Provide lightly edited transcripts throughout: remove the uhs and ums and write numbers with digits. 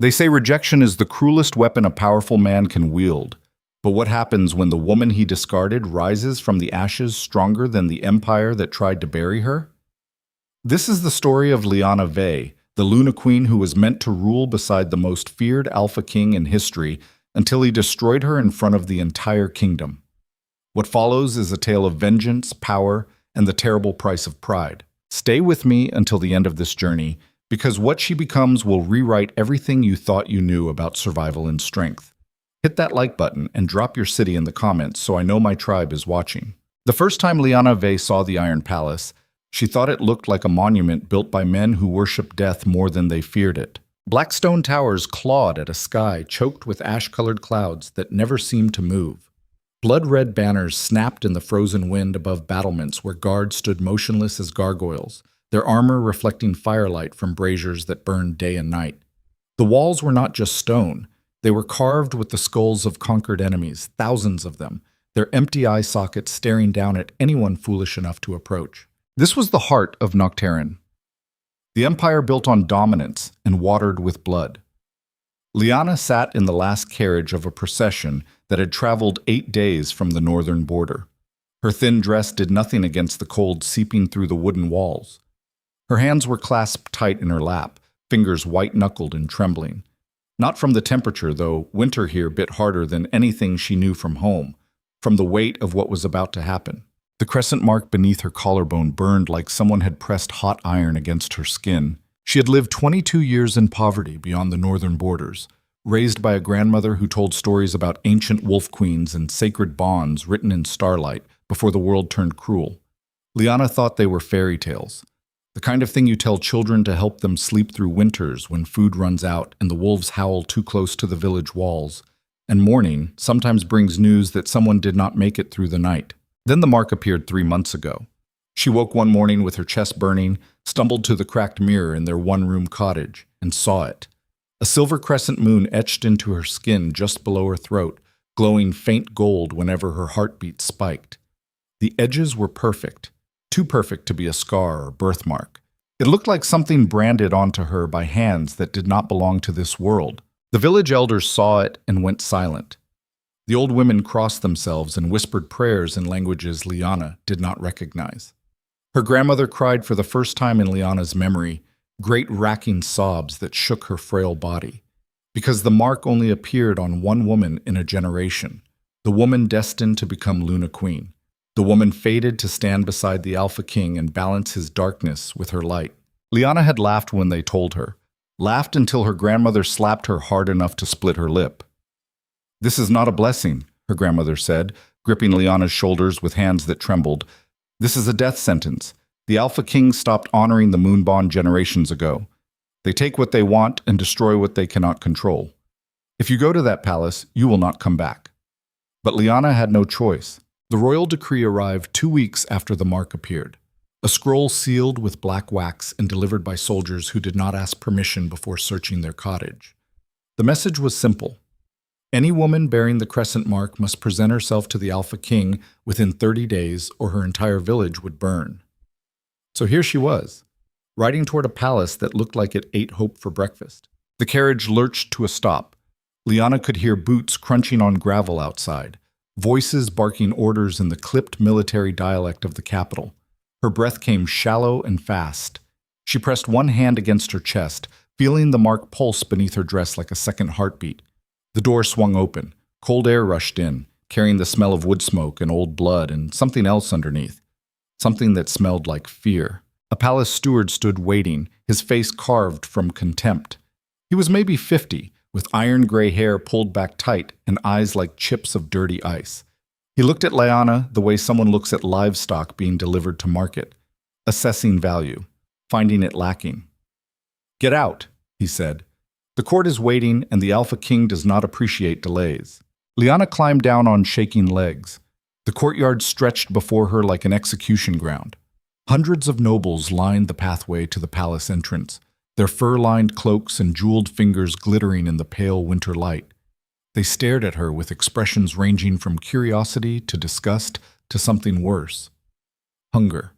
They say rejection is the cruelest weapon a powerful man can wield. But what happens when the woman he discarded rises from the ashes stronger than the empire that tried to bury her? This is the story of Lyanna Vey, the Luna Queen who was meant to rule beside the most feared Alpha King in history until he destroyed her in front of the entire kingdom. What follows is a tale of vengeance, power, and the terrible price of pride. Stay with me until the end of this journey, because what she becomes will rewrite everything you thought you knew about survival and strength. Hit that like button and drop your city in the comments so I know my tribe is watching. The first time Lyanna Vey saw the Iron Palace, she thought it looked like a monument built by men who worshipped death more than they feared it. Black stone towers clawed at a sky choked with ash-colored clouds that never seemed to move. Blood-red banners snapped in the frozen wind above battlements where guards stood motionless as gargoyles, their armor reflecting firelight from braziers that burned day and night. The walls were not just stone. They were carved with the skulls of conquered enemies, thousands of them, their empty eye sockets staring down at anyone foolish enough to approach. This was the heart of Nocturne, the empire built on dominance and watered with blood. Lyanna sat in the last carriage of a procession that had traveled 8 days from the northern border. Her thin dress did nothing against the cold seeping through the wooden walls. Her hands were clasped tight in her lap, fingers white-knuckled and trembling. Not from the temperature, though winter here bit harder than anything she knew from home, from the weight of what was about to happen. The crescent mark beneath her collarbone burned like someone had pressed hot iron against her skin. She had lived 22 years in poverty beyond the northern borders, raised by a grandmother who told stories about ancient wolf queens and sacred bonds written in starlight before the world turned cruel. Lyanna thought they were fairy tales, the kind of thing you tell children to help them sleep through winters when food runs out and the wolves howl too close to the village walls, and morning sometimes brings news that someone did not make it through the night. Then the mark appeared 3 months ago. She woke one morning with her chest burning, stumbled to the cracked mirror in their one-room cottage, and saw it. A silver crescent moon etched into her skin just below her throat, glowing faint gold whenever her heartbeat spiked. The edges were perfect, too perfect to be a scar or birthmark. It looked like something branded onto her by hands that did not belong to this world. The village elders saw it and went silent. The old women crossed themselves and whispered prayers in languages Lyanna did not recognize. Her grandmother cried for the first time in Lyanna's memory, great racking sobs that shook her frail body. Because the mark only appeared on one woman in a generation, the woman destined to become Luna Queen. The woman fated to stand beside the Alpha King and balance his darkness with her light. Lyanna had laughed when they told her, laughed until her grandmother slapped her hard enough to split her lip. "This is not a blessing," her grandmother said, gripping Lyanna's shoulders with hands that trembled. "This is a death sentence. The Alpha King stopped honoring the Moonbond generations ago. They take what they want and destroy what they cannot control. If you go to that palace, you will not come back." But Lyanna had no choice. The royal decree arrived 2 weeks after the mark appeared. A scroll sealed with black wax and delivered by soldiers who did not ask permission before searching their cottage. The message was simple. Any woman bearing the crescent mark must present herself to the Alpha King within 30 days or her entire village would burn. So here she was, riding toward a palace that looked like it ate hope for breakfast. The carriage lurched to a stop. Lyanna could hear boots crunching on gravel outside, voices barking orders in the clipped military dialect of the capital. Her breath came shallow and fast. She pressed one hand against her chest, feeling the mark pulse beneath her dress like a second heartbeat. The door swung open. Cold air rushed in, carrying the smell of wood smoke and old blood and something else underneath. Something that smelled like fear. A palace steward stood waiting, his face carved from contempt. He was maybe 50, with iron-gray hair pulled back tight and eyes like chips of dirty ice. He looked at Lyanna the way someone looks at livestock being delivered to market, assessing value, finding it lacking. "Get out," he said. "The court is waiting, and the Alpha King does not appreciate delays." Lyanna climbed down on shaking legs. The courtyard stretched before her like an execution ground. Hundreds of nobles lined the pathway to the palace entrance, their fur-lined cloaks and jeweled fingers glittering in the pale winter light. They stared at her with expressions ranging from curiosity to disgust to something worse. Hunger.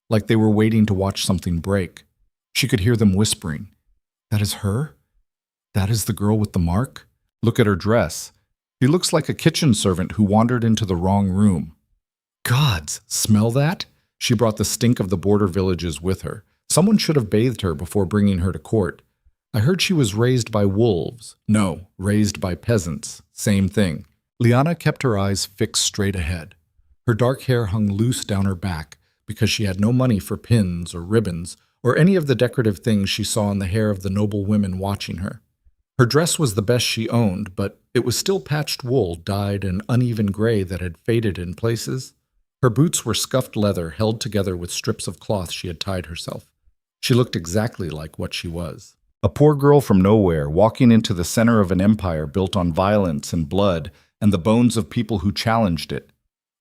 Like they were waiting to watch something break. She could hear them whispering, "That is her? That is the girl with the mark? Look at her dress. She looks like a kitchen servant who wandered into the wrong room. Gods, smell that? She brought the stink of the border villages with her. Someone should have bathed her before bringing her to court. I heard she was raised by wolves. No, raised by peasants. Same thing. Lyanna kept her eyes fixed straight ahead. Her dark hair hung loose down her back because she had no money for pins or ribbons or any of the decorative things she saw in the hair of the noble women watching her. Her dress was the best she owned, but it was still patched wool dyed an uneven gray that had faded in places. Her boots were scuffed leather held together with strips of cloth she had tied herself. She looked exactly like what she was. A poor girl from nowhere walking into the center of an empire built on violence and blood and the bones of people who challenged it.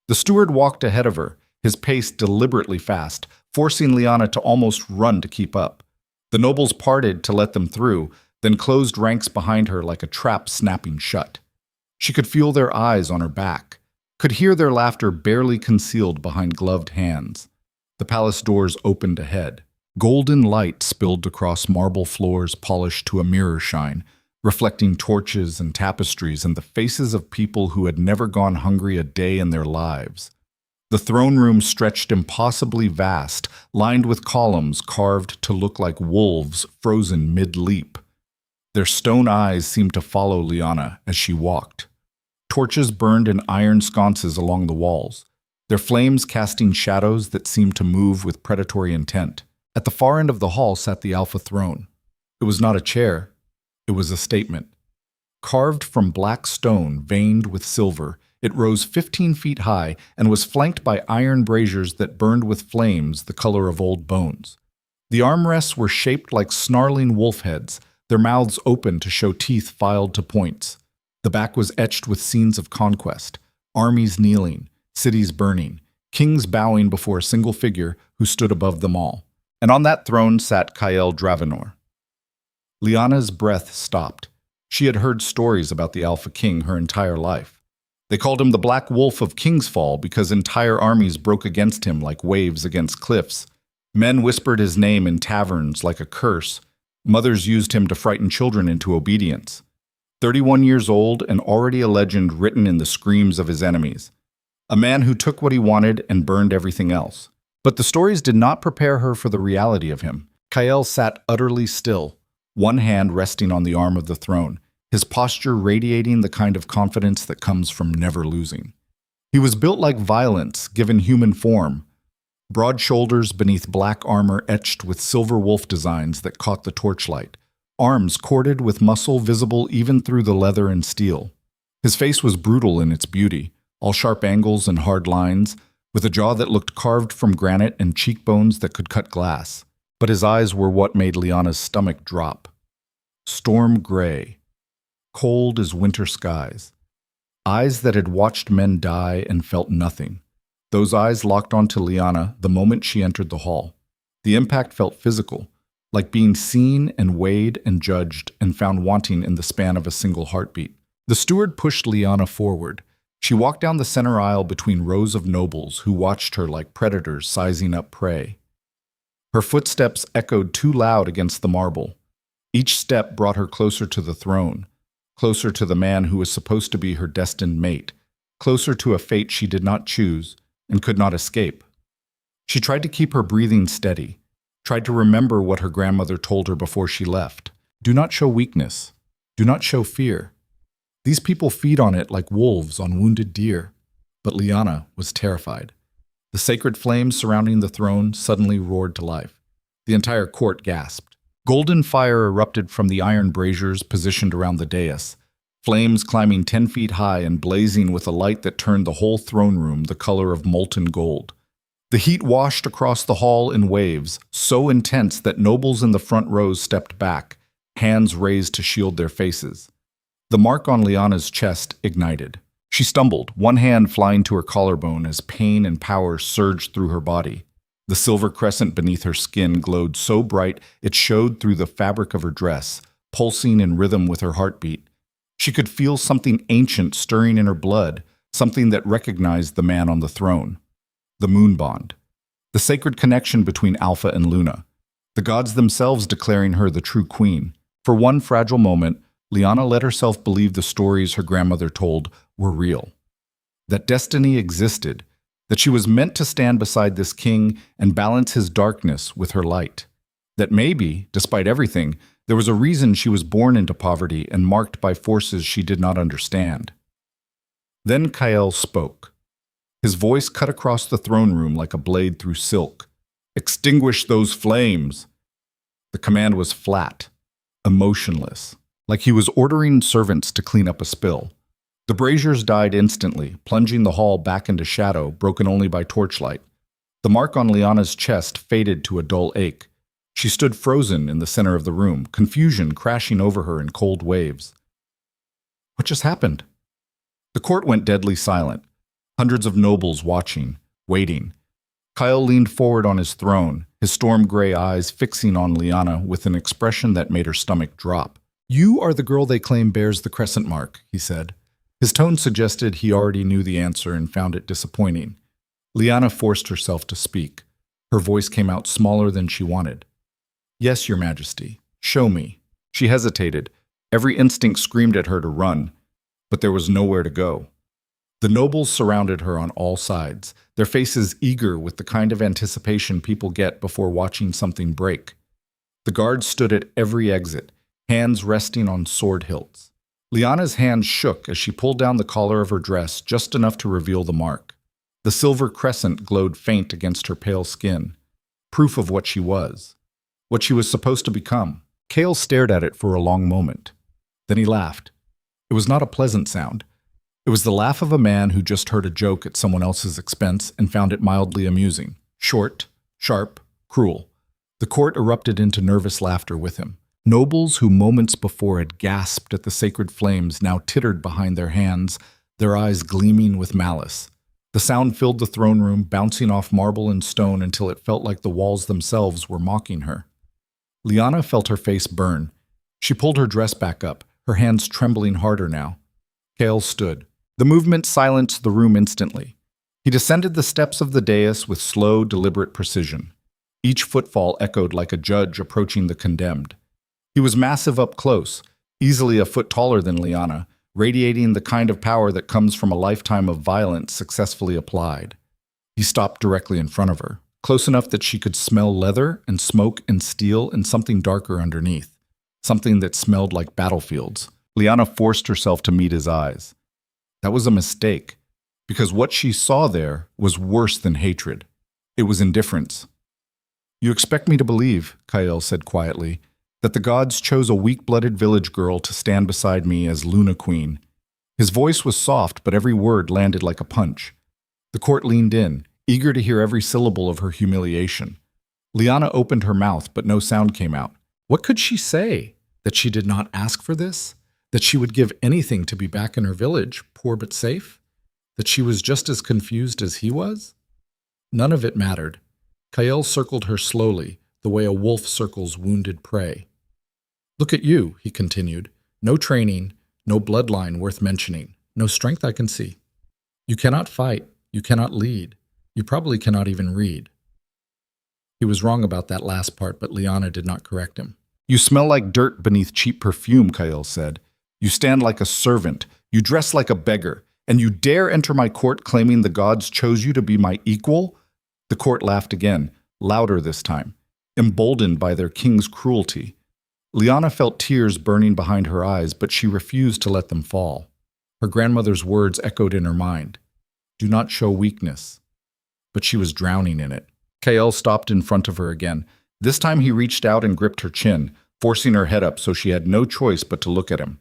The steward walked ahead of her, his pace deliberately fast, forcing Lyanna to almost run to keep up. The nobles parted to let them through, then closed ranks behind her like a trap snapping shut. She could feel their eyes on her back, could hear their laughter barely concealed behind gloved hands. The palace doors opened ahead. Golden light spilled across marble floors polished to a mirror shine, reflecting torches and tapestries and the faces of people who had never gone hungry a day in their lives. The throne room stretched impossibly vast, lined with columns carved to look like wolves frozen mid-leap. Their stone eyes seemed to follow Lyanna as she walked. Torches burned in iron sconces along the walls, their flames casting shadows that seemed to move with predatory intent. At the far end of the hall sat the Alpha throne. It was not a chair, it was a statement. Carved from black stone veined with silver, it rose 15 feet high and was flanked by iron braziers that burned with flames the color of old bones. The armrests were shaped like snarling wolf heads, their mouths open to show teeth filed to points. The back was etched with scenes of conquest, armies kneeling, cities burning, kings bowing before a single figure who stood above them all. And on that throne sat Kael Dravenor. Lyanna's breath stopped. She had heard stories about the Alpha King her entire life. They called him the Black Wolf of Kingsfall because entire armies broke against him like waves against cliffs. Men whispered his name in taverns like a curse. Mothers used him to frighten children into obedience. 31 years old and already a legend written in the screams of his enemies. A man who took what he wanted and burned everything else. But the stories did not prepare her for the reality of him. Kael sat utterly still, one hand resting on the arm of the throne, his posture radiating the kind of confidence that comes from never losing. He was built like violence, given human form. Broad shoulders beneath black armor etched with silver wolf designs that caught the torchlight. Arms corded with muscle visible even through the leather and steel. His face was brutal in its beauty, all sharp angles and hard lines, with a jaw that looked carved from granite and cheekbones that could cut glass. But his eyes were what made Lyanna's stomach drop. Storm gray, cold as winter skies. Eyes that had watched men die and felt nothing. Those eyes locked onto Lyanna the moment she entered the hall. The impact felt physical, like being seen and weighed and judged and found wanting in the span of a single heartbeat. The steward pushed Lyanna forward. She walked down the center aisle between rows of nobles who watched her like predators sizing up prey. Her footsteps echoed too loud against the marble. Each step brought her closer to the throne, closer to the man who was supposed to be her destined mate, closer to a fate she did not choose and could not escape. She tried to keep her breathing steady, tried to remember what her grandmother told her before she left. Do not show weakness. Do not show fear. These people feed on it like wolves on wounded deer. But Lyanna was terrified. The sacred flames surrounding the throne suddenly roared to life. The entire court gasped. Golden fire erupted from the iron braziers positioned around the dais, flames climbing 10 feet high and blazing with a light that turned the whole throne room the color of molten gold. The heat washed across the hall in waves, so intense that nobles in the front rows stepped back, hands raised to shield their faces. The mark on Lyanna's chest ignited. She stumbled, one hand flying to her collarbone as pain and power surged through her body. The silver crescent beneath her skin glowed so bright it showed through the fabric of her dress, pulsing in rhythm with her heartbeat. She could feel something ancient stirring in her blood, something that recognized the man on the throne. The moon bond. The sacred connection between Alpha and Luna. The gods themselves declaring her the true queen. For one fragile moment, Lyanna let herself believe the stories her grandmother told were real. That destiny existed, that she was meant to stand beside this king and balance his darkness with her light. That maybe, despite everything, there was a reason she was born into poverty and marked by forces she did not understand. Then Kael spoke. His voice cut across the throne room like a blade through silk. "Extinguish those flames!" The command was flat, emotionless, like he was ordering servants to clean up a spill. The braziers died instantly, plunging the hall back into shadow, broken only by torchlight. The mark on Lyanna's chest faded to a dull ache. She stood frozen in the center of the room, confusion crashing over her in cold waves. What just happened? The court went deadly silent, hundreds of nobles watching, waiting. Kael leaned forward on his throne, his storm-gray eyes fixing on Lyanna with an expression that made her stomach drop. "You are the girl they claim bears the crescent mark," he said. His tone suggested he already knew the answer and found it disappointing. Lyanna forced herself to speak. Her voice came out smaller than she wanted. "Yes, Your Majesty. Show me." She hesitated. Every instinct screamed at her to run, but there was nowhere to go. The nobles surrounded her on all sides, their faces eager with the kind of anticipation people get before watching something break. The guards stood at every exit, hands resting on sword hilts. Lyanna's hand shook as she pulled down the collar of her dress just enough to reveal the mark. The silver crescent glowed faint against her pale skin, proof of what she was supposed to become. Kael stared at it for a long moment. Then he laughed. It was not a pleasant sound. It was the laugh of a man who just heard a joke at someone else's expense and found it mildly amusing. Short, sharp, cruel. The court erupted into nervous laughter with him. Nobles who moments before had gasped at the sacred flames now tittered behind their hands, their eyes gleaming with malice. The sound filled the throne room, bouncing off marble and stone until it felt like the walls themselves were mocking her. Lyanna felt her face burn. She pulled her dress back up, her hands trembling harder now. Kael stood. The movement silenced the room instantly. He descended the steps of the dais with slow, deliberate precision. Each footfall echoed like a judge approaching the condemned. He was massive up close, easily a foot taller than Lyanna, radiating the kind of power that comes from a lifetime of violence successfully applied. He stopped directly in front of her, close enough that she could smell leather and smoke and steel and something darker underneath, something that smelled like battlefields. Lyanna forced herself to meet his eyes. That was a mistake, because what she saw there was worse than hatred. It was indifference. "You expect me to believe," Kael said quietly, "that the gods chose a weak-blooded village girl to stand beside me as Luna Queen." His voice was soft, but every word landed like a punch. The court leaned in, eager to hear every syllable of her humiliation. Lyanna opened her mouth, but no sound came out. What could she say? That she did not ask for this? That she would give anything to be back in her village, poor but safe? That she was just as confused as he was? None of it mattered. Kael circled her slowly, the way a wolf circles wounded prey. "Look at you," he continued. "No training, no bloodline worth mentioning, no strength I can see. You cannot fight, you cannot lead, you probably cannot even read." He was wrong about that last part, but Lyanna did not correct him. "You smell like dirt beneath cheap perfume," Kael said. "You stand like a servant, you dress like a beggar, and you dare enter my court claiming the gods chose you to be my equal?" The court laughed again, louder this time, emboldened by their king's cruelty. Lyanna felt tears burning behind her eyes, but she refused to let them fall. Her grandmother's words echoed in her mind. "Do not show weakness." But she was drowning in it. Kael stopped in front of her again. This time he reached out and gripped her chin, forcing her head up so she had no choice but to look at him.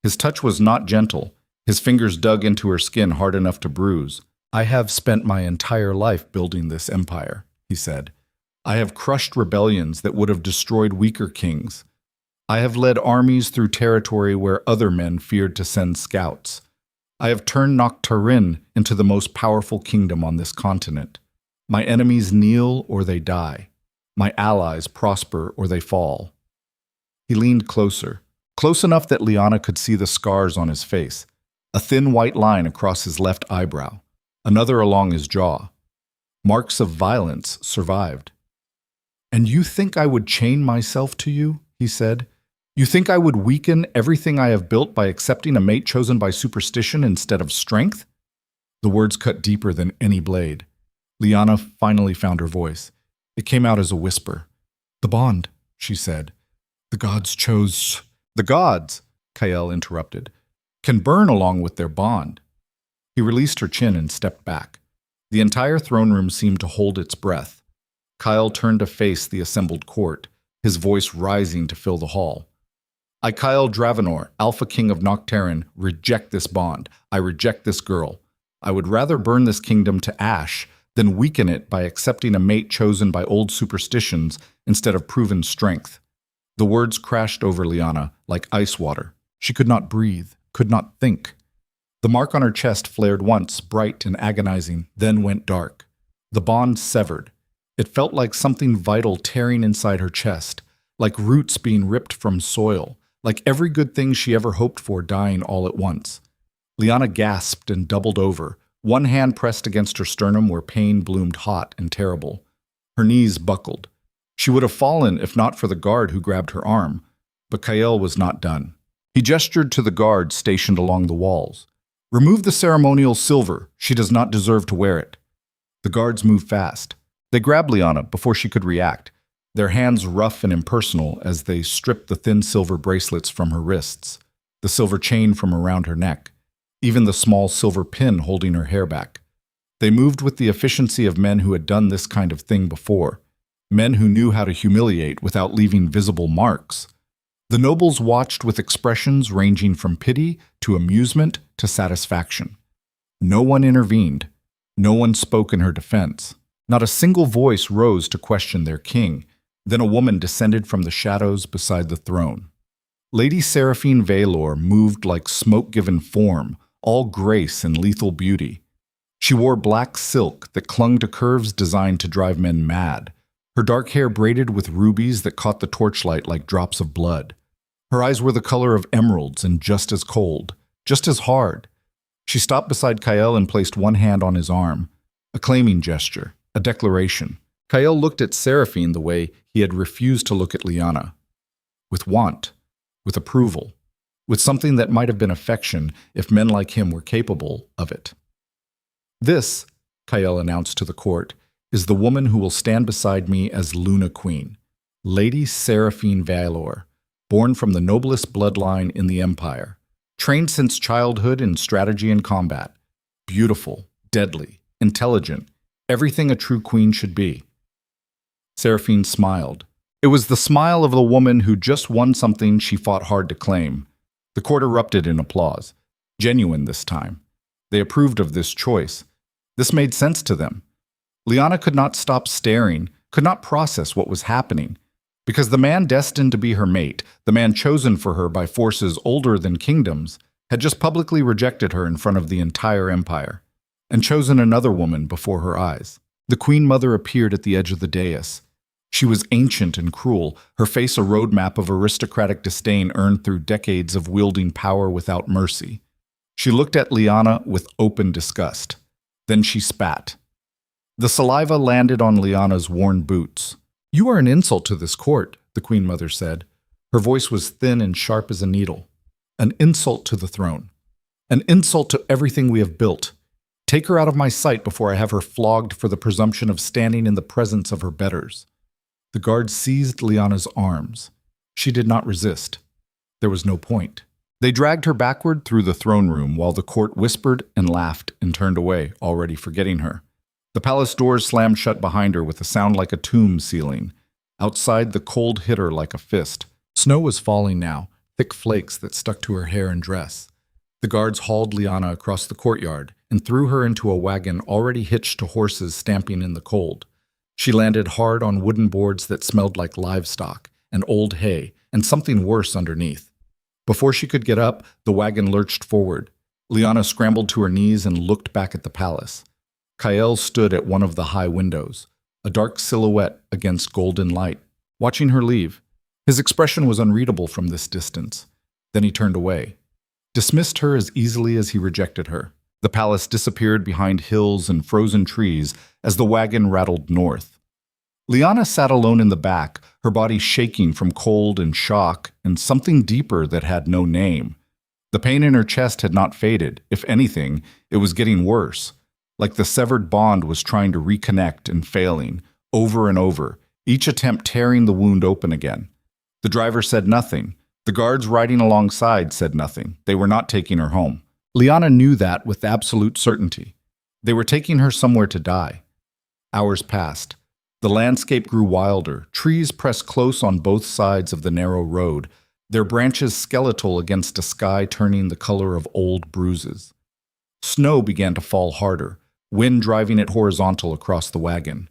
His touch was not gentle. His fingers dug into her skin hard enough to bruise. "I have spent my entire life building this empire," he said. "I have crushed rebellions that would have destroyed weaker kings. I have led armies through territory where other men feared to send scouts. I have turned Nocturne into the most powerful kingdom on this continent. My enemies kneel or they die. My allies prosper or they fall." He leaned closer, close enough that Lyanna could see the scars on his face, a thin white line across his left eyebrow, another along his jaw. Marks of violence survived. "And you think I would chain myself to you?" he said. You think I would weaken everything I have built by accepting a mate chosen by superstition instead of strength? The words cut deeper than any blade. Lyanna finally found her voice. It came out as a whisper. "The bond," she said. "The gods chose—" "The gods," Kael interrupted, "can burn along with their bond." He released her chin and stepped back. The entire throne room seemed to hold its breath. Kael turned to face the assembled court, his voice rising to fill the hall. "I, Kael Dravenor, Alpha King of Nocturne, reject this bond. I reject this girl. I would rather burn this kingdom to ash than weaken it by accepting a mate chosen by old superstitions instead of proven strength." The words crashed over Lyanna like ice water. She could not breathe, could not think. The mark on her chest flared once, bright and agonizing, then went dark. The bond severed. It felt like something vital tearing inside her chest, like roots being ripped from soil, like every good thing she ever hoped for dying all at once. Lyanna gasped and doubled over, one hand pressed against her sternum where pain bloomed hot and terrible. Her knees buckled. She would have fallen if not for the guard who grabbed her arm, but Kael was not done. He gestured to the guards stationed along the walls. "Remove the ceremonial silver. She does not deserve to wear it." The guards moved fast. They grabbed Lyanna before she could react, their hands rough and impersonal as they stripped the thin silver bracelets from her wrists, the silver chain from around her neck, even the small silver pin holding her hair back. They moved with the efficiency of men who had done this kind of thing before, men who knew how to humiliate without leaving visible marks. The nobles watched with expressions ranging from pity to amusement to satisfaction. No one intervened. No one spoke in her defense. Not a single voice rose to question their king. Then a woman descended from the shadows beside the throne. Lady Lyanna Vey moved like smoke-given form, all grace and lethal beauty. She wore black silk that clung to curves designed to drive men mad, her dark hair braided with rubies that caught the torchlight like drops of blood. Her eyes were the color of emeralds and just as cold, just as hard. She stopped beside Kael and placed one hand on his arm, a claiming gesture, a declaration. Kael looked at Seraphine the way he had refused to look at Lyanna, with want, with approval, with something that might have been affection if men like him were capable of it. "This," Kael announced to the court, "is the woman who will stand beside me as Luna Queen, Lady Lyanna Vey, born from the noblest bloodline in the Empire, trained since childhood in strategy and combat, beautiful, deadly, intelligent, everything a true queen should be." Seraphine smiled. It was the smile of the woman who just won something she fought hard to claim. The court erupted in applause. Genuine this time. They approved of this choice. This made sense to them. Lyanna could not stop staring, could not process what was happening. Because the man destined to be her mate, the man chosen for her by forces older than kingdoms, had just publicly rejected her in front of the entire empire, and chosen another woman before her eyes. The Queen Mother appeared at the edge of the dais. She was ancient and cruel, her face a roadmap of aristocratic disdain earned through decades of wielding power without mercy. She looked at Lyanna with open disgust. Then she spat. The saliva landed on Lyanna's worn boots. "You are an insult to this court," the Queen Mother said. Her voice was thin and sharp as a needle. "An insult to the throne. An insult to everything we have built. Take her out of my sight before I have her flogged for the presumption of standing in the presence of her betters." The guards seized Lyanna's arms. She did not resist. There was no point. They dragged her backward through the throne room while the court whispered and laughed and turned away, already forgetting her. The palace doors slammed shut behind her with a sound like a tomb ceiling. Outside, the cold hit her like a fist. Snow was falling now, thick flakes that stuck to her hair and dress. The guards hauled Lyanna across the courtyard and threw her into a wagon already hitched to horses stamping in the cold. She landed hard on wooden boards that smelled like livestock and old hay and something worse underneath. Before she could get up, the wagon lurched forward. Lyanna scrambled to her knees and looked back at the palace. Kael stood at one of the high windows, a dark silhouette against golden light, watching her leave. His expression was unreadable from this distance. Then he turned away, dismissed her as easily as he rejected her. The palace disappeared behind hills and frozen trees as the wagon rattled north. Lyanna sat alone in the back, her body shaking from cold and shock and something deeper that had no name. The pain in her chest had not faded. If anything, it was getting worse, like the severed bond was trying to reconnect and failing, over and over, each attempt tearing the wound open again. The driver said nothing. The guards riding alongside said nothing. They were not taking her home. Lyanna knew that with absolute certainty. They were taking her somewhere to die. Hours passed. The landscape grew wilder. Trees pressed close on both sides of the narrow road, their branches skeletal against a sky turning the color of old bruises. Snow began to fall harder, wind driving it horizontal across the wagon.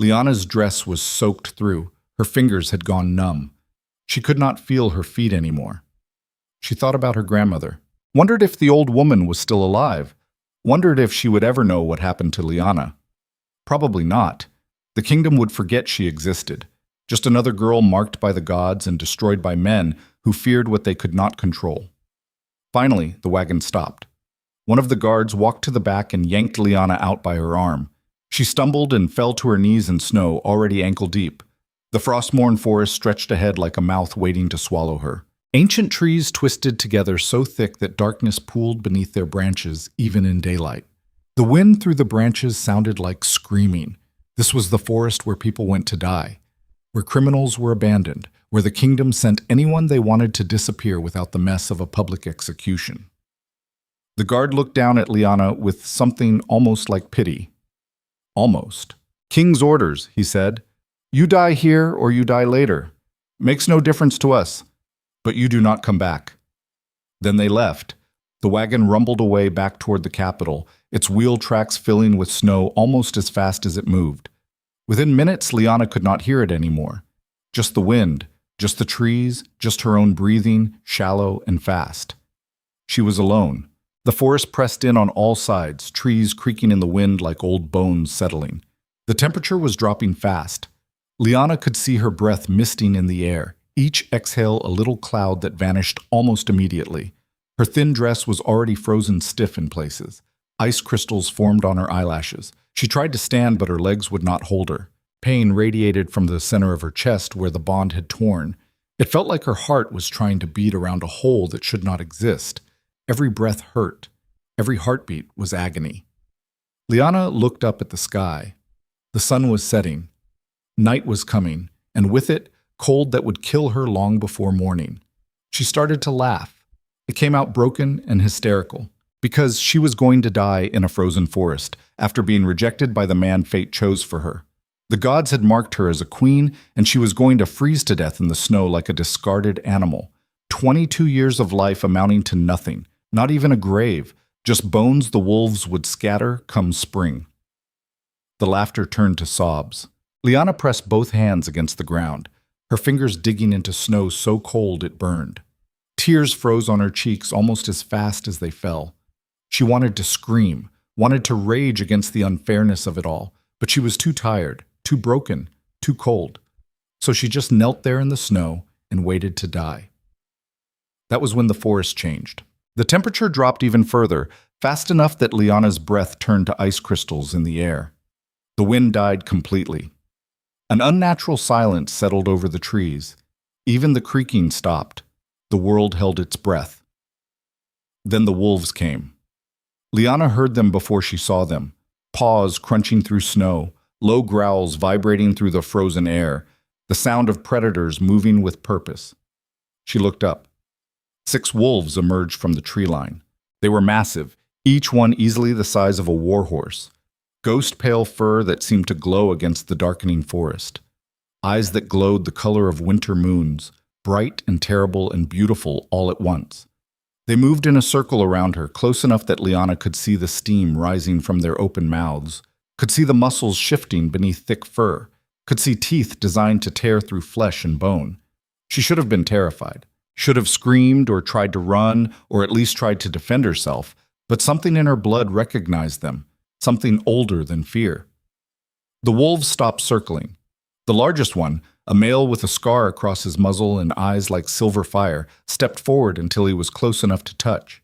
Lyanna's dress was soaked through. Her fingers had gone numb. She could not feel her feet anymore. She thought about her grandmother, wondered if the old woman was still alive, wondered if she would ever know what happened to Lyanna. Probably not. The kingdom would forget she existed, just another girl marked by the gods and destroyed by men who feared what they could not control. Finally, the wagon stopped. One of the guards walked to the back and yanked Lyanna out by her arm. She stumbled and fell to her knees in snow, already ankle-deep. The Frostmourne Forest stretched ahead like a mouth waiting to swallow her. Ancient trees twisted together so thick that darkness pooled beneath their branches, even in daylight. The wind through the branches sounded like screaming. This was the forest where people went to die, where criminals were abandoned, where the kingdom sent anyone they wanted to disappear without the mess of a public execution. The guard looked down at Lyanna with something almost like pity. Almost. "King's orders," he said. "You die here or you die later. Makes no difference to us. But you do not come back." Then they left. The wagon rumbled away back toward the capital, its wheel tracks filling with snow almost as fast as it moved. Within minutes, Lyanna could not hear it anymore. Just the wind, just the trees, just her own breathing, shallow and fast. She was alone. The forest pressed in on all sides, trees creaking in the wind like old bones settling. The temperature was dropping fast. Lyanna could see her breath misting in the air, each exhale a little cloud that vanished almost immediately. Her thin dress was already frozen stiff in places. Ice crystals formed on her eyelashes. She tried to stand, but her legs would not hold her. Pain radiated from the center of her chest where the bond had torn. It felt like her heart was trying to beat around a hole that should not exist. Every breath hurt. Every heartbeat was agony. Lyanna looked up at the sky. The sun was setting. Night was coming, and with it, cold that would kill her long before morning. She started to laugh. It came out broken and hysterical, because she was going to die in a frozen forest after being rejected by the man fate chose for her. The gods had marked her as a queen, and she was going to freeze to death in the snow like a discarded animal. 22 years of life amounting to nothing, not even a grave, just bones the wolves would scatter come spring. The laughter turned to sobs. Lyanna pressed both hands against the ground, her fingers digging into snow so cold it burned. Tears froze on her cheeks almost as fast as they fell. She wanted to scream, wanted to rage against the unfairness of it all, but she was too tired, too broken, too cold. So she just knelt there in the snow and waited to die. That was when the forest changed. The temperature dropped even further, fast enough that Lyanna's breath turned to ice crystals in the air. The wind died completely. An unnatural silence settled over the trees. Even the creaking stopped. The world held its breath. Then the wolves came. Lyanna heard them before she saw them. Paws crunching through snow, low growls vibrating through the frozen air, the sound of predators moving with purpose. She looked up. 6 wolves emerged from the tree line. They were massive, each one easily the size of a warhorse. Ghost-pale fur that seemed to glow against the darkening forest. Eyes that glowed the color of winter moons, bright and terrible and beautiful all at once. They moved in a circle around her, close enough that Lyanna could see the steam rising from their open mouths, could see the muscles shifting beneath thick fur, could see teeth designed to tear through flesh and bone. She should have been terrified, should have screamed or tried to run, or at least tried to defend herself, but something in her blood recognized them, something older than fear. The wolves stopped circling. The largest one, a male with a scar across his muzzle and eyes like silver fire, stepped forward until he was close enough to touch.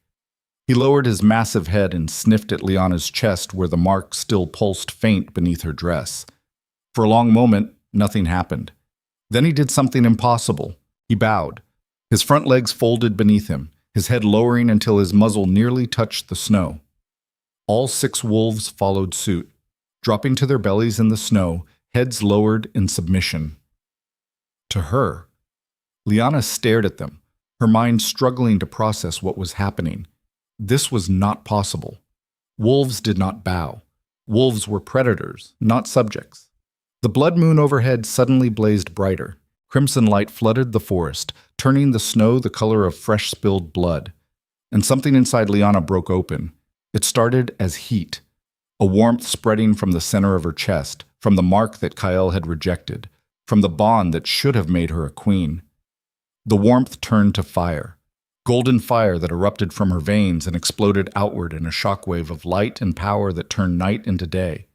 He lowered his massive head and sniffed at Lyanna's chest where the mark still pulsed faint beneath her dress. For a long moment, Nothing happened. Then he did something impossible. He bowed. His front legs folded beneath him, his head lowering until his muzzle nearly touched the snow. All 6 wolves followed suit, dropping to their bellies in the snow, heads lowered in submission. To her, Lyanna stared at them, her mind struggling to process what was happening. This was not possible. Wolves did not bow. Wolves were predators, not subjects. The blood moon overhead suddenly blazed brighter. Crimson light flooded the forest, turning the snow the color of fresh spilled blood. And something inside Lyanna broke open. It started as heat, a warmth spreading from the center of her chest, from the mark that Kael had rejected, from the bond that should have made her a queen. The warmth turned to fire, golden fire that erupted from her veins and exploded outward in a shockwave of light and power that turned night into day.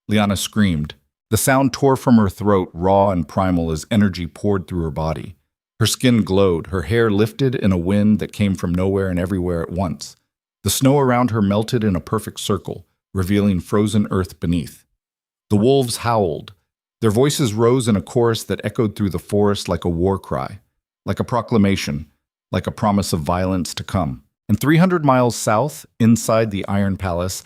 Lyanna screamed. The sound tore from her throat, raw and primal as energy poured through her body. Her skin glowed, her hair lifted in a wind that came from nowhere and everywhere at once. The snow around her melted in a perfect circle, revealing frozen earth beneath. The wolves howled. Their voices rose in a chorus that echoed through the forest like a war cry, like a proclamation, like a promise of violence to come. And 300 miles south, inside the Iron Palace,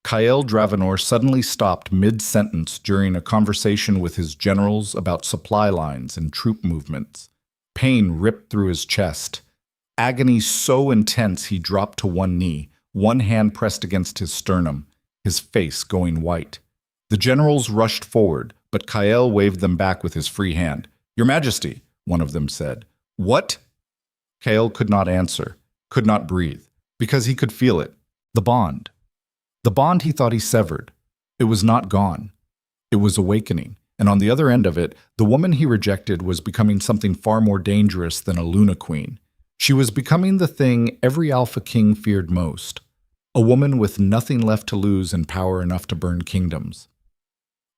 Kael Dravenor suddenly stopped mid-sentence during a conversation with his generals about supply lines and troop movements. Pain ripped through his chest. Agony so intense he dropped to one knee, one hand pressed against his sternum, his face going white. The generals rushed forward, but Kael waved them back with his free hand. "Your Majesty," one of them said. "What?" Kael could not answer, could not breathe, because he could feel it. The bond. The bond he thought he severed. It was not gone. It was awakening, and on the other end of it, the woman he rejected was becoming something far more dangerous than a Luna Queen. She was becoming the thing every Alpha King feared most, a woman with nothing left to lose and power enough to burn kingdoms.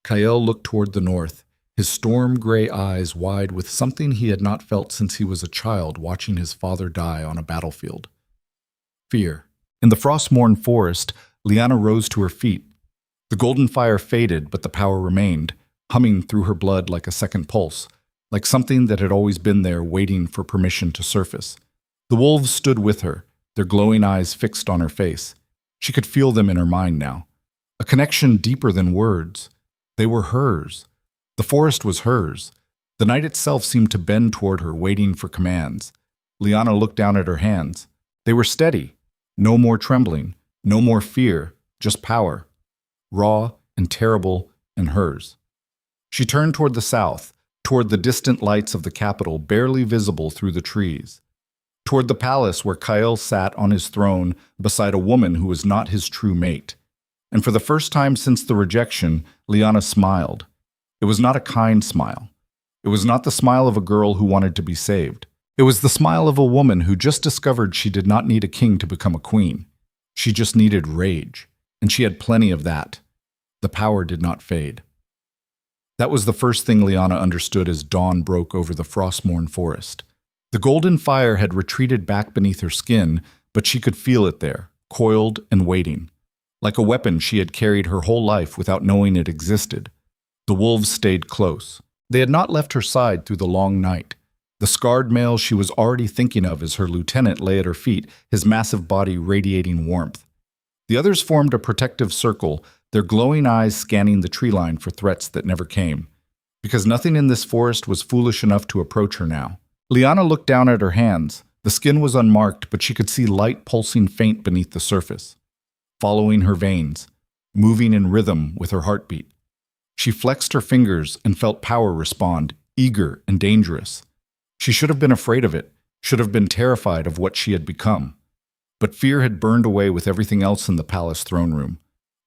Kael looked toward the north, his storm-gray eyes wide with something he had not felt since he was a child watching his father die on a battlefield. Fear. In the Frostmourne Forest, Lyanna rose to her feet. The golden fire faded, but the power remained, humming through her blood like a second pulse, like something that had always been there waiting for permission to surface. The wolves stood with her, their glowing eyes fixed on her face. She could feel them in her mind now. A connection deeper than words. They were hers. The forest was hers. The night itself seemed to bend toward her, waiting for commands. Lyanna looked down at her hands. They were steady. No more trembling. No more fear. Just power. Raw and terrible and hers. She turned toward the south, toward the distant lights of the capital barely visible through the trees. Toward the palace where Kael sat on his throne beside a woman who was not his true mate. And for the first time since the rejection, Lyanna smiled. It was not a kind smile. It was not the smile of a girl who wanted to be saved. It was the smile of a woman who just discovered she did not need a king to become a queen. She just needed rage, and she had plenty of that. The power did not fade. That was the first thing Lyanna understood as dawn broke over the Frostmourne Forest. The golden fire had retreated back beneath her skin, but she could feel it there, coiled and waiting. Like a weapon she had carried her whole life without knowing it existed. The wolves stayed close. They had not left her side through the long night. The scarred male she was already thinking of as her lieutenant lay at her feet, his massive body radiating warmth. The others formed a protective circle, their glowing eyes scanning the tree line for threats that never came. Because nothing in this forest was foolish enough to approach her now. Lyanna looked down at her hands. The skin was unmarked, but she could see light pulsing faint beneath the surface, following her veins, moving in rhythm with her heartbeat. She flexed her fingers and felt power respond, eager and dangerous. She should have been afraid of it, should have been terrified of what she had become. But fear had burned away with everything else in the palace throne room.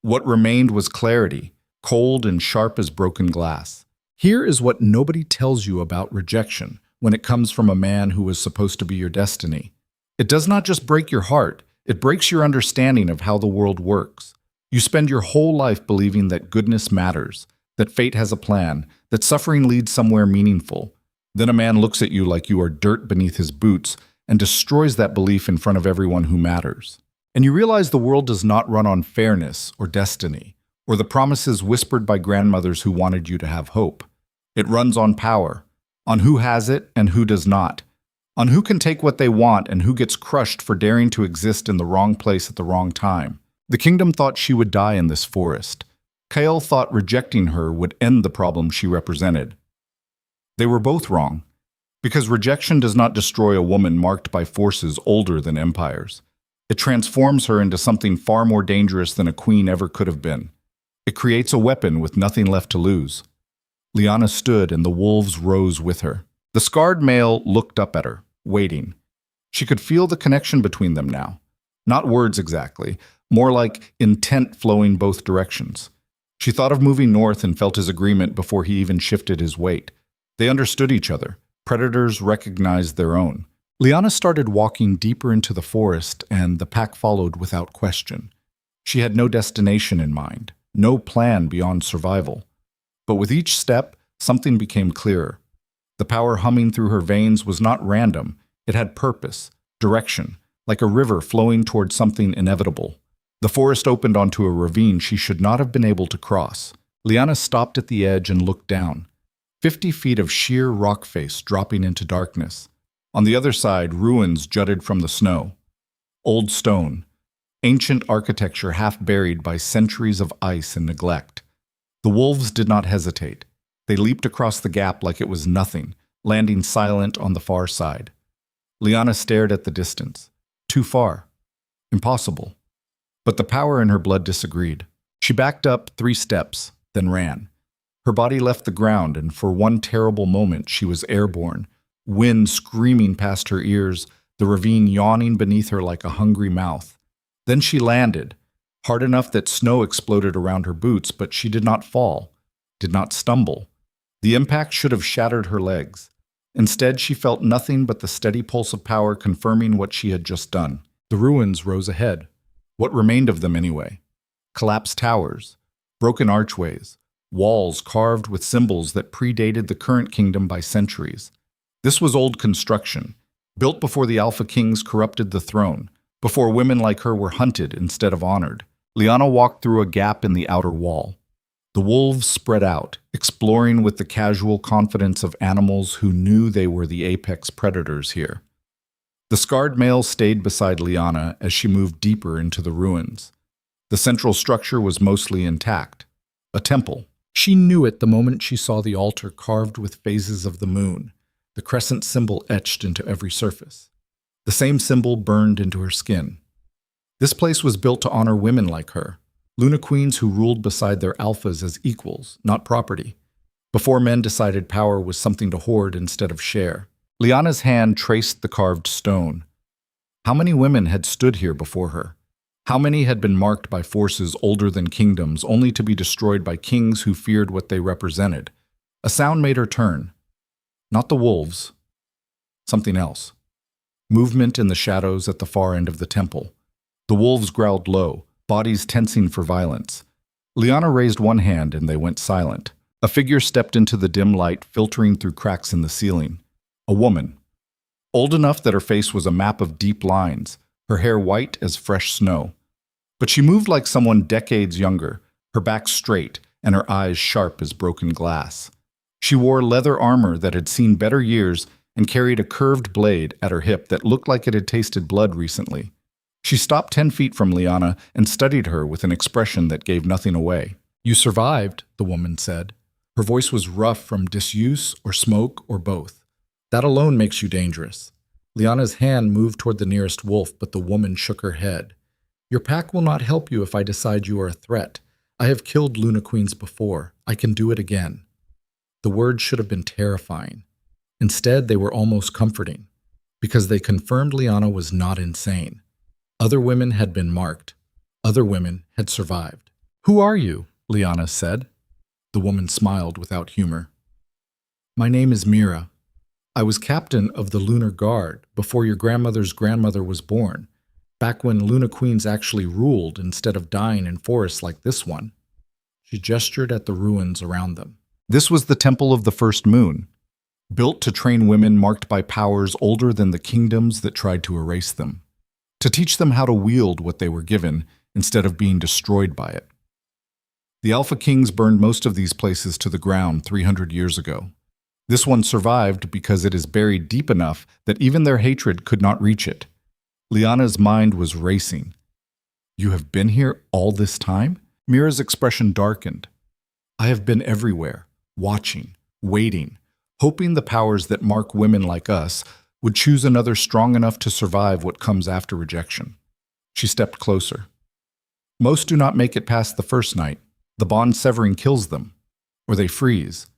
What remained was clarity, cold and sharp as broken glass. Here is what nobody tells you about rejection when it comes from a man who was supposed to be your destiny. It does not just break your heart, it breaks your understanding of how the world works. You spend your whole life believing that goodness matters, that fate has a plan, that suffering leads somewhere meaningful. Then a man looks at you like you are dirt beneath his boots and destroys that belief in front of everyone who matters. And you realize the world does not run on fairness or destiny, or the promises whispered by grandmothers who wanted you to have hope. It runs on power, on who has it and who does not, on who can take what they want and who gets crushed for daring to exist in the wrong place at the wrong time. The kingdom thought she would die in this forest. Kael thought rejecting her would end the problem she represented. They were both wrong, because rejection does not destroy a woman marked by forces older than empires. It transforms her into something far more dangerous than a queen ever could have been. It creates a weapon with nothing left to lose. Lyanna stood and the wolves rose with her. The scarred male looked up at her, waiting. She could feel the connection between them now. Not words exactly, more like intent flowing both directions. She thought of moving north and felt his agreement before he even shifted his weight. They understood each other. Predators recognized their own. Lyanna started walking deeper into the forest, and the pack followed without question. She had no destination in mind, no plan beyond survival. But with each step, something became clearer. The power humming through her veins was not random. It had purpose, direction, like a river flowing toward something inevitable. The forest opened onto a ravine she should not have been able to cross. Lyanna stopped at the edge and looked down. 50 feet of sheer rock face dropping into darkness. On the other side, ruins jutted from the snow. Old stone, ancient architecture half buried by centuries of ice and neglect. The wolves did not hesitate. They leaped across the gap like it was nothing, landing silent on the far side. Lyanna stared at the distance. Too far. Impossible. But the power in her blood disagreed. She backed up 3 steps, then ran. Her body left the ground, and for one terrible moment she was airborne. Wind screaming past her ears, the ravine yawning beneath her like a hungry mouth. Then she landed, hard enough that snow exploded around her boots, but she did not fall, did not stumble. The impact should have shattered her legs. Instead, she felt nothing but the steady pulse of power confirming what she had just done. The ruins rose ahead. What remained of them anyway? Collapsed towers, broken archways, walls carved with symbols that predated the current kingdom by centuries. This was old construction, built before the Alpha Kings corrupted the throne, before women like her were hunted instead of honored. Lyanna walked through a gap in the outer wall. The wolves spread out, exploring with the casual confidence of animals who knew they were the apex predators here. The scarred male stayed beside Lyanna as she moved deeper into the ruins. The central structure was mostly intact. A temple. She knew it the moment she saw the altar carved with phases of the moon, the crescent symbol etched into every surface. The same symbol burned into her skin. This place was built to honor women like her, Luna queens who ruled beside their alphas as equals, not property, before men decided power was something to hoard instead of share. Lyanna's hand traced the carved stone. How many women had stood here before her? How many had been marked by forces older than kingdoms, only to be destroyed by kings who feared what they represented? A sound made her turn. Not the wolves. Something else. Movement in the shadows at the far end of the temple. The wolves growled low, bodies tensing for violence. Lyanna raised one hand and they went silent. A figure stepped into the dim light filtering through cracks in the ceiling. A woman. Old enough that her face was a map of deep lines, her hair white as fresh snow. But she moved like someone decades younger, her back straight and her eyes sharp as broken glass. She wore leather armor that had seen better years and carried a curved blade at her hip that looked like it had tasted blood recently. She stopped 10 feet from Lyanna and studied her with an expression that gave nothing away. "You survived," the woman said. Her voice was rough from disuse or smoke or both. "That alone makes you dangerous." Lyanna's hand moved toward the nearest wolf, but the woman shook her head. "Your pack will not help you if I decide you are a threat. I have killed Luna queens before. I can do it again." The words should have been terrifying. Instead, they were almost comforting, because they confirmed Lyanna was not insane. Other women had been marked. Other women had survived. "Who are you?" Lyanna said. The woman smiled without humor. "My name is Mira. I was captain of the Lunar Guard before your grandmother's grandmother was born, back when Luna queens actually ruled instead of dying in forests like this one." She gestured at the ruins around them. This was the Temple of the First Moon, built to train women marked by powers older than the kingdoms that tried to erase them, to teach them how to wield what they were given instead of being destroyed by it. The Alpha Kings burned most of these places to the ground 300 years ago. This one survived because it is buried deep enough that even their hatred could not reach it. Lyanna's mind was racing. You have been here all this time? Mira's expression darkened. I have been everywhere, watching, waiting, hoping the powers that mark women like us would choose another strong enough to survive what comes after rejection. She stepped closer. Most do not make it past the first night. The bond severing kills them, or they freeze,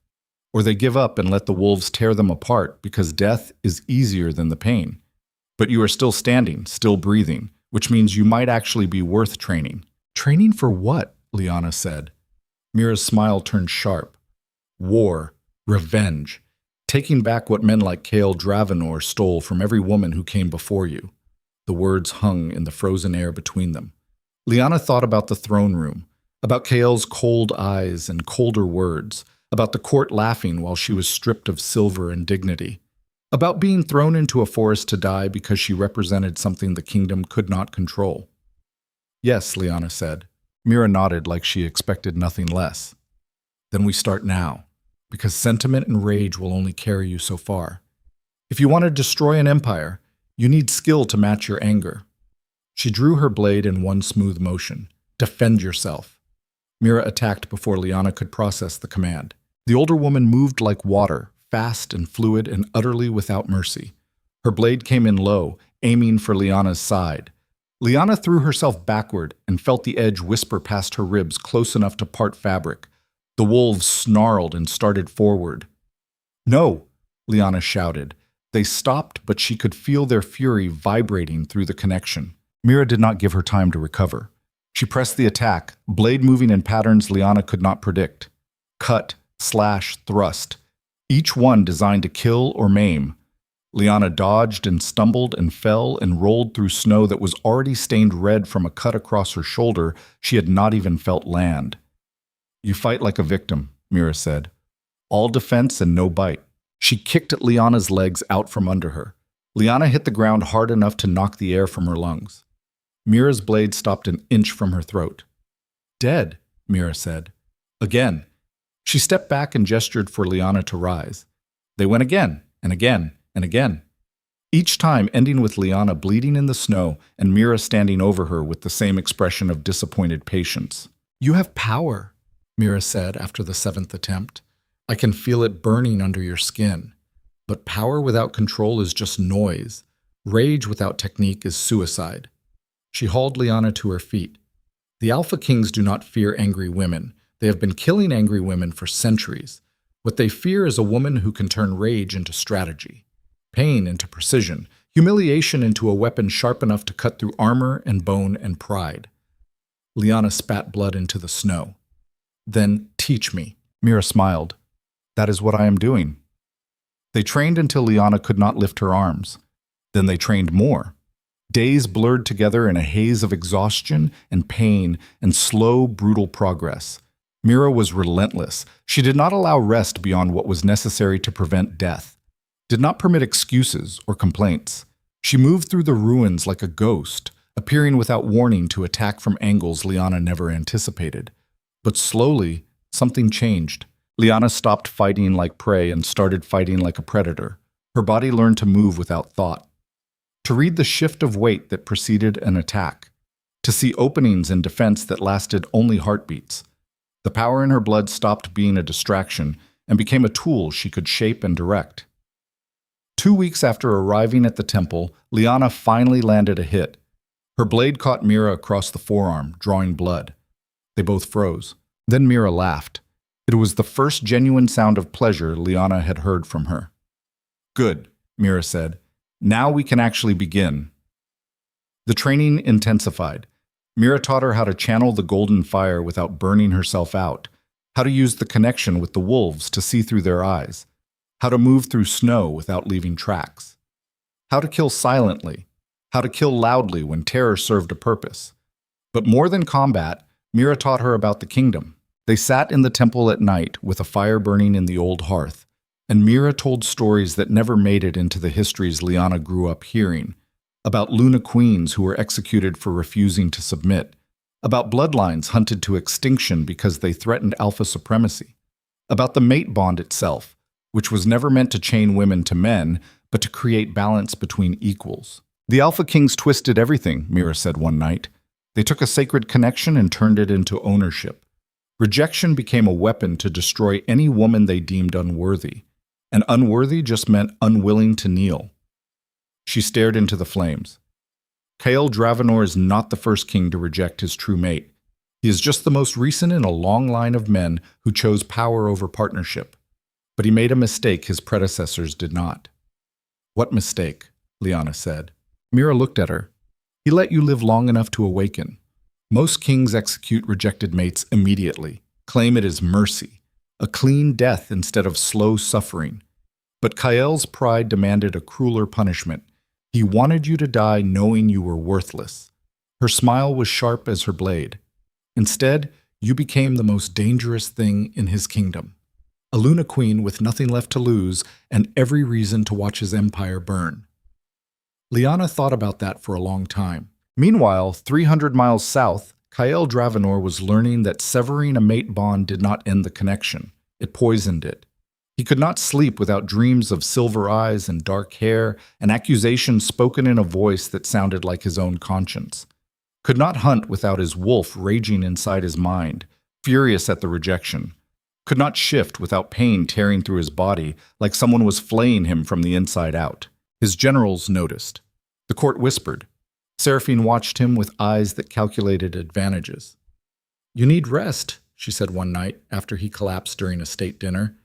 or they give up and let the wolves tear them apart because death is easier than the pain. But you are still standing, still breathing, which means you might actually be worth training. Training for what? Lyanna said. Mira's smile turned sharp. War, revenge, taking back what men like Kael Dravenor stole from every woman who came before you. The words hung in the frozen air between them. Lyanna thought about the throne room, about Kael's cold eyes and colder words, about the court laughing while she was stripped of silver and dignity, about being thrown into a forest to die because she represented something the kingdom could not control. Yes, Lyanna said. Mira nodded like she expected nothing less. Then we start now, because sentiment and rage will only carry you so far. If you want to destroy an empire, you need skill to match your anger. She drew her blade in one smooth motion. Defend yourself. Mira attacked before Lyanna could process the command. The older woman moved like water, fast and fluid and utterly without mercy. Her blade came in low, aiming for Lyanna's side. Lyanna threw herself backward and felt the edge whisper past her ribs close enough to part fabric. The wolves snarled and started forward. No, Lyanna shouted. They stopped, but she could feel their fury vibrating through the connection. Mira did not give her time to recover. She pressed the attack, blade moving in patterns Lyanna could not predict. Cut, slash, thrust, each one designed to kill or maim. Lyanna dodged and stumbled and fell and rolled through snow that was already stained red from a cut across her shoulder she had not even felt land. You fight like a victim, Mira said. All defense and no bite. She kicked at Lyanna's legs out from under her. Lyanna hit the ground hard enough to knock the air from her lungs. Mira's blade stopped an inch from her throat. Dead, Mira said. Again. She stepped back and gestured for Lyanna to rise. They went again, and again, and again. Each time ending with Lyanna bleeding in the snow and Mira standing over her with the same expression of disappointed patience. You have power, Mira said after the 7th attempt. I can feel it burning under your skin. But power without control is just noise. Rage without technique is suicide. She hauled Lyanna to her feet. The Alpha Kings do not fear angry women. They have been killing angry women for centuries. What they fear is a woman who can turn rage into strategy, pain into precision, humiliation into a weapon sharp enough to cut through armor and bone and pride. Lyanna spat blood into the snow. Then teach me. Mira smiled. That is what I am doing. They trained until Lyanna could not lift her arms. Then they trained more. Days blurred together in a haze of exhaustion and pain and slow, brutal progress. Mira was relentless. She did not allow rest beyond what was necessary to prevent death, did not permit excuses or complaints. She moved through the ruins like a ghost, appearing without warning to attack from angles Lyanna never anticipated. But slowly, something changed. Lyanna stopped fighting like prey and started fighting like a predator. Her body learned to move without thought, to read the shift of weight that preceded an attack, to see openings in defense that lasted only heartbeats. The power in her blood stopped being a distraction and became a tool she could shape and direct. 2 weeks after arriving at the temple, Lyanna finally landed a hit. Her blade caught Mira across the forearm, drawing blood. They both froze. Then Mira laughed. It was the first genuine sound of pleasure Lyanna had heard from her. Good, Mira said. Now we can actually begin. The training intensified. Mira taught her how to channel the golden fire without burning herself out, how to use the connection with the wolves to see through their eyes, how to move through snow without leaving tracks, how to kill silently, how to kill loudly when terror served a purpose. But more than combat, Mira taught her about the kingdom. They sat in the temple at night with a fire burning in the old hearth, and Mira told stories that never made it into the histories Lyanna grew up hearing, about Luna queens who were executed for refusing to submit, about bloodlines hunted to extinction because they threatened alpha supremacy, about the mate bond itself, which was never meant to chain women to men, but to create balance between equals. The Alpha Kings twisted everything, Mira said one night. They took a sacred connection and turned it into ownership. Rejection became a weapon to destroy any woman they deemed unworthy, and unworthy just meant unwilling to kneel. She stared into the flames. Kael Dravenor is not the first king to reject his true mate. He is just the most recent in a long line of men who chose power over partnership. But he made a mistake his predecessors did not. What mistake? Lyanna said. Mira looked at her. He let you live long enough to awaken. Most kings execute rejected mates immediately, claim it as mercy, a clean death instead of slow suffering. But Kael's pride demanded a crueler punishment. He wanted you to die knowing you were worthless. Her smile was sharp as her blade. Instead, you became the most dangerous thing in his kingdom. A Luna queen with nothing left to lose and every reason to watch his empire burn. Lyanna thought about that for a long time. Meanwhile, 300 miles south, Kael Dravenor was learning that severing a mate bond did not end the connection. It poisoned it. He could not sleep without dreams of silver eyes and dark hair, and accusations spoken in a voice that sounded like his own conscience. Could not hunt without his wolf raging inside his mind, furious at the rejection. Could not shift without pain tearing through his body, like someone was flaying him from the inside out. His generals noticed. The court whispered. Seraphine watched him with eyes that calculated advantages. "You need rest," she said one night after he collapsed during a state dinner.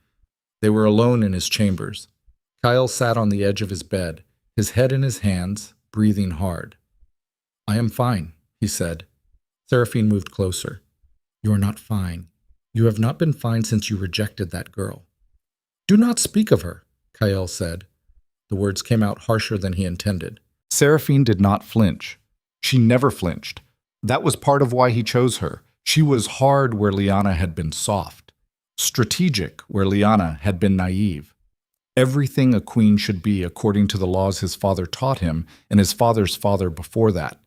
They were alone in his chambers. Kael sat on the edge of his bed, his head in his hands, breathing hard. "I am fine," he said. Seraphine moved closer. "You are not fine. You have not been fine since you rejected that girl." "Do not speak of her," Kael said. The words came out harsher than he intended. Seraphine did not flinch. She never flinched. That was part of why he chose her. She was hard where Lyanna had been soft. Strategic where Lyanna had been naive. Everything a queen should be according to the laws his father taught him and his father's father before that.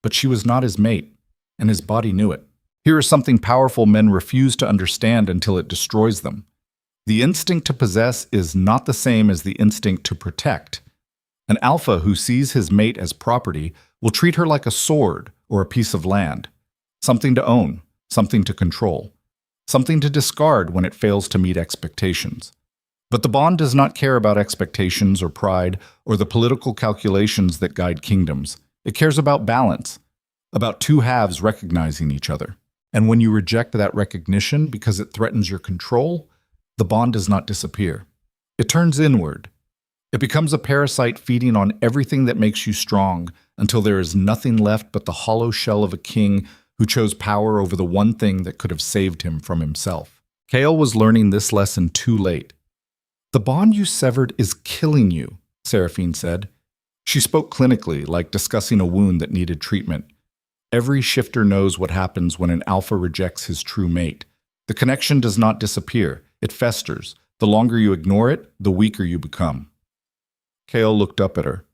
But she was not his mate, and his body knew it. Here is something powerful men refuse to understand until it destroys them. The instinct to possess is not the same as the instinct to protect. An alpha who sees his mate as property will treat her like a sword or a piece of land. Something to own, something to control, something to discard when it fails to meet expectations. But the bond does not care about expectations or pride or the political calculations that guide kingdoms. It cares about balance, about two halves recognizing each other. And when you reject that recognition because it threatens your control, the bond does not disappear. It turns inward. It becomes a parasite feeding on everything that makes you strong until there is nothing left but the hollow shell of a king who chose power over the one thing that could have saved him from himself. Kael was learning this lesson too late. "The bond you severed is killing you," Seraphine said. She spoke clinically, like discussing a wound that needed treatment. Every shifter knows what happens when an alpha rejects his true mate. The connection does not disappear. It festers. The longer you ignore it, the weaker you become. Kael looked up at her.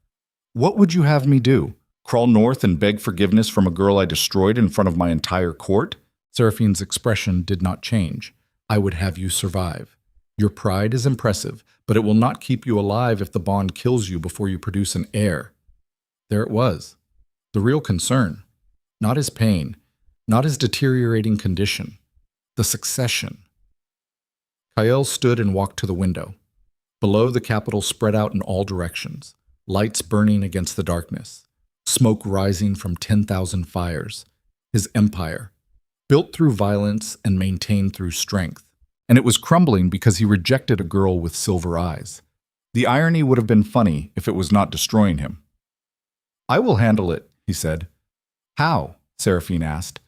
"What would you have me do? Crawl north and beg forgiveness from a girl I destroyed in front of my entire court?" Seraphine's expression did not change. "I would have you survive. Your pride is impressive, but it will not keep you alive if the bond kills you before you produce an heir." There it was. The real concern. Not his pain, not his deteriorating condition. The succession. Kael stood and walked to the window. Below, the capital spread out in all directions, lights burning against the darkness, smoke rising from 10,000 fires. His empire, built through violence and maintained through strength. And it was crumbling because he rejected a girl with silver eyes. The irony would have been funny if it was not destroying him. "I will handle it," he said. "How?" Seraphine asked.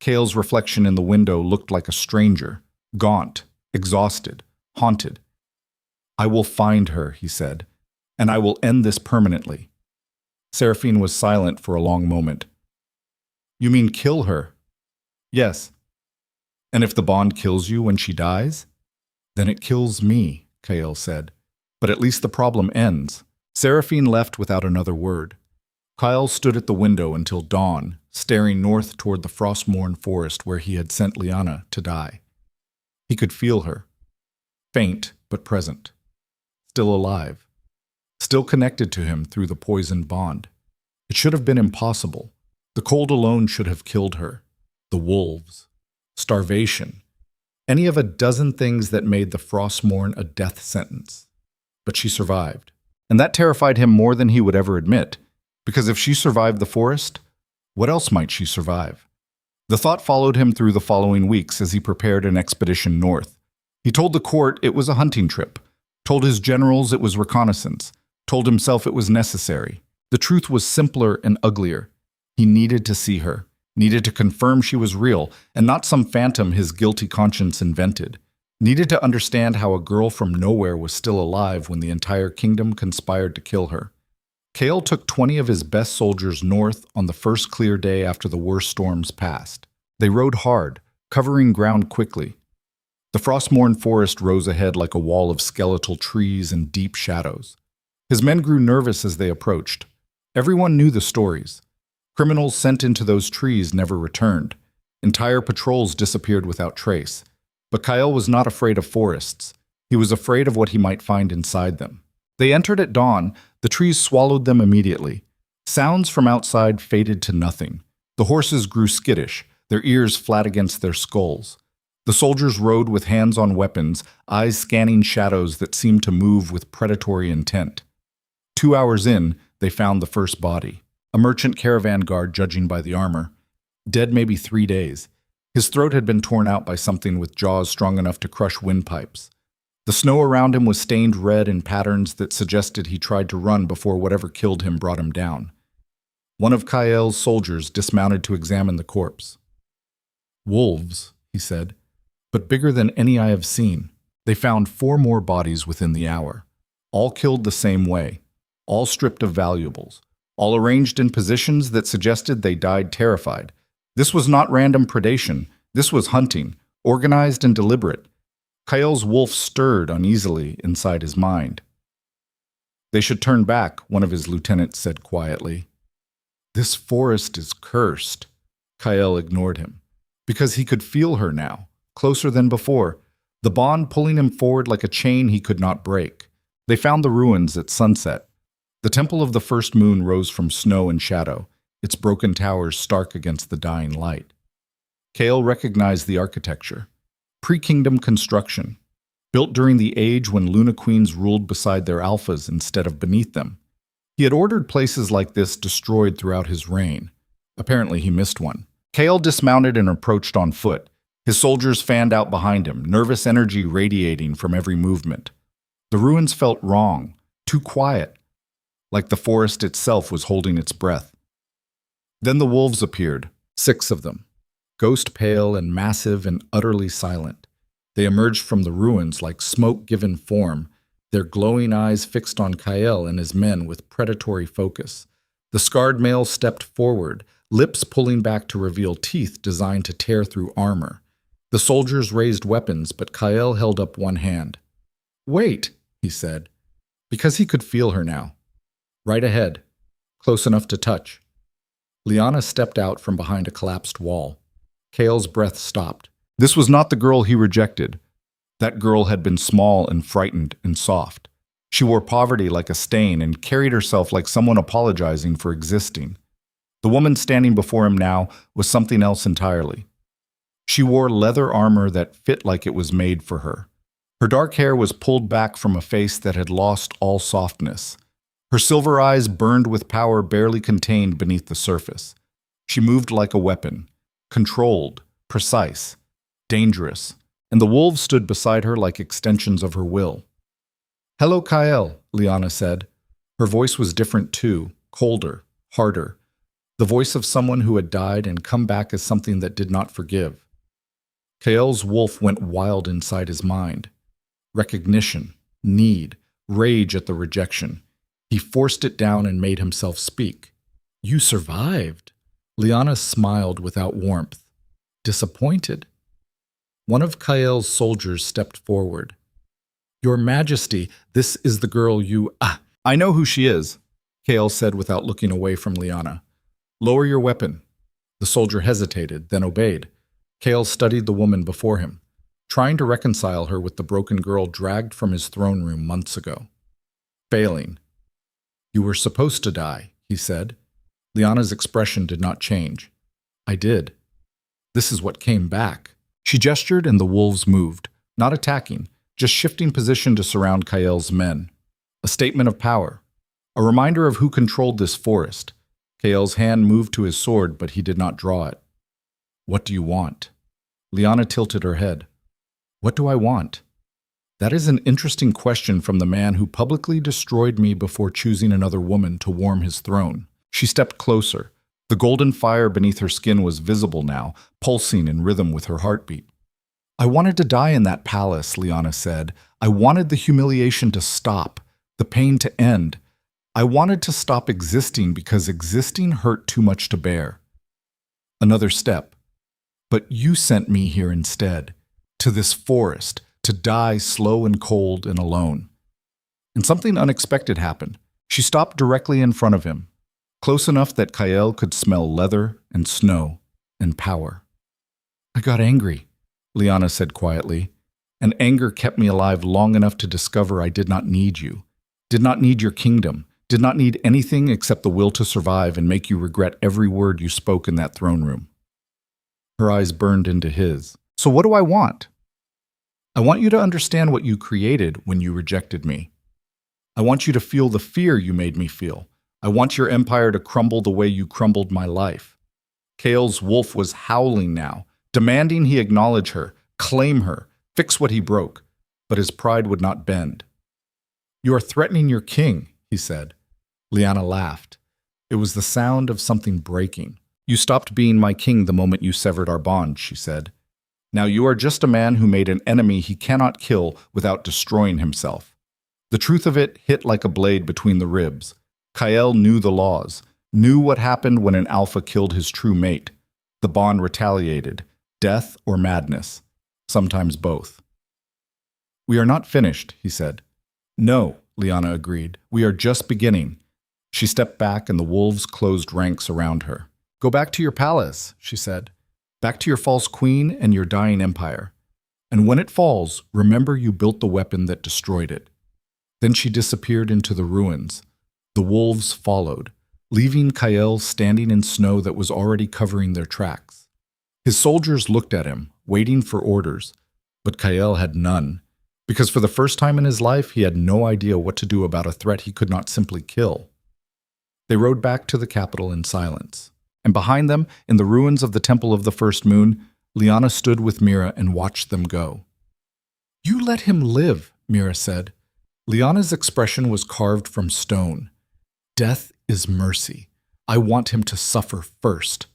Kael's reflection in the window looked like a stranger, gaunt, exhausted, haunted. "I will find her," he said, "and I will end this permanently." Seraphine was silent for a long moment. "You mean kill her?" "Yes." "And if the bond kills you when she dies?" "Then it kills me," Kael said. "But at least the problem ends." Seraphine left without another word. Kael stood at the window until dawn, staring north toward the Frostmourne Forest where he had sent Lyanna to die. He could feel her, faint but present, still alive, still connected to him through the poisoned bond. It should have been impossible. The cold alone should have killed her. The wolves, starvation, any of a dozen things that made the Frostmourne a death sentence. But she survived. And that terrified him more than he would ever admit, because if she survived the forest, what else might she survive? The thought followed him through the following weeks as he prepared an expedition north. He told the court it was a hunting trip, told his generals it was reconnaissance, told himself it was necessary. The truth was simpler and uglier. He needed to see her, needed to confirm she was real and not some phantom his guilty conscience invented, needed to understand how a girl from nowhere was still alive when the entire kingdom conspired to kill her. Kael took 20 of his best soldiers north on the first clear day after the worst storms passed. They rode hard, covering ground quickly. The Frostmourne Forest rose ahead like a wall of skeletal trees and deep shadows. His men grew nervous as they approached. Everyone knew the stories. Criminals sent into those trees never returned. Entire patrols disappeared without trace. But Kael was not afraid of forests. He was afraid of what he might find inside them. They entered at dawn. The trees swallowed them immediately. Sounds from outside faded to nothing. The horses grew skittish, their ears flat against their skulls. The soldiers rode with hands on weapons, eyes scanning shadows that seemed to move with predatory intent. 2 hours in, they found the first body. A merchant caravan guard, judging by the armor. Dead maybe 3 days. His throat had been torn out by something with jaws strong enough to crush windpipes. The snow around him was stained red in patterns that suggested he tried to run before whatever killed him brought him down. One of Kael's soldiers dismounted to examine the corpse. "Wolves," he said, "but bigger than any I have seen." They found 4 more bodies within the hour, all killed the same way, all stripped of valuables, all arranged in positions that suggested they died terrified. This was not random predation. This was hunting, organized and deliberate. Kael's wolf stirred uneasily inside his mind. "They should turn back," one of his lieutenants said quietly. "This forest is cursed." Kael ignored him, because he could feel her now, closer than before, the bond pulling him forward like a chain he could not break. They found the ruins at sunset. The Temple of the First Moon rose from snow and shadow, its broken towers stark against the dying light. Kael recognized the architecture. Pre-kingdom construction, built during the age when Luna Queens ruled beside their alphas instead of beneath them. He had ordered places like this destroyed throughout his reign. Apparently he missed one. Kael dismounted and approached on foot. His soldiers fanned out behind him, nervous energy radiating from every movement. The ruins felt wrong, too quiet, like the forest itself was holding its breath. Then the wolves appeared, 6 of them, ghost pale and massive and utterly silent. They emerged from the ruins like smoke given form, their glowing eyes fixed on Kael and his men with predatory focus. The scarred male stepped forward, lips pulling back to reveal teeth designed to tear through armor. The soldiers raised weapons, but Kael held up one hand. "Wait," he said, because he could feel her now. Right ahead, close enough to touch. Lyanna stepped out from behind a collapsed wall. Kael's breath stopped. This was not the girl he rejected. That girl had been small and frightened and soft. She wore poverty like a stain and carried herself like someone apologizing for existing. The woman standing before him now was something else entirely. She wore leather armor that fit like it was made for her. Her dark hair was pulled back from a face that had lost all softness. Her silver eyes burned with power barely contained beneath the surface. She moved like a weapon, controlled, precise, dangerous, and the wolves stood beside her like extensions of her will. "Hello, Kael," Lyanna said. Her voice was different too, colder, harder. The voice of someone who had died and come back as something that did not forgive. Kael's wolf went wild inside his mind. Recognition, need, rage at the rejection. He forced it down and made himself speak. "You survived." Lyanna smiled without warmth. "Disappointed?" One of Kael's soldiers stepped forward. "Your Majesty, this is the girl you—" "I know who she is," Kael said without looking away from Lyanna. "Lower your weapon." The soldier hesitated, then obeyed. Kael studied the woman before him, trying to reconcile her with the broken girl dragged from his throne room months ago. Failing. "You were supposed to die," he said. Lyanna's expression did not change. "I did. This is what came back." She gestured and the wolves moved, not attacking, just shifting position to surround Kael's men. A statement of power. A reminder of who controlled this forest. Kael's hand moved to his sword, but he did not draw it. "What do you want?" Lyanna tilted her head. "What do I want?" That is an interesting question from the man who publicly destroyed me before choosing another woman to warm his throne. She stepped closer. The golden fire beneath her skin was visible now, pulsing in rhythm with her heartbeat. "I wanted to die in that palace," Lyanna said. "I wanted the humiliation to stop, the pain to end. I wanted to stop existing because existing hurt too much to bear." Another step. "But you sent me here instead, to this forest, to die slow and cold and alone." And something unexpected happened. She stopped directly in front of him, close enough that Kael could smell leather and snow and power. "I got angry," Lyanna said quietly, "and anger kept me alive long enough to discover I did not need you, did not need your kingdom, did not need anything except the will to survive and make you regret every word you spoke in that throne room." Her eyes burned into his. "So what do I want?" "I want you to understand what you created when you rejected me. I want you to feel the fear you made me feel. I want your empire to crumble the way you crumbled my life." Kael's wolf was howling now, demanding he acknowledge her, claim her, fix what he broke, but his pride would not bend. "You are threatening your king," he said. Lyanna laughed. It was the sound of something breaking. "You stopped being my king the moment you severed our bond," she said. "Now you are just a man who made an enemy he cannot kill without destroying himself." The truth of it hit like a blade between the ribs. Kael knew the laws, knew what happened when an alpha killed his true mate. The bond retaliated, death or madness, sometimes both. "We are not finished," he said. "No," Lyanna agreed. "We are just beginning." She stepped back and the wolves closed ranks around her. "Go back to your palace," she said. "Back to your false queen and your dying empire. And when it falls, remember you built the weapon that destroyed it." Then she disappeared into the ruins. The wolves followed, leaving Kael standing in snow that was already covering their tracks. His soldiers looked at him, waiting for orders, but Kael had none, because for the first time in his life he had no idea what to do about a threat he could not simply kill. They rode back to the capital in silence, and behind them, in the ruins of the Temple of the First Moon, Lyanna stood with Mira and watched them go. "You let him live," Mira said. Lyanna's expression was carved from stone. "Death is mercy. I want him to suffer first."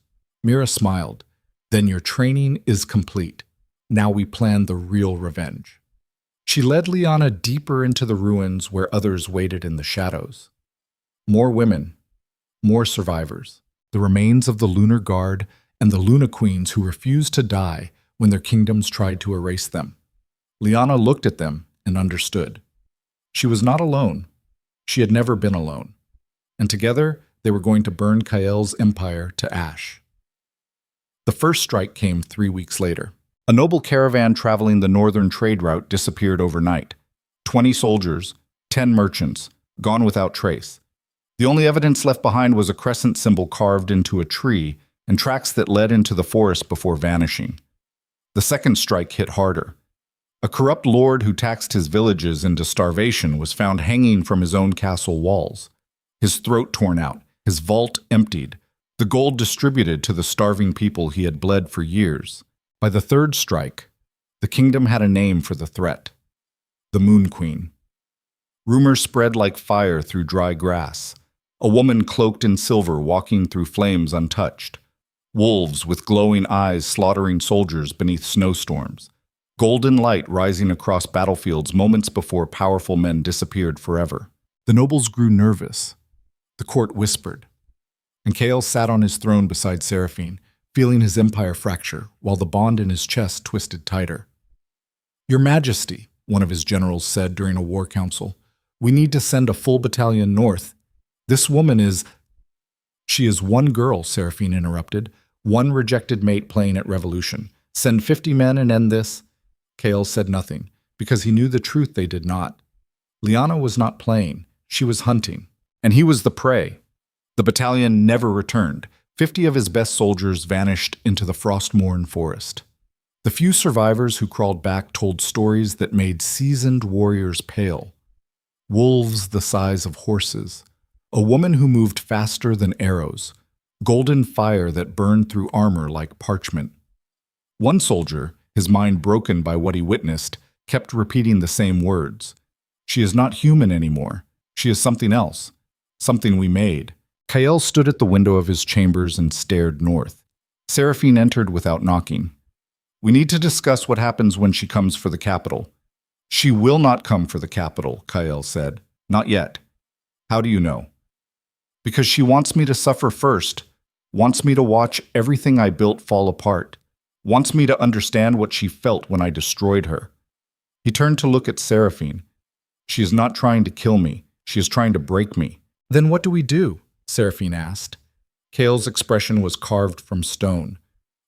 Mira smiled. "Then your training is complete. Now we plan the real revenge." She led Lyanna deeper into the ruins where others waited in the shadows. More women, more survivors, the remains of the Lunar Guard and the Luna Queens who refused to die when their kingdoms tried to erase them. Lyanna looked at them and understood. She was not alone. She had never been alone. And together, they were going to burn Kael's empire to ash. The first strike came 3 weeks later. A noble caravan traveling the northern trade route disappeared overnight. 20 soldiers, 10 merchants, gone without trace. The only evidence left behind was a crescent symbol carved into a tree and tracks that led into the forest before vanishing. The second strike hit harder. A corrupt lord who taxed his villages into starvation was found hanging from his own castle walls. His throat torn out, his vault emptied, the gold distributed to the starving people he had bled for years. By the third strike, the kingdom had a name for the threat: the Moon Queen. Rumors spread like fire through dry grass. A woman cloaked in silver walking through flames untouched. Wolves with glowing eyes slaughtering soldiers beneath snowstorms. Golden light rising across battlefields moments before powerful men disappeared forever. The nobles grew nervous. The court whispered. And Kael sat on his throne beside Seraphine, feeling his empire fracture, while the bond in his chest twisted tighter. "Your Majesty," one of his generals said during a war council, "we need to send a full battalion north. This woman is—" "She is one girl," Seraphine interrupted. One rejected mate playing at Revolution. Send 50 men and end this? Kael said nothing, because he knew the truth they did not. Lyanna was not playing. She was hunting. And he was the prey. The battalion never returned. 50 of his best soldiers vanished into the Frostmourne Forest. The few survivors who crawled back told stories that made seasoned warriors pale. Wolves the size of horses. A woman who moved faster than arrows. Golden fire that burned through armor like parchment. One soldier, his mind broken by what he witnessed, kept repeating the same words. She is not human anymore. She is something else. Something we made. Kael stood at the window of his chambers and stared north. Seraphine entered without knocking. We need to discuss what happens when she comes for the capital. She will not come for the capital, Kael said. Not yet. How do you know? Because she wants me to suffer first, wants me to watch everything I built fall apart, wants me to understand what she felt when I destroyed her. He turned to look at Seraphine. She is not trying to kill me. She is trying to break me. Then what do we do? Seraphine asked. Kael's expression was carved from stone.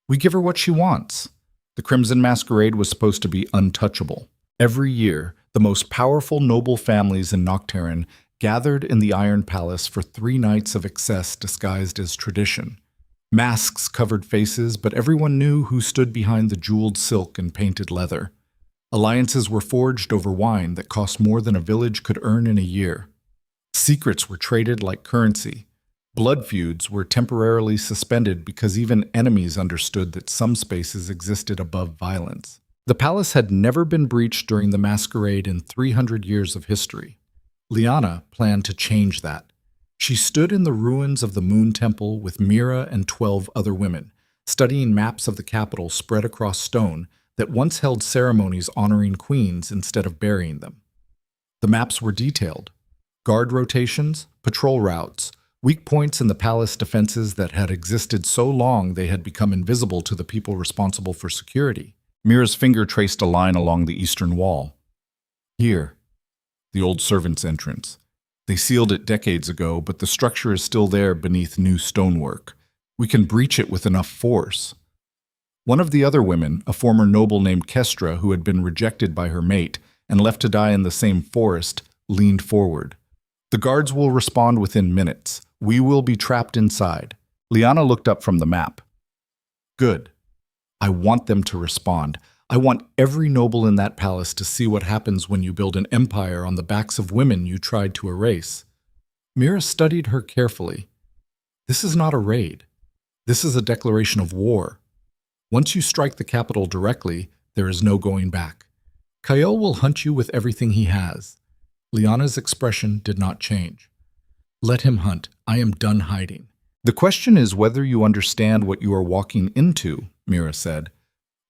We give her what she wants. The Crimson Masquerade was supposed to be untouchable. Every year, the most powerful noble families in Nocturne gathered in the Iron Palace for 3 nights of excess disguised as tradition. Masks covered faces, but everyone knew who stood behind the jeweled silk and painted leather. Alliances were forged over wine that cost more than a village could earn in a year. Secrets were traded like currency. Blood feuds were temporarily suspended because even enemies understood that some spaces existed above violence. The palace had never been breached during the masquerade in 300 years of history. Lyanna planned to change that. She stood in the ruins of the Moon Temple with Mira and 12 other women, studying maps of the capital spread across stone that once held ceremonies honoring queens instead of burying them. The maps were detailed. Guard rotations, patrol routes, weak points in the palace defenses that had existed so long they had become invisible to the people responsible for security. Mira's finger traced a line along the eastern wall. Here. The old servants' entrance. They sealed it decades ago, but the structure is still there beneath new stonework. We can breach it with enough force. One of the other women, a former noble named Kestra who had been rejected by her mate and left to die in the same forest, leaned forward. The guards will respond within minutes. We will be trapped inside. Lyanna looked up from the map. Good. I want them to respond. I want every noble in that palace to see what happens when you build an empire on the backs of women you tried to erase. Mira studied her carefully. This is not a raid. This is a declaration of war. Once you strike the capital directly, there is no going back. Kael will hunt you with everything he has. Lyanna's expression did not change. Let him hunt. I am done hiding. The question is whether you understand what you are walking into, Mira said.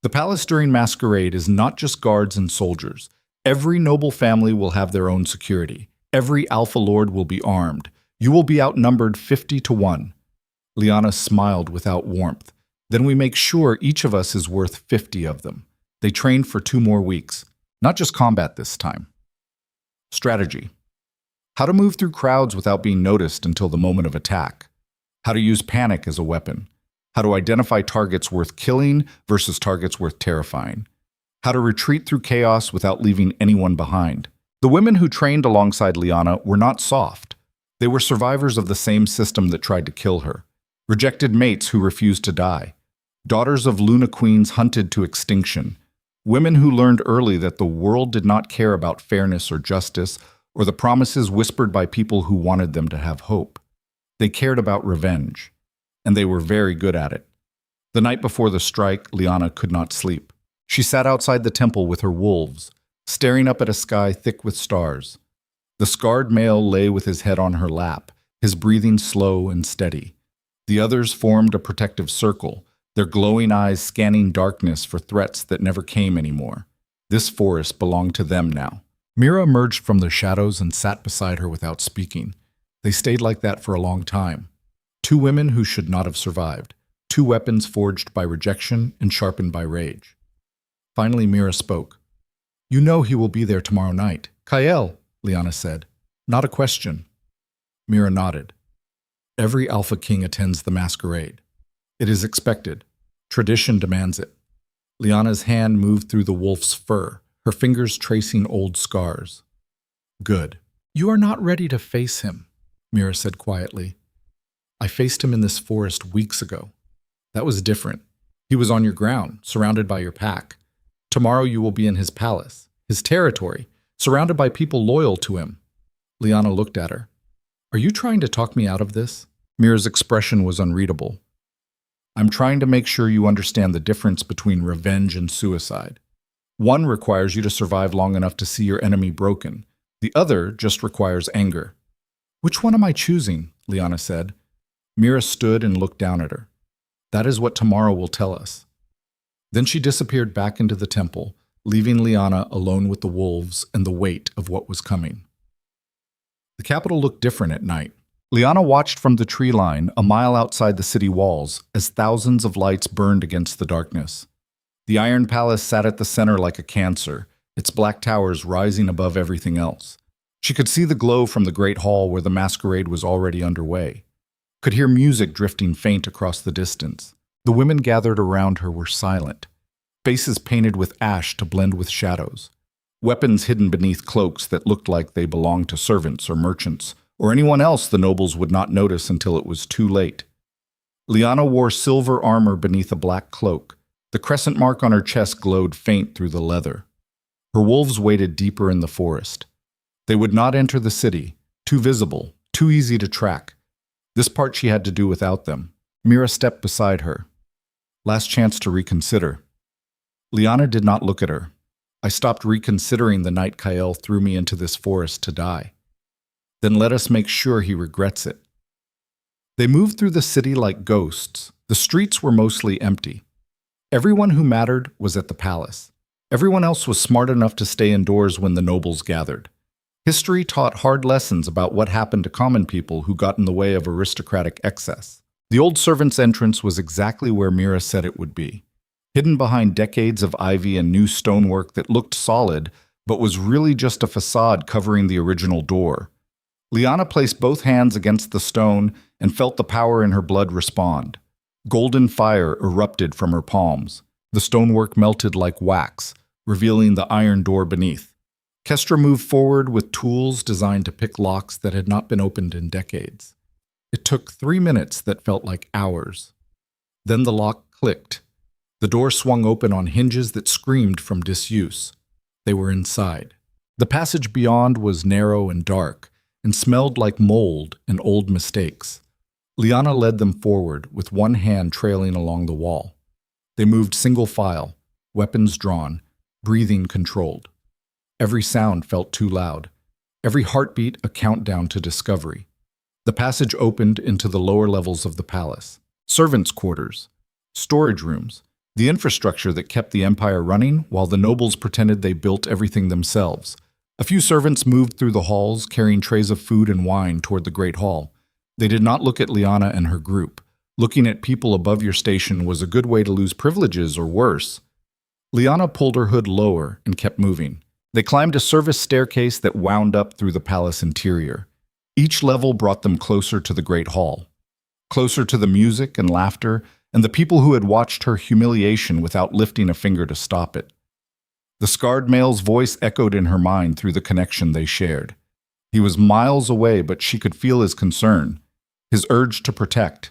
The palace during masquerade is not just guards and soldiers. Every noble family will have their own security. Every alpha lord will be armed. You will be outnumbered 50 to 1. Lyanna smiled without warmth. Then we make sure each of us is worth 50 of them. They trained for 2 more weeks. Not just combat this time. Strategy. How to move through crowds without being noticed until the moment of attack. How to use panic as a weapon. How to identify targets worth killing versus targets worth terrifying. How to retreat through chaos without leaving anyone behind. The women who trained alongside Lyanna were not soft. They were survivors of the same system that tried to kill her. Rejected mates who refused to die. Daughters of Luna Queens hunted to extinction. Women who learned early that the world did not care about fairness or justice or the promises whispered by people who wanted them to have hope. They cared about revenge. And they were very good at it. The night before the strike, Lyanna could not sleep. She sat outside the temple with her wolves, staring up at a sky thick with stars. The scarred male lay with his head on her lap, his breathing slow and steady. The others formed a protective circle, their glowing eyes scanning darkness for threats that never came anymore. This forest belonged to them now. Mira emerged from the shadows and sat beside her without speaking. They stayed like that for a long time. 2 women who should not have survived. 2 weapons forged by rejection and sharpened by rage. Finally, Mira spoke. You know he will be there tomorrow night. Kael, Lyanna said. Not a question. Mira nodded. Every Alpha King attends the masquerade. It is expected. Tradition demands it. Lyanna's hand moved through the wolf's fur, her fingers tracing old scars. Good. You are not ready to face him, Mira said quietly. I faced him in this forest weeks ago. That was different. He was on your ground, surrounded by your pack. Tomorrow you will be in his palace, his territory, surrounded by people loyal to him. Lyanna looked at her. Are you trying to talk me out of this? Mira's expression was unreadable. I'm trying to make sure you understand the difference between revenge and suicide. One requires you to survive long enough to see your enemy broken. The other just requires anger. Which one am I choosing? Lyanna said. Mira stood and looked down at her. That is what tomorrow will tell us. Then she disappeared back into the temple, leaving Lyanna alone with the wolves and the weight of what was coming. The capital looked different at night. Lyanna watched from the tree line a mile outside the city walls as thousands of lights burned against the darkness. The Iron Palace sat at the center like a cancer, its black towers rising above everything else. She could see the glow from the great hall where the masquerade was already underway. Could hear music drifting faint across the distance. The women gathered around her were silent, faces painted with ash to blend with shadows, weapons hidden beneath cloaks that looked like they belonged to servants or merchants, or anyone else the nobles would not notice until it was too late. Lyanna wore silver armor beneath a black cloak. The crescent mark on her chest glowed faint through the leather. Her wolves waited deeper in the forest. They would not enter the city, too visible, too easy to track. This part she had to do without them. Mira stepped beside her. Last chance to reconsider. Lyanna did not look at her. I stopped reconsidering the night Kael threw me into this forest to die. Then let us make sure he regrets it. They moved through the city like ghosts. The streets were mostly empty. Everyone who mattered was at the palace. Everyone else was smart enough to stay indoors when the nobles gathered. History taught hard lessons about what happened to common people who got in the way of aristocratic excess. The old servants' entrance was exactly where Mira said it would be, hidden behind decades of ivy and new stonework that looked solid, but was really just a facade covering the original door. Lyanna placed both hands against the stone and felt the power in her blood respond. Golden fire erupted from her palms. The stonework melted like wax, revealing the iron door beneath. Kestra moved forward with tools designed to pick locks that had not been opened in decades. It took 3 minutes that felt like hours. Then the lock clicked. The door swung open on hinges that screamed from disuse. They were inside. The passage beyond was narrow and dark, and smelled like mold and old mistakes. Lyanna led them forward, with one hand trailing along the wall. They moved single file, weapons drawn, breathing controlled. Every sound felt too loud. Every heartbeat a countdown to discovery. The passage opened into the lower levels of the palace. Servants' quarters, storage rooms, the infrastructure that kept the empire running while the nobles pretended they built everything themselves. A few servants moved through the halls, carrying trays of food and wine toward the great hall. They did not look at Lyanna and her group. Looking at people above your station was a good way to lose privileges or worse. Lyanna pulled her hood lower and kept moving. They climbed a service staircase that wound up through the palace interior. Each level brought them closer to the great hall, closer to the music and laughter and the people who had watched her humiliation without lifting a finger to stop it. The scarred male's voice echoed in her mind through the connection they shared. He was miles away, but she could feel his concern, his urge to protect.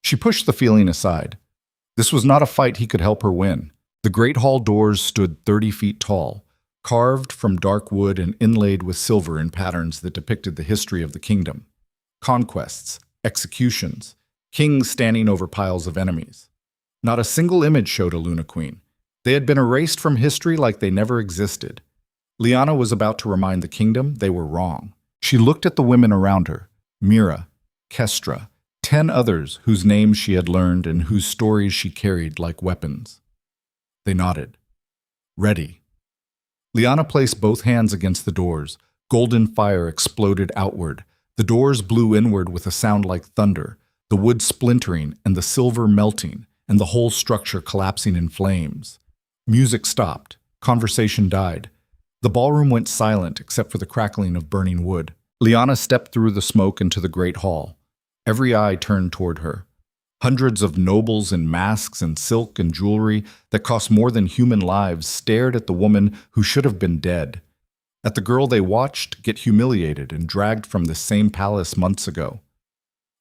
She pushed the feeling aside. This was not a fight he could help her win. The great hall doors stood 30 feet tall, carved from dark wood and inlaid with silver in patterns that depicted the history of the kingdom. Conquests, executions, kings standing over piles of enemies. Not a single image showed a Luna Queen. They had been erased from history like they never existed. Lyanna was about to remind the kingdom they were wrong. She looked at the women around her, Mira, Kestra, 10 others whose names she had learned and whose stories she carried like weapons. They nodded. Ready. Lyanna placed both hands against the doors. Golden fire exploded outward. The doors blew inward with a sound like thunder, the wood splintering and the silver melting, and the whole structure collapsing in flames. Music stopped. Conversation died. The ballroom went silent except for the crackling of burning wood. Lyanna stepped through the smoke into the great hall. Every eye turned toward her. Hundreds of nobles in masks and silk and jewelry that cost more than human lives stared at the woman who should have been dead, at the girl they watched get humiliated and dragged from the same palace months ago.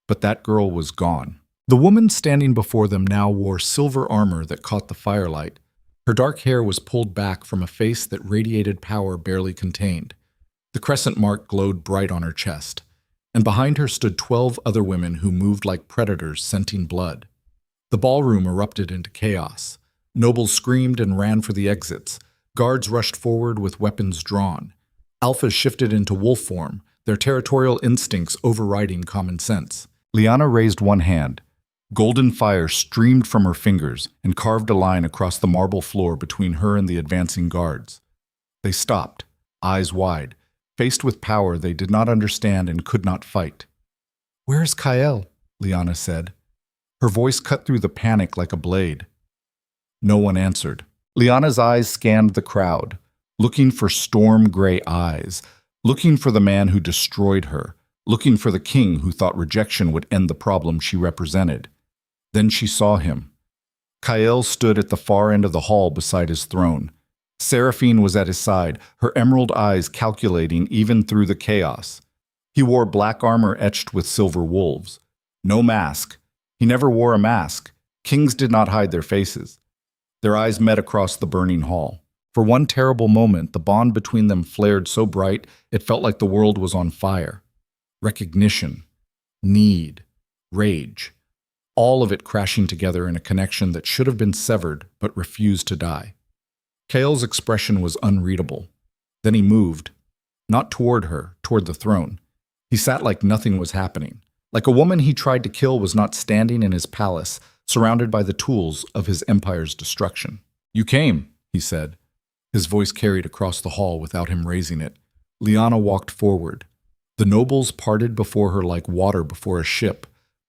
But that girl was gone. The woman standing before them now wore silver armor that caught the firelight. Her dark hair was pulled back from a face that radiated power barely contained. The crescent mark glowed bright on her chest, and behind her stood 12 other women who moved like predators scenting blood. The ballroom erupted into chaos. Nobles screamed and ran for the exits. Guards rushed forward with weapons drawn. Alphas shifted into wolf form, their territorial instincts overriding common sense. Lyanna raised one hand. Golden fire streamed from her fingers and carved a line across the marble floor between her and the advancing guards. They stopped, eyes wide, faced with power they did not understand and could not fight. "Where is Kael?" Lyanna said. Her voice cut through the panic like a blade. No one answered. Lyanna's eyes scanned the crowd, looking for storm-gray eyes, looking for the man who destroyed her, looking for the king who thought rejection would end the problem she represented. Then she saw him. Kael stood at the far end of the hall beside his throne. Seraphine was at his side, her emerald eyes calculating even through the chaos. He wore black armor etched with silver wolves. No mask. He never wore a mask. Kings did not hide their faces. Their eyes met across the burning hall. For one terrible moment, the bond between them flared so bright it felt like the world was on fire. Recognition, need, rage, all of it crashing together in a connection that should have been severed but refused to die. Kael's expression was unreadable. Then he moved, not toward her, toward the throne. He sat like nothing was happening, like a woman he tried to kill was not standing in his palace, surrounded by the tools of his empire's destruction. "You came," he said. His voice carried across the hall without him raising it. Lyanna walked forward. The nobles parted before her like water before a ship.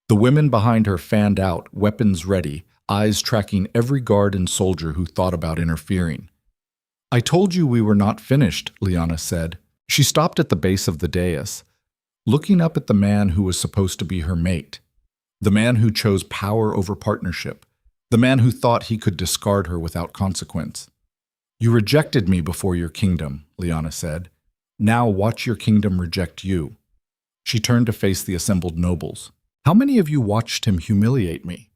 The women behind her fanned out, weapons ready, eyes tracking every guard and soldier who thought about interfering. "I told you we were not finished," Lyanna said. She stopped at the base of the dais, looking up at the man who was supposed to be her mate, the man who chose power over partnership, the man who thought he could discard her without consequence. "You rejected me before your kingdom," Lyanna said. "Now watch your kingdom reject you." She turned to face the assembled nobles. "How many of you watched him humiliate me?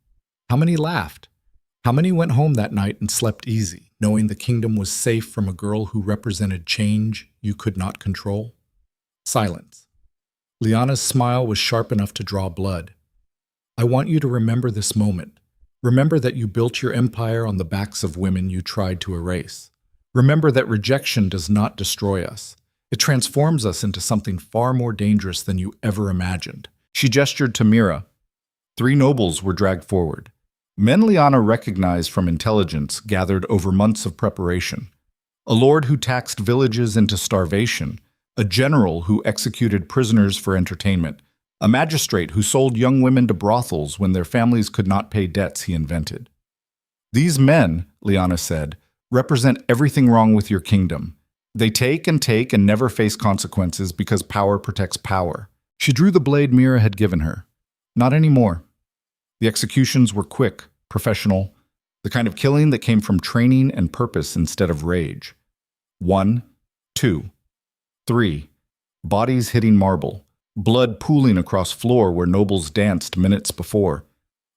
How many laughed? How many went home that night and slept easy, knowing the kingdom was safe from a girl who represented change you could not control?" Silence. Lyanna's smile was sharp enough to draw blood. "I want you to remember this moment. Remember that you built your empire on the backs of women you tried to erase. Remember that rejection does not destroy us. It transforms us into something far more dangerous than you ever imagined." She gestured to Mira. 3 nobles were dragged forward. Men Lyanna recognized from intelligence gathered over months of preparation. A lord who taxed villages into starvation, a general who executed prisoners for entertainment, a magistrate who sold young women to brothels when their families could not pay debts he invented. "These men," Lyanna said, "represent everything wrong with your kingdom. They take and never face consequences because power protects power." She drew the blade Mira had given her. "Not anymore." The executions were quick, professional, the kind of killing that came from training and purpose instead of rage. 1, 2, 3. Bodies hitting marble, blood pooling across floor where nobles danced minutes before.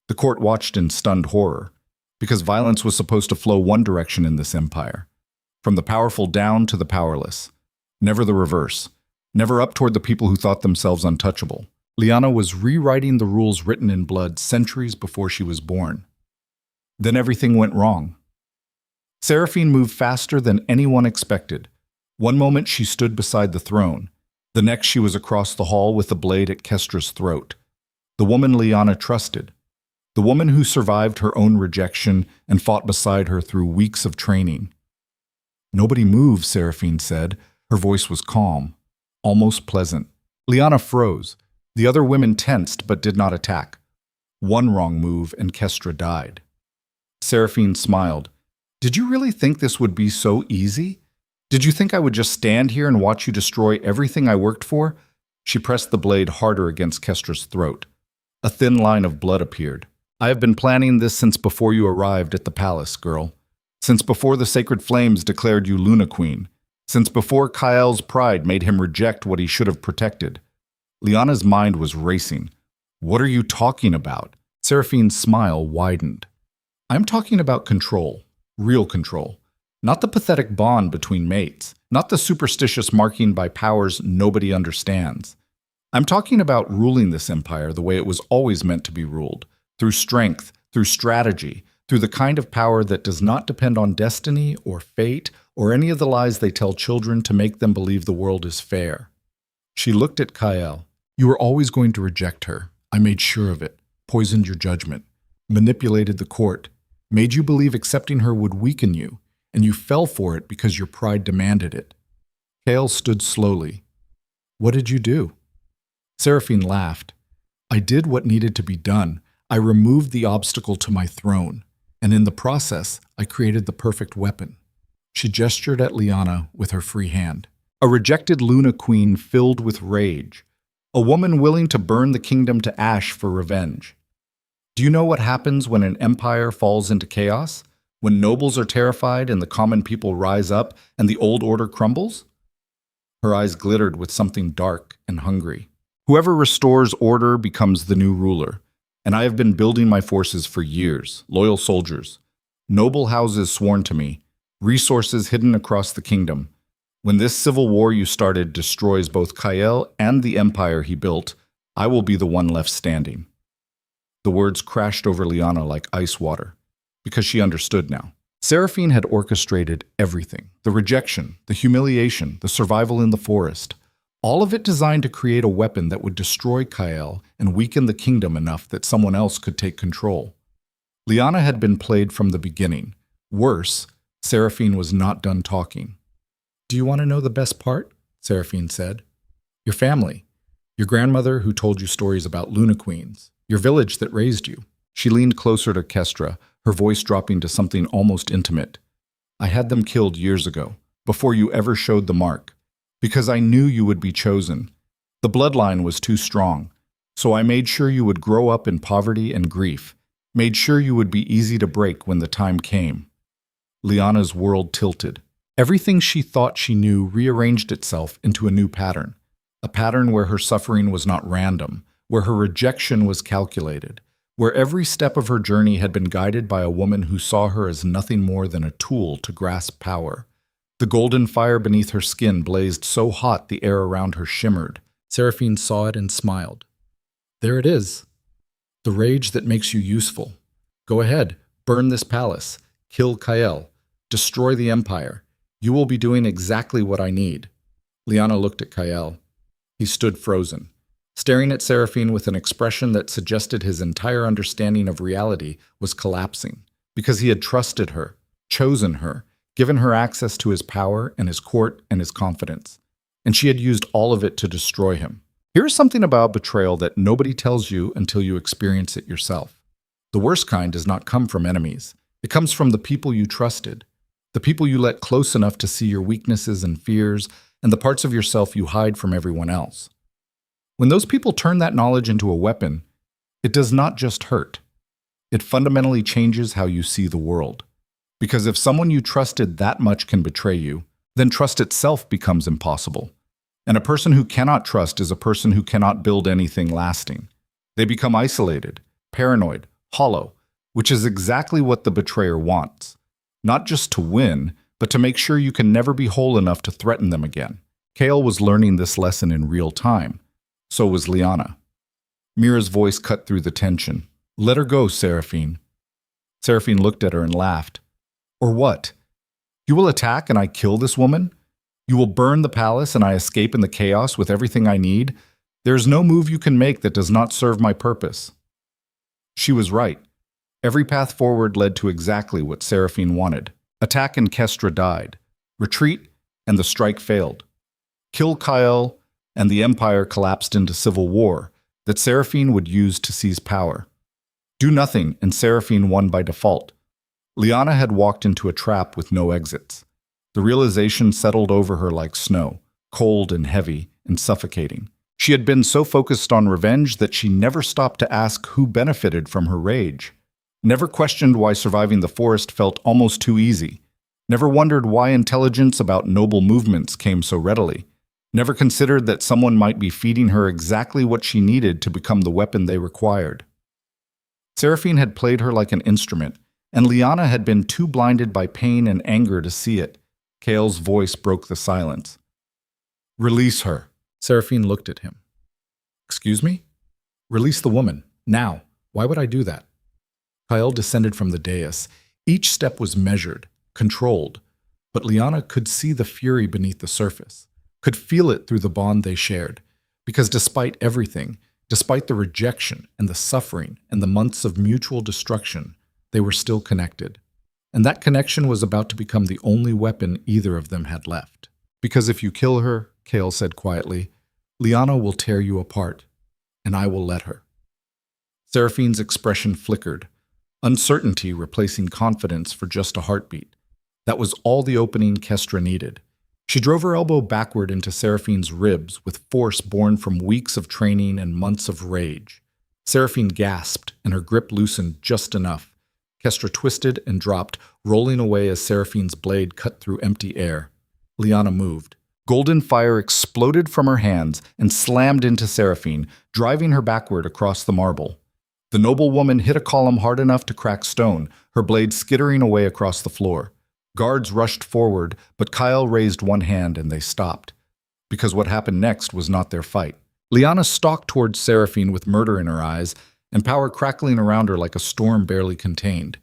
The court watched in stunned horror, because violence was supposed to flow one direction in this empire, from the powerful down to the powerless. Never the reverse. Never up toward the people who thought themselves untouchable. Lyanna was rewriting the rules written in blood centuries before she was born. Then everything went wrong. Seraphine moved faster than anyone expected. One moment she stood beside the throne. The next she was across the hall with the blade at Kestra's throat. The woman Lyanna trusted. The woman who survived her own rejection and fought beside her through weeks of training. "Nobody move," Seraphine said. Her voice was calm, almost pleasant. Lyanna froze. The other women tensed but did not attack. One wrong move and Kestra died. Seraphine smiled. "Did you really think this would be so easy? Did you think I would just stand here and watch you destroy everything I worked for?" She pressed the blade harder against Kestra's throat. A thin line of blood appeared. I have been planning this since before you arrived at the palace, girl. Since before the sacred flames declared you Luna Queen. Since before Kael's pride made him reject what he should have protected. Lyanna's mind was racing. What are you talking about? Seraphine's smile widened. I'm talking about control. Real control. Not the pathetic bond between mates. Not the superstitious marking by powers nobody understands. I'm talking about ruling this empire the way it was always meant to be ruled. Through strength, through strategy, through the kind of power that does not depend on destiny or fate or any of the lies they tell children to make them believe the world is fair. She looked at Kael. You were always going to reject her. I made sure of it. Poisoned your judgment. Manipulated the court. Made you believe accepting her would weaken you, and you fell for it because your pride demanded it. Kael stood slowly. What did you do? Seraphine laughed. I did what needed to be done. I removed the obstacle to my throne, and in the process, I created the perfect weapon. She gestured at Lyanna with her free hand. A rejected Luna Queen filled with rage. A woman willing to burn the kingdom to ash for revenge. Do you know what happens when an empire falls into chaos? When nobles are terrified and the common people rise up and the old order crumbles? Her eyes glittered with something dark and hungry. Whoever restores order becomes the new ruler. And I have been building my forces for years, loyal soldiers, noble houses sworn to me, resources hidden across the kingdom. When this civil war you started destroys both Kael and the empire he built, I will be the one left standing. The words crashed over Lyanna like ice water, because she understood now. Seraphine had orchestrated everything, the rejection, the humiliation, the survival in the forest, all of it designed to create a weapon that would destroy Kael and weaken the kingdom enough that someone else could take control. Lyanna had been played from the beginning. Worse, Seraphine was not done talking. Do you want to know the best part? Seraphine said. Your family. Your grandmother who told you stories about Luna Queens. Your village that raised you. She leaned closer to Kestra, her voice dropping to something almost intimate. I had them killed years ago, before you ever showed the mark. Because I knew you would be chosen. The bloodline was too strong, so I made sure you would grow up in poverty and grief, made sure you would be easy to break when the time came. Lyanna's world tilted. Everything she thought she knew rearranged itself into a new pattern, a pattern where her suffering was not random, where her rejection was calculated, where every step of her journey had been guided by a woman who saw her as nothing more than a tool to grasp power. The golden fire beneath her skin blazed so hot the air around her shimmered. Seraphine saw it and smiled. There it is. The rage that makes you useful. Go ahead, burn this palace, kill Kael, destroy the empire. You will be doing exactly what I need. Lyanna looked at Kael. He stood frozen, staring at Seraphine with an expression that suggested his entire understanding of reality was collapsing, because he had trusted her, chosen her, given her access to his power and his court and his confidence, and she had used all of it to destroy him. Here is something about betrayal that nobody tells you until you experience it yourself. The worst kind does not come from enemies. It comes from the people you trusted, the people you let close enough to see your weaknesses and fears and the parts of yourself you hide from everyone else. When those people turn that knowledge into a weapon, it does not just hurt. It fundamentally changes how you see the world. Because if someone you trusted that much can betray you, then trust itself becomes impossible. And a person who cannot trust is a person who cannot build anything lasting. They become isolated, paranoid, hollow, which is exactly what the betrayer wants. Not just to win, but to make sure you can never be whole enough to threaten them again. Kael was learning this lesson in real time. So was Lyanna. Mira's voice cut through the tension. Let her go, Seraphine. Seraphine looked at her and laughed. Or what? You will attack and I kill this woman? You will burn the palace and I escape in the chaos with everything I need? There is no move you can make that does not serve my purpose. She was right. Every path forward led to exactly what Seraphine wanted. Attack and Kestra died. Retreat and the strike failed. Kill Kael and the empire collapsed into civil war that Seraphine would use to seize power. Do nothing and Seraphine won by default. Lyanna had walked into a trap with no exits. The realization settled over her like snow, cold and heavy and suffocating. She had been so focused on revenge that she never stopped to ask who benefited from her rage. Never questioned why surviving the forest felt almost too easy. Never wondered why intelligence about noble movements came so readily. Never considered that someone might be feeding her exactly what she needed to become the weapon they required. Seraphine had played her like an instrument, and Lyanna had been too blinded by pain and anger to see it. Kael's voice broke the silence. "Release her." Seraphine looked at him. "Excuse me?" "Release the woman. Now. Why would I do that?" Kael descended from the dais. Each step was measured, controlled, but Lyanna could see the fury beneath the surface, could feel it through the bond they shared, because despite everything, despite the rejection and the suffering and the months of mutual destruction, they were still connected. And that connection was about to become the only weapon either of them had left. "Because if you kill her," Kael said quietly, "Lyanna will tear you apart, and I will let her." Seraphine's expression flickered, uncertainty replacing confidence for just a heartbeat. That was all the opening Kestra needed. She drove her elbow backward into Seraphine's ribs with force born from weeks of training and months of rage. Seraphine gasped, and her grip loosened just enough. Kestra twisted and dropped, rolling away as Seraphine's blade cut through empty air. Lyanna moved. Golden fire exploded from her hands and slammed into Seraphine, driving her backward across the marble. The noble woman hit a column hard enough to crack stone, her blade skittering away across the floor. Guards rushed forward, but Kael raised one hand and they stopped. Because what happened next was not their fight. Lyanna stalked towards Seraphine with murder in her eyes, and power crackling around her like a storm barely contained.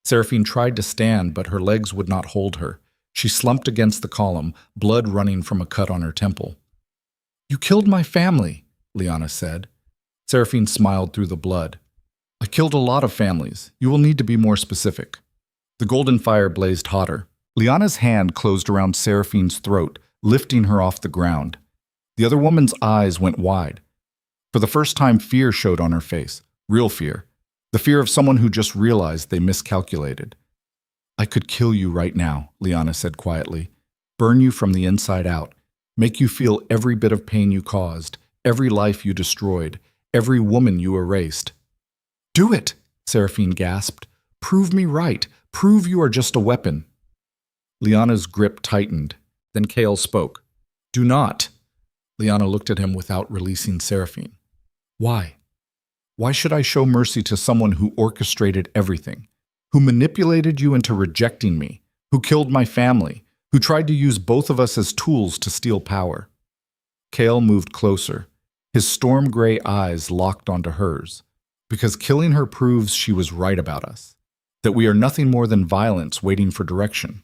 Seraphine tried to stand, but her legs would not hold her. She slumped against the column, blood running from a cut on her temple. "You killed my family," Lyanna said. Seraphine smiled through the blood. "I killed a lot of families. You will need to be more specific." The golden fire blazed hotter. Lyanna's hand closed around Seraphine's throat, lifting her off the ground. The other woman's eyes went wide. For the first time, fear showed on her face. Real fear. The fear of someone who just realized they miscalculated. "I could kill you right now," Lyanna said quietly. "Burn you from the inside out. Make you feel every bit of pain you caused, every life you destroyed, every woman you erased." "Do it," Seraphine gasped. "Prove me right. Prove you are just a weapon." Lyanna's grip tightened. Then Kael spoke. "Do not." Lyanna looked at him without releasing Seraphine. "Why? Why should I show mercy to someone who orchestrated everything? Who manipulated you into rejecting me? Who killed my family? Who tried to use both of us as tools to steal power?" Kael moved closer. His storm gray eyes locked onto hers. "Because killing her proves she was right about us. That we are nothing more than violence waiting for direction.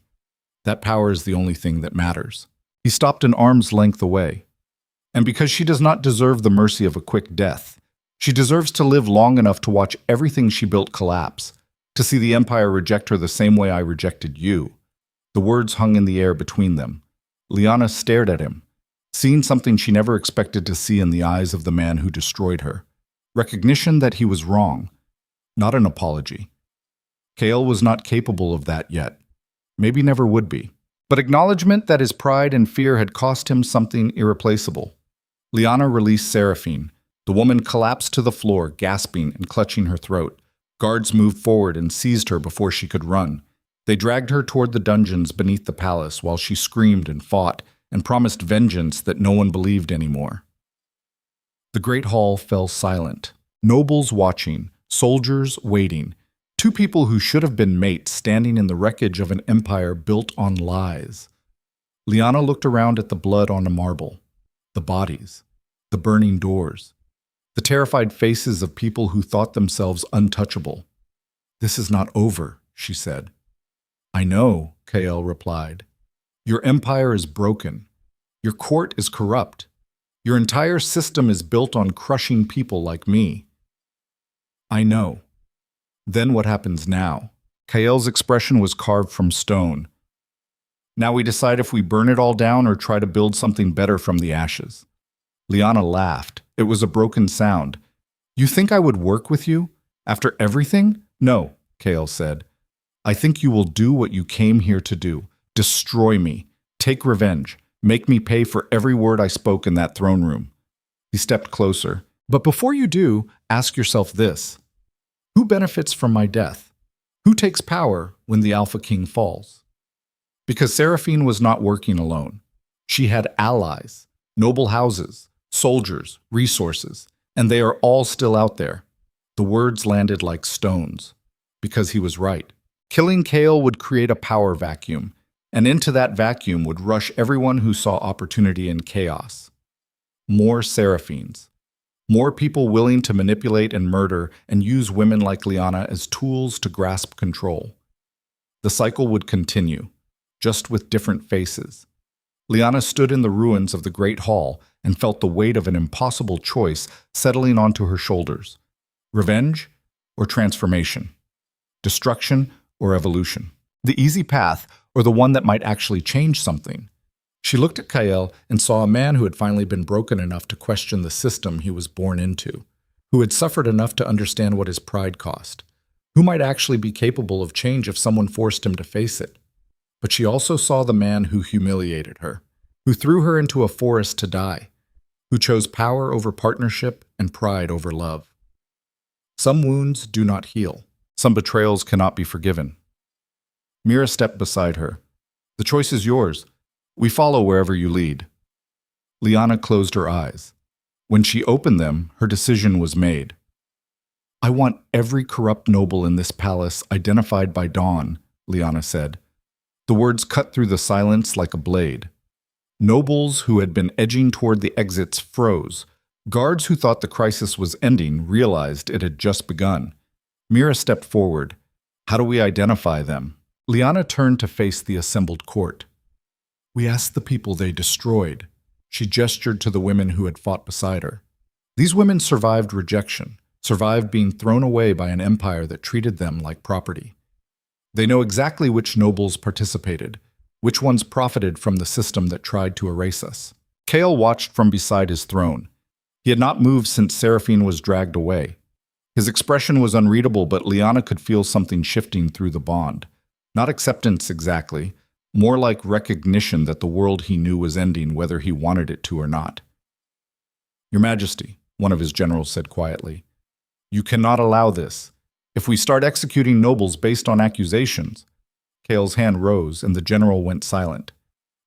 That power is the only thing that matters." He stopped an arm's length away. "And because she does not deserve the mercy of a quick death. She deserves to live long enough to watch everything she built collapse, to see the Empire reject her the same way I rejected you." The words hung in the air between them. Lyanna stared at him, seeing something she never expected to see in the eyes of the man who destroyed her. Recognition that he was wrong, not an apology. Kael was not capable of that yet. Maybe never would be. But acknowledgement that his pride and fear had cost him something irreplaceable. Lyanna released Seraphine. The woman collapsed to the floor, gasping and clutching her throat. Guards moved forward and seized her before she could run. They dragged her toward the dungeons beneath the palace while she screamed and fought and promised vengeance that no one believed anymore. The great hall fell silent. Nobles watching, soldiers waiting. Two people who should have been mates standing in the wreckage of an empire built on lies. Lyanna looked around at the blood on the marble, the bodies, the burning doors, the terrified faces of people who thought themselves untouchable. "This is not over," she said. "I know," Kael replied. "Your empire is broken. Your court is corrupt. Your entire system is built on crushing people like me." "I know." "Then what happens now?" Kael's expression was carved from stone. "Now we decide if we burn it all down or try to build something better from the ashes." Lyanna laughed. It was a broken sound. "You think I would work with you? After everything?" "No," Kael said. "I think you will do what you came here to do. Destroy me. Take revenge. Make me pay for every word I spoke in that throne room." He stepped closer. But before you do, ask yourself this. Who benefits from my death? Who takes power when the Alpha King falls? Because Seraphine was not working alone. She had allies, noble houses, soldiers, resources, and they are all still out there. The words landed like stones, because he was right. Killing Kael would create a power vacuum, and into that vacuum would rush everyone who saw opportunity in chaos. More Seraphines. More people willing to manipulate and murder and use women like Lyanna as tools to grasp control. The cycle would continue, just with different faces. Lyanna stood in the ruins of the Great Hall and felt the weight of an impossible choice settling onto her shoulders. Revenge or transformation? Destruction or evolution? The easy path or the one that might actually change something? She looked at Kael and saw a man who had finally been broken enough to question the system he was born into, who had suffered enough to understand what his pride cost, who might actually be capable of change if someone forced him to face it. But she also saw the man who humiliated her, who threw her into a forest to die, who chose power over partnership and pride over love. Some wounds do not heal. Some betrayals cannot be forgiven. Mira stepped beside her. The choice is yours. We follow wherever you lead. Lyanna closed her eyes. When she opened them, her decision was made. I want every corrupt noble in this palace identified by dawn, Lyanna said. The words cut through the silence like a blade. Nobles who had been edging toward the exits froze. Guards who thought the crisis was ending realized it had just begun. Mira stepped forward. How do we identify them? Lyanna turned to face the assembled court. We asked the people they destroyed. She gestured to the women who had fought beside her. These women survived rejection, survived being thrown away by an empire that treated them like property. They know exactly which nobles participated, which ones profited from the system that tried to erase us. Kael watched from beside his throne. He had not moved since Seraphine was dragged away. His expression was unreadable, but Lyanna could feel something shifting through the bond. Not acceptance exactly, more like recognition that the world he knew was ending whether he wanted it to or not. Your Majesty, one of his generals said quietly, you cannot allow this. If we start executing nobles based on accusations. Kael's hand rose and the general went silent.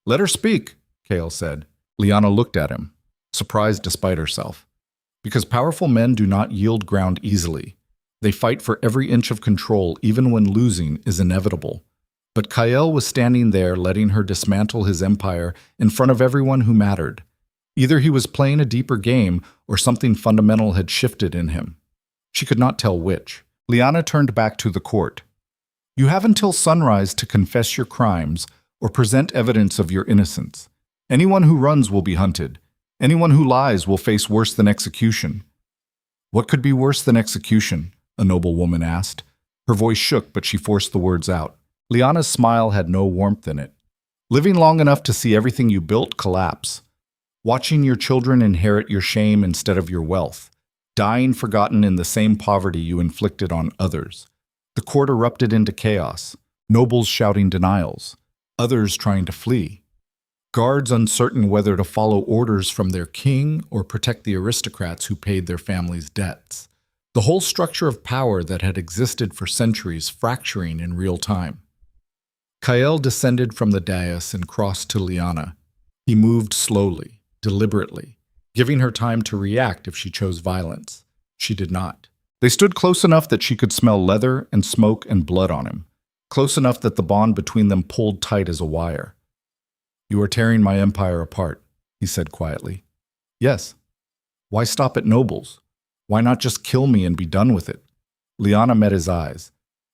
Let her speak, Kael said. Lyanna looked at him, surprised despite herself. Because powerful men do not yield ground easily. They fight for every inch of control even when losing is inevitable. But Kael was standing there letting her dismantle his empire in front of everyone who mattered. Either he was playing a deeper game or something fundamental had shifted in him. She could not tell which. Lyanna turned back to the court. You have until sunrise to confess your crimes or present evidence of your innocence. Anyone who runs will be hunted. Anyone who lies will face worse than execution. What could be worse than execution? A noble woman asked. Her voice shook, but she forced the words out. Lyanna's smile had no warmth in it. Living long enough to see everything you built collapse. Watching your children inherit your shame instead of your wealth. Dying forgotten in the same poverty you inflicted on others. The court erupted into chaos. Nobles shouting denials. Others trying to flee. Guards uncertain whether to follow orders from their king or protect the aristocrats who paid their families' debts. The whole structure of power that had existed for centuries fracturing in real time. Kael descended from the dais and crossed to Lyanna. He moved slowly, deliberately, giving her time to react if she chose violence. She did not. They stood close enough that she could smell leather and smoke and blood on him, close enough that the bond between them pulled tight as a wire. You are tearing my empire apart, he said quietly. Yes. Why stop at nobles? Why not just kill me and be done with it? Lyanna met his eyes.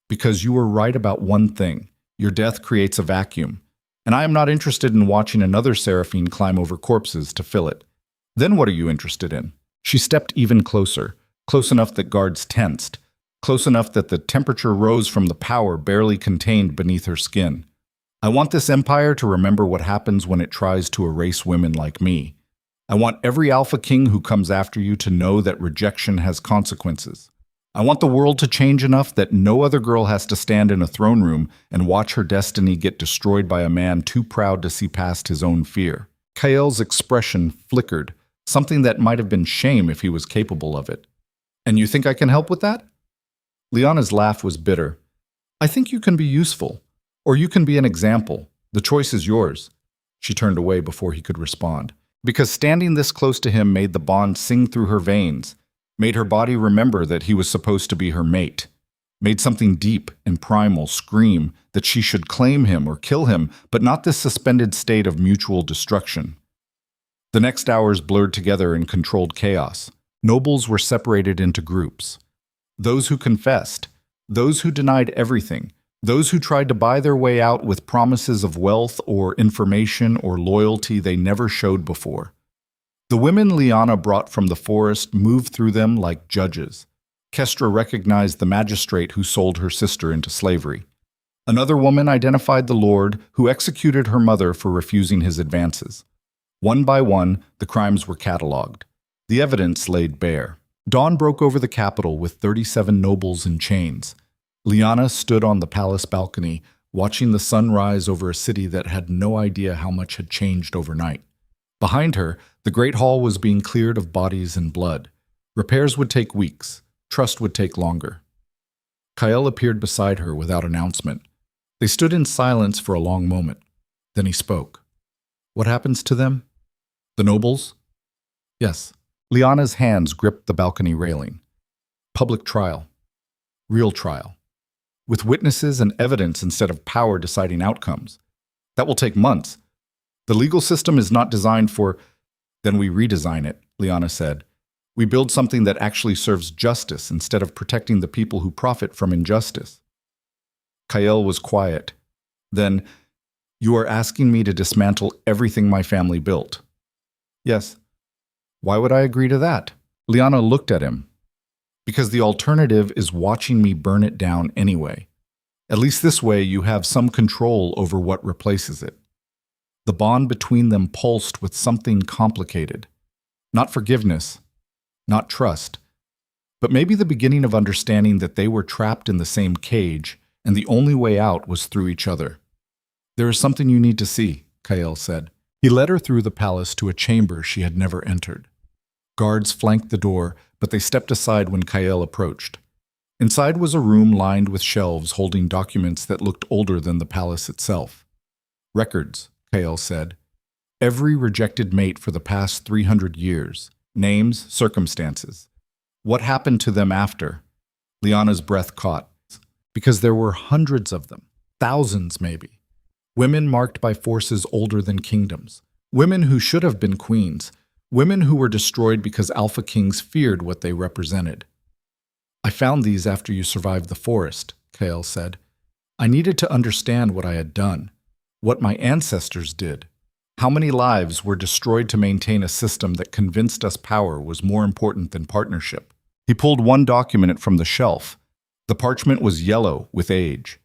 Because you were right about one thing. Your death creates a vacuum, and I am not interested in watching another Seraphine climb over corpses to fill it. Then what are you interested in? She stepped even closer, close enough that guards tensed, close enough that the temperature rose from the power barely contained beneath her skin. I want this empire to remember what happens when it tries to erase women like me. I want every Alpha King who comes after you to know that rejection has consequences. I want the world to change enough that no other girl has to stand in a throne room and watch her destiny get destroyed by a man too proud to see past his own fear. Kael's expression flickered, something that might have been shame if he was capable of it. And you think I can help with that? Lyanna's laugh was bitter. I think you can be useful, or you can be an example. The choice is yours. She turned away before he could respond, because standing this close to him made the bond sing through her veins, made her body remember that he was supposed to be her mate, made something deep and primal scream that she should claim him or kill him, but not this suspended state of mutual destruction. The next hours blurred together in controlled chaos. Nobles were separated into groups. Those who confessed, those who denied everything, those who tried to buy their way out with promises of wealth or information or loyalty they never showed before. The women Lyanna brought from the forest moved through them like judges. Kestra recognized the magistrate who sold her sister into slavery. Another woman identified the lord who executed her mother for refusing his advances. One by one, the crimes were catalogued. The evidence laid bare. Dawn broke over the capital with 37 nobles in chains. Lyanna stood on the palace balcony, watching the sun rise over a city that had no idea how much had changed overnight. Behind her, the great hall was being cleared of bodies and blood. Repairs would take weeks. Trust would take longer. Kael appeared beside her without announcement. They stood in silence for a long moment. Then he spoke. What happens to them? The nobles? Yes. Lyanna's hands gripped the balcony railing. Public trial. Real trial. With witnesses and evidence instead of power deciding outcomes. That will take months. The legal system is not designed for... Then we redesign it, Lyanna said. We build something that actually serves justice instead of protecting the people who profit from injustice. Kael was quiet. Then, you are asking me to dismantle everything my family built. Yes. Why would I agree to that? Lyanna looked at him. Because the alternative is watching me burn it down anyway. At least this way you have some control over what replaces it. The bond between them pulsed with something complicated. Not forgiveness, not trust, but maybe the beginning of understanding that they were trapped in the same cage and the only way out was through each other. There is something you need to see, Kael said. He led her through the palace to a chamber she had never entered. Guards flanked the door, but they stepped aside when Kael approached. Inside was a room lined with shelves holding documents that looked older than the palace itself. Records, Kael said. Every rejected mate for the past 300 years. Names, circumstances. What happened to them after? Lyanna's breath caught. Because there were hundreds of them. Thousands, maybe. Women marked by forces older than kingdoms. Women who should have been queens. Women who were destroyed because Alpha Kings feared what they represented. I found these after you survived the forest, Kael said. I needed to understand what I had done. What my ancestors did. How many lives were destroyed to maintain a system that convinced us power was more important than partnership? He pulled one document from the shelf. The parchment was yellow with age.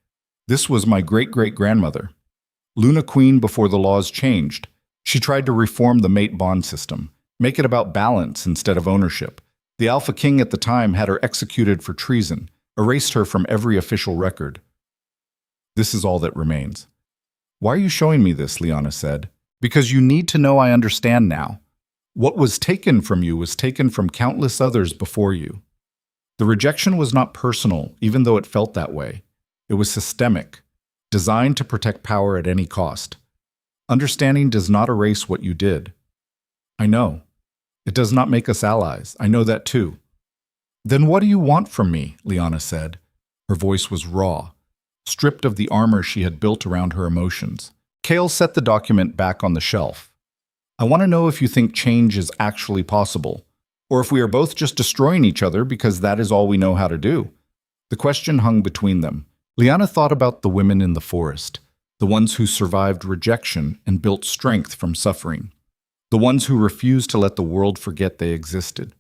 This was my great-great-grandmother. Luna Queen before the laws changed. She tried to reform the mate bond system, make it about balance instead of ownership. The Alpha King at the time had her executed for treason, erased her from every official record. This is all that remains. Why are you showing me this, Lyanna said. Because you need to know I understand now. What was taken from you was taken from countless others before you. The rejection was not personal, even though it felt that way. It was systemic, designed to protect power at any cost. Understanding does not erase what you did. I know. It does not make us allies. I know that too. Then what do you want from me? Lyanna said. Her voice was raw, stripped of the armor she had built around her emotions. Kael set the document back on the shelf. I want to know if you think change is actually possible, or if we are both just destroying each other because that is all we know how to do. The question hung between them. Lyanna thought about the women in the forest, the ones who survived rejection and built strength from suffering, the ones who refused to let the world forget they existed.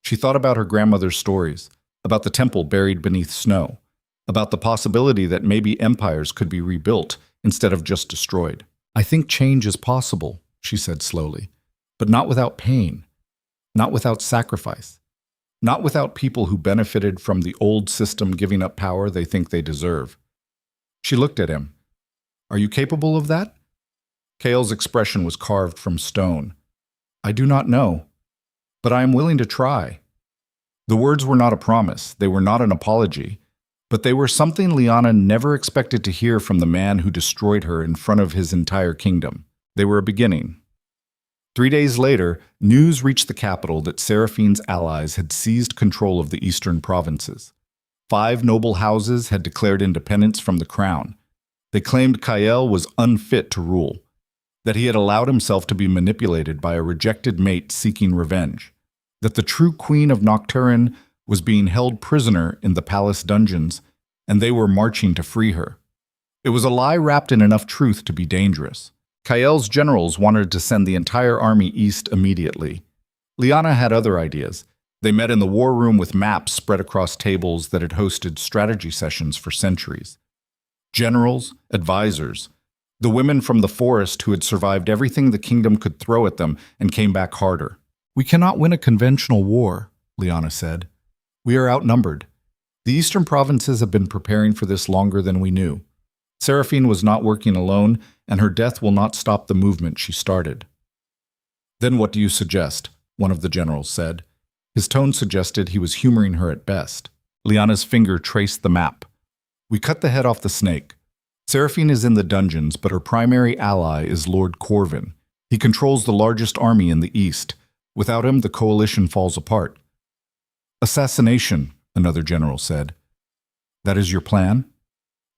She thought about her grandmother's stories, about the temple buried beneath snow, about the possibility that maybe empires could be rebuilt instead of just destroyed. I think change is possible, she said slowly, but not without pain, not without sacrifice, not without people who benefited from the old system giving up power they think they deserve. She looked at him. Are you capable of that? Kael's expression was carved from stone. I do not know. but I am willing to try." The words were not a promise, they were not an apology, but they were something Lyanna never expected to hear from the man who destroyed her in front of his entire kingdom. They were a beginning. 3 days later, news reached the capital that Seraphine's allies had seized control of the eastern provinces. 5 noble houses had declared independence from the crown. They claimed Kael was unfit to rule, that he had allowed himself to be manipulated by a rejected mate seeking revenge, that the true queen of Nocturne was being held prisoner in the palace dungeons, and they were marching to free her. It was a lie wrapped in enough truth to be dangerous. Kael's generals wanted to send the entire army east immediately. Lyanna had other ideas. They met in the war room with maps spread across tables that had hosted strategy sessions for centuries. Generals, advisors, the women from the forest who had survived everything the kingdom could throw at them and came back harder. "We cannot win a conventional war," Lyanna said. "We are outnumbered. The eastern provinces have been preparing for this longer than we knew. Seraphine was not working alone, and her death will not stop the movement she started." "Then what do you suggest?" one of the generals said. His tone suggested he was humoring her at best. Lyanna's finger traced the map. "We cut the head off the snake. Seraphine is in the dungeons, but her primary ally is Lord Corvin. He controls the largest army in the east. Without him, the coalition falls apart." "Assassination," another general said. "That is your plan?"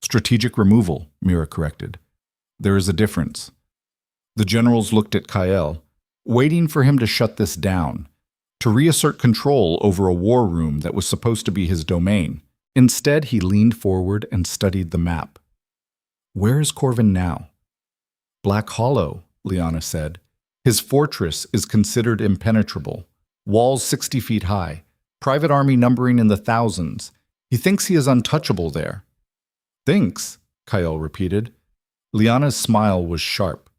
"Strategic removal," Mira corrected. "There is a difference." The generals looked at Kael, waiting for him to shut this down, to reassert control over a war room that was supposed to be his domain. Instead, he leaned forward and studied the map. "Where is Corvin now?" "Black Hollow," Lyanna said. "His fortress is considered impenetrable. Walls 60 feet high, private army numbering in the thousands. He thinks he is untouchable there." "Thinks?" Kael repeated. Lyanna's smile was sharp.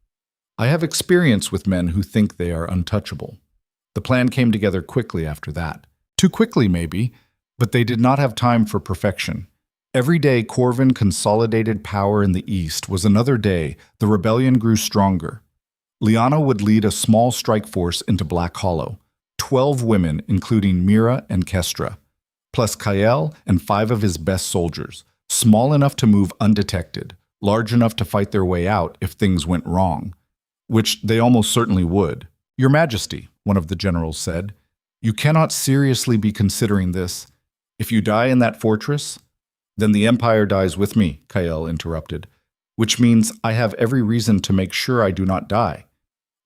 "I have experience with men who think they are untouchable." The plan came together quickly after that. Too quickly, maybe, but they did not have time for perfection. Every day Corvin consolidated power in the east was another day the rebellion grew stronger. Lyanna would lead a small strike force into Black Hollow, 12 women including Mira and Kestra, plus Kael and 5 of his best soldiers, small enough to move undetected, large enough to fight their way out if things went wrong, which they almost certainly would. "Your Majesty," one of the generals said, "you cannot seriously be considering this. If you die in that fortress, then the Empire dies with me," Kael interrupted, "which means I have every reason to make sure I do not die."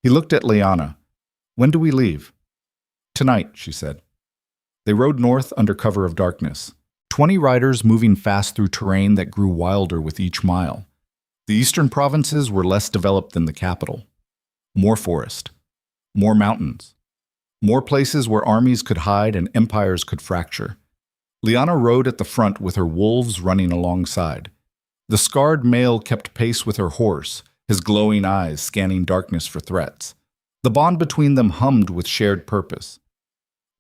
He looked at Lyanna. "When do we leave?" "Tonight," she said. They rode north under cover of darkness, 20 riders moving fast through terrain that grew wilder with each mile. The eastern provinces were less developed than the capital. More forest, more mountains, more places where armies could hide and empires could fracture. Lyanna rode at the front with her wolves running alongside. The scarred male kept pace with her horse, his glowing eyes scanning darkness for threats. The bond between them hummed with shared purpose.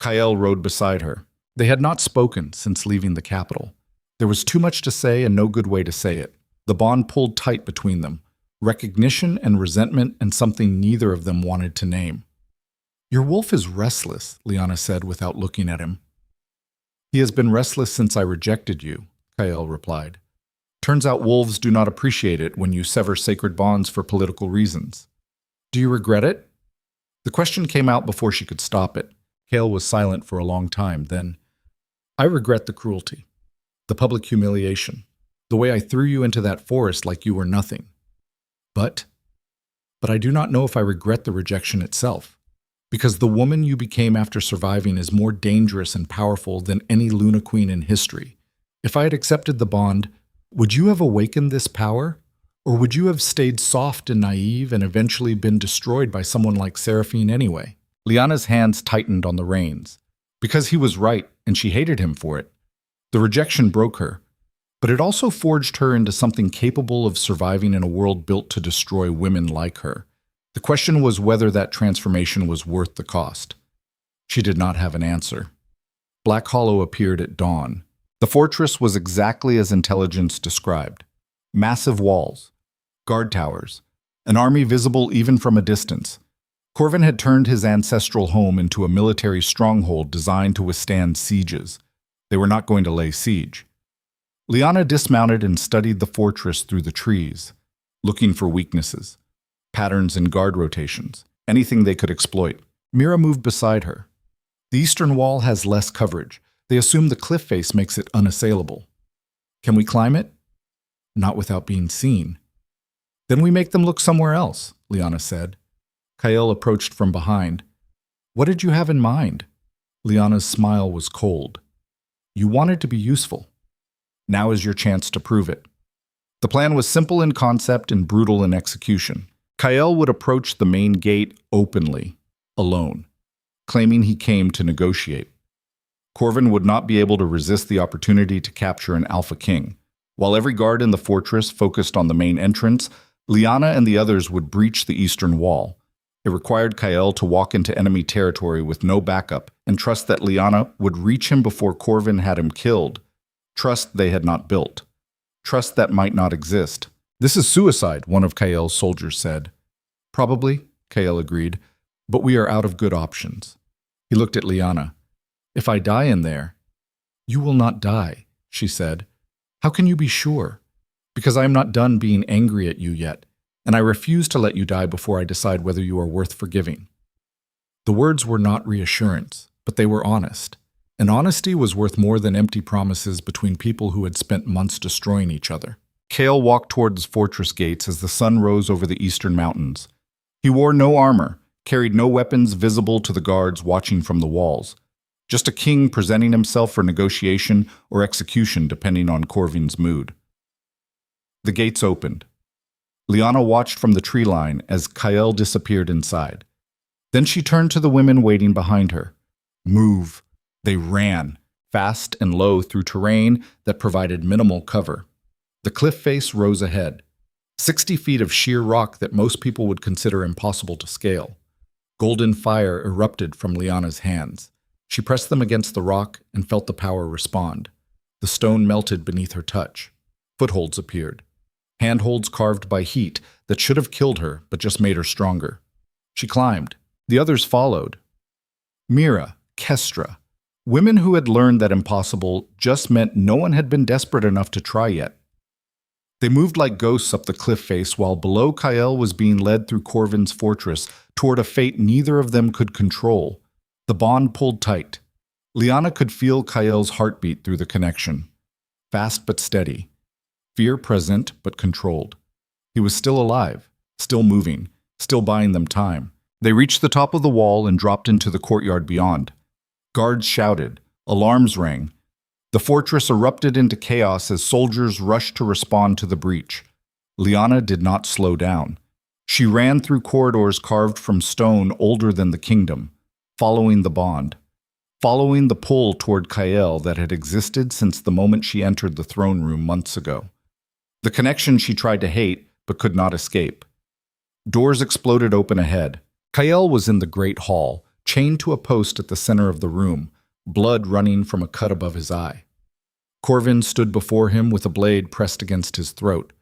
Kael rode beside her. They had not spoken since leaving the capital. There was too much to say and no good way to say it. The bond pulled tight between them, recognition and resentment and something neither of them wanted to name. "Your wolf is restless," Lyanna said without looking at him. "He has been restless since I rejected you," Kael replied. "Turns out wolves do not appreciate it when you sever sacred bonds for political reasons." "Do you regret it?" The question came out before she could stop it. Kael was silent for a long time, then, "I regret the cruelty, the public humiliation, the way I threw you into that forest like you were nothing. But I do not know if I regret the rejection itself, because the woman you became after surviving is more dangerous and powerful than any Luna Queen in history. If I had accepted the bond, would you have awakened this power? Or would you have stayed soft and naive and eventually been destroyed by someone like Seraphine anyway?" Lyanna's hands tightened on the reins. Because he was right, and she hated him for it. The rejection broke her, but it also forged her into something capable of surviving in a world built to destroy women like her. The question was whether that transformation was worth the cost. She did not have an answer. Black Hollow appeared at dawn. The fortress was exactly as intelligence described. Massive walls, guard towers, an army visible even from a distance. Corvin had turned his ancestral home into a military stronghold designed to withstand sieges. They were not going to lay siege. Lyanna dismounted and studied the fortress through the trees, looking for weaknesses, patterns in guard rotations, anything they could exploit. Mira moved beside her. The eastern wall has less coverage. They assume the cliff face makes it unassailable. Can we climb it? Not without being seen. Then we make them look somewhere else, Lyanna said. Kael approached from behind. What did you have in mind? Lyanna's smile was cold. You wanted to be useful. Now is your chance to prove it. The plan was simple in concept and brutal in execution. Kael would approach the main gate openly, alone, claiming he came to negotiate. Corvin would not be able to resist the opportunity to capture an Alpha King. While every guard in the fortress focused on the main entrance, Lyanna and the others would breach the eastern wall. It required Kael to walk into enemy territory with no backup and trust that Lyanna would reach him before Corvin had him killed. Trust they had not built. Trust that might not exist. This is suicide, one of Kael's soldiers said. Probably, Kael agreed, but we are out of good options. He looked at Lyanna. If I die in there, you will not die, she said. How can you be sure? Because I am not done being angry at you yet, and I refuse to let you die before I decide whether you are worth forgiving. The words were not reassurance, but they were honest. And honesty was worth more than empty promises between people who had spent months destroying each other. Kael walked toward the fortress gates as the sun rose over the eastern mountains. He wore no armor, carried no weapons visible to the guards watching from the walls. Just a king presenting himself for negotiation or execution depending on Corvin's mood. The gates opened. Lyanna watched from the tree line as Kael disappeared inside. Then she turned to the women waiting behind her. Move. They ran, fast and low through terrain that provided minimal cover. The cliff face rose ahead, 60 feet of sheer rock that most people would consider impossible to scale. Golden fire erupted from Lyanna's hands. She pressed them against the rock and felt the power respond. The stone melted beneath her touch. Footholds appeared. Handholds carved by heat that should have killed her but just made her stronger. She climbed. The others followed. Mira, Kestra, women who had learned that impossible just meant no one had been desperate enough to try yet. They moved like ghosts up the cliff face while below Kael was being led through Corvin's fortress toward a fate neither of them could control. The bond pulled tight. Lyanna could feel Kael's heartbeat through the connection. Fast but steady. Fear present but controlled. He was still alive, still moving, still buying them time. They reached the top of the wall and dropped into the courtyard beyond. Guards shouted. Alarms rang. The fortress erupted into chaos as soldiers rushed to respond to the breach. Lyanna did not slow down. She ran through corridors carved from stone older than the kingdom, following the bond, following the pull toward Kael that had existed since the moment she entered the throne room months ago. The connection she tried to hate but could not escape. Doors exploded open ahead. Kael was in the great hall, chained to a post at the center of the room, blood running from a cut above his eye. Corvin stood before him with a blade pressed against his throat.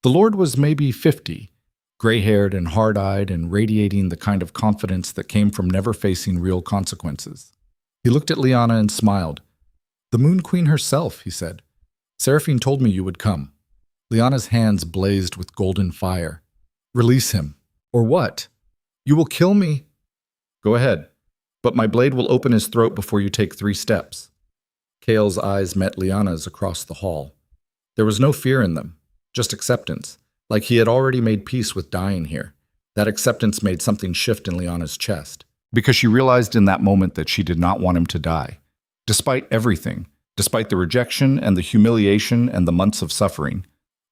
The Lord was maybe 50, gray-haired and hard-eyed and radiating the kind of confidence that came from never facing real consequences. He looked at Lyanna and smiled. The Moon Queen herself, he said. Seraphine told me you would come. Lyanna's hands blazed with golden fire. Release him. Or what? You will kill me? Go ahead, but my blade will open his throat before you take 3 steps. Kael's eyes met Lyanna's across the hall. There was no fear in them, just acceptance, like he had already made peace with dying here. That acceptance made something shift in Lyanna's chest, because she realized in that moment that she did not want him to die. Despite everything, despite the rejection and the humiliation and the months of suffering,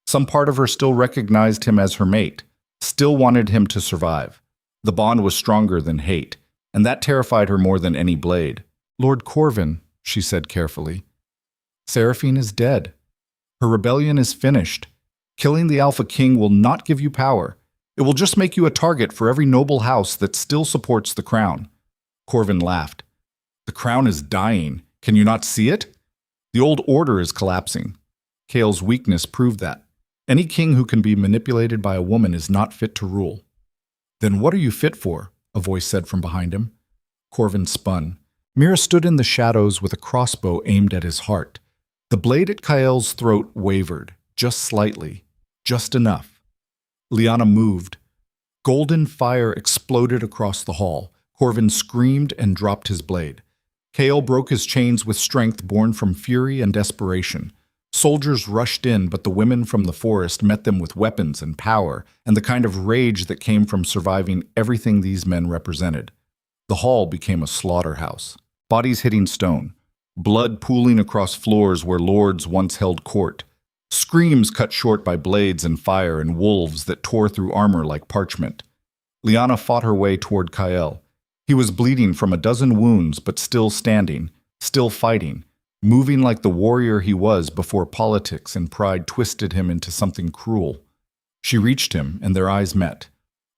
some part of her still recognized him as her mate, still wanted him to survive. The bond was stronger than hate, and that terrified her more than any blade. Lord Corvin, she said carefully, Seraphine is dead. Her rebellion is finished. Killing the Alpha King will not give you power. It will just make you a target for every noble house that still supports the crown. Corvin laughed. The crown is dying. Can you not see it? The old order is collapsing. Kael's weakness proved that. Any king who can be manipulated by a woman is not fit to rule. Then what are you fit for? a voice said from behind him. Corvin spun. Mira stood in the shadows with a crossbow aimed at his heart. The blade at Kael's throat wavered, just slightly, just enough. Lyanna moved. Golden fire exploded across the hall. Corvin screamed and dropped his blade. Kael broke his chains with strength born from fury and desperation. Soldiers rushed in, but the women from the forest met them with weapons and power, and the kind of rage that came from surviving everything these men represented. The hall became a slaughterhouse. Bodies hitting stone, blood pooling across floors where lords once held court, screams cut short by blades and fire and wolves that tore through armor like parchment. Lyanna fought her way toward Kael. He was bleeding from a dozen wounds, but still standing, still fighting, moving like the warrior he was before politics and pride twisted him into something cruel. She reached him, and their eyes met.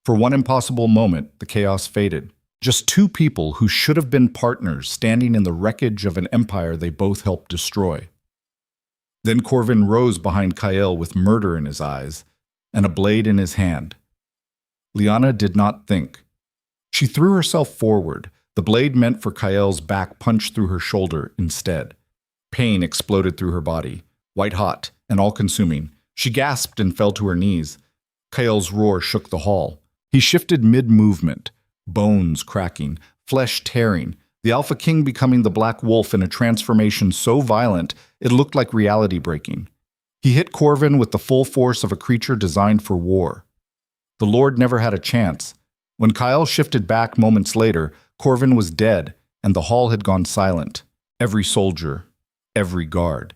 For one impossible moment, the chaos faded. Just two people who should have been partners standing in the wreckage of an empire they both helped destroy. Then Corvin rose behind Kael with murder in his eyes and a blade in his hand. Lyanna did not think. She threw herself forward. The blade meant for Kael's back punched through her shoulder instead. Pain exploded through her body, white-hot and all-consuming. She gasped and fell to her knees. Kael's roar shook the hall. He shifted mid-movement, bones cracking, flesh tearing, the Alpha King becoming the Black Wolf in a transformation so violent it looked like reality breaking. He hit Corvin with the full force of a creature designed for war. The Lord never had a chance. When Kael shifted back moments later, Corvin was dead, and the hall had gone silent. Every soldier, every guard,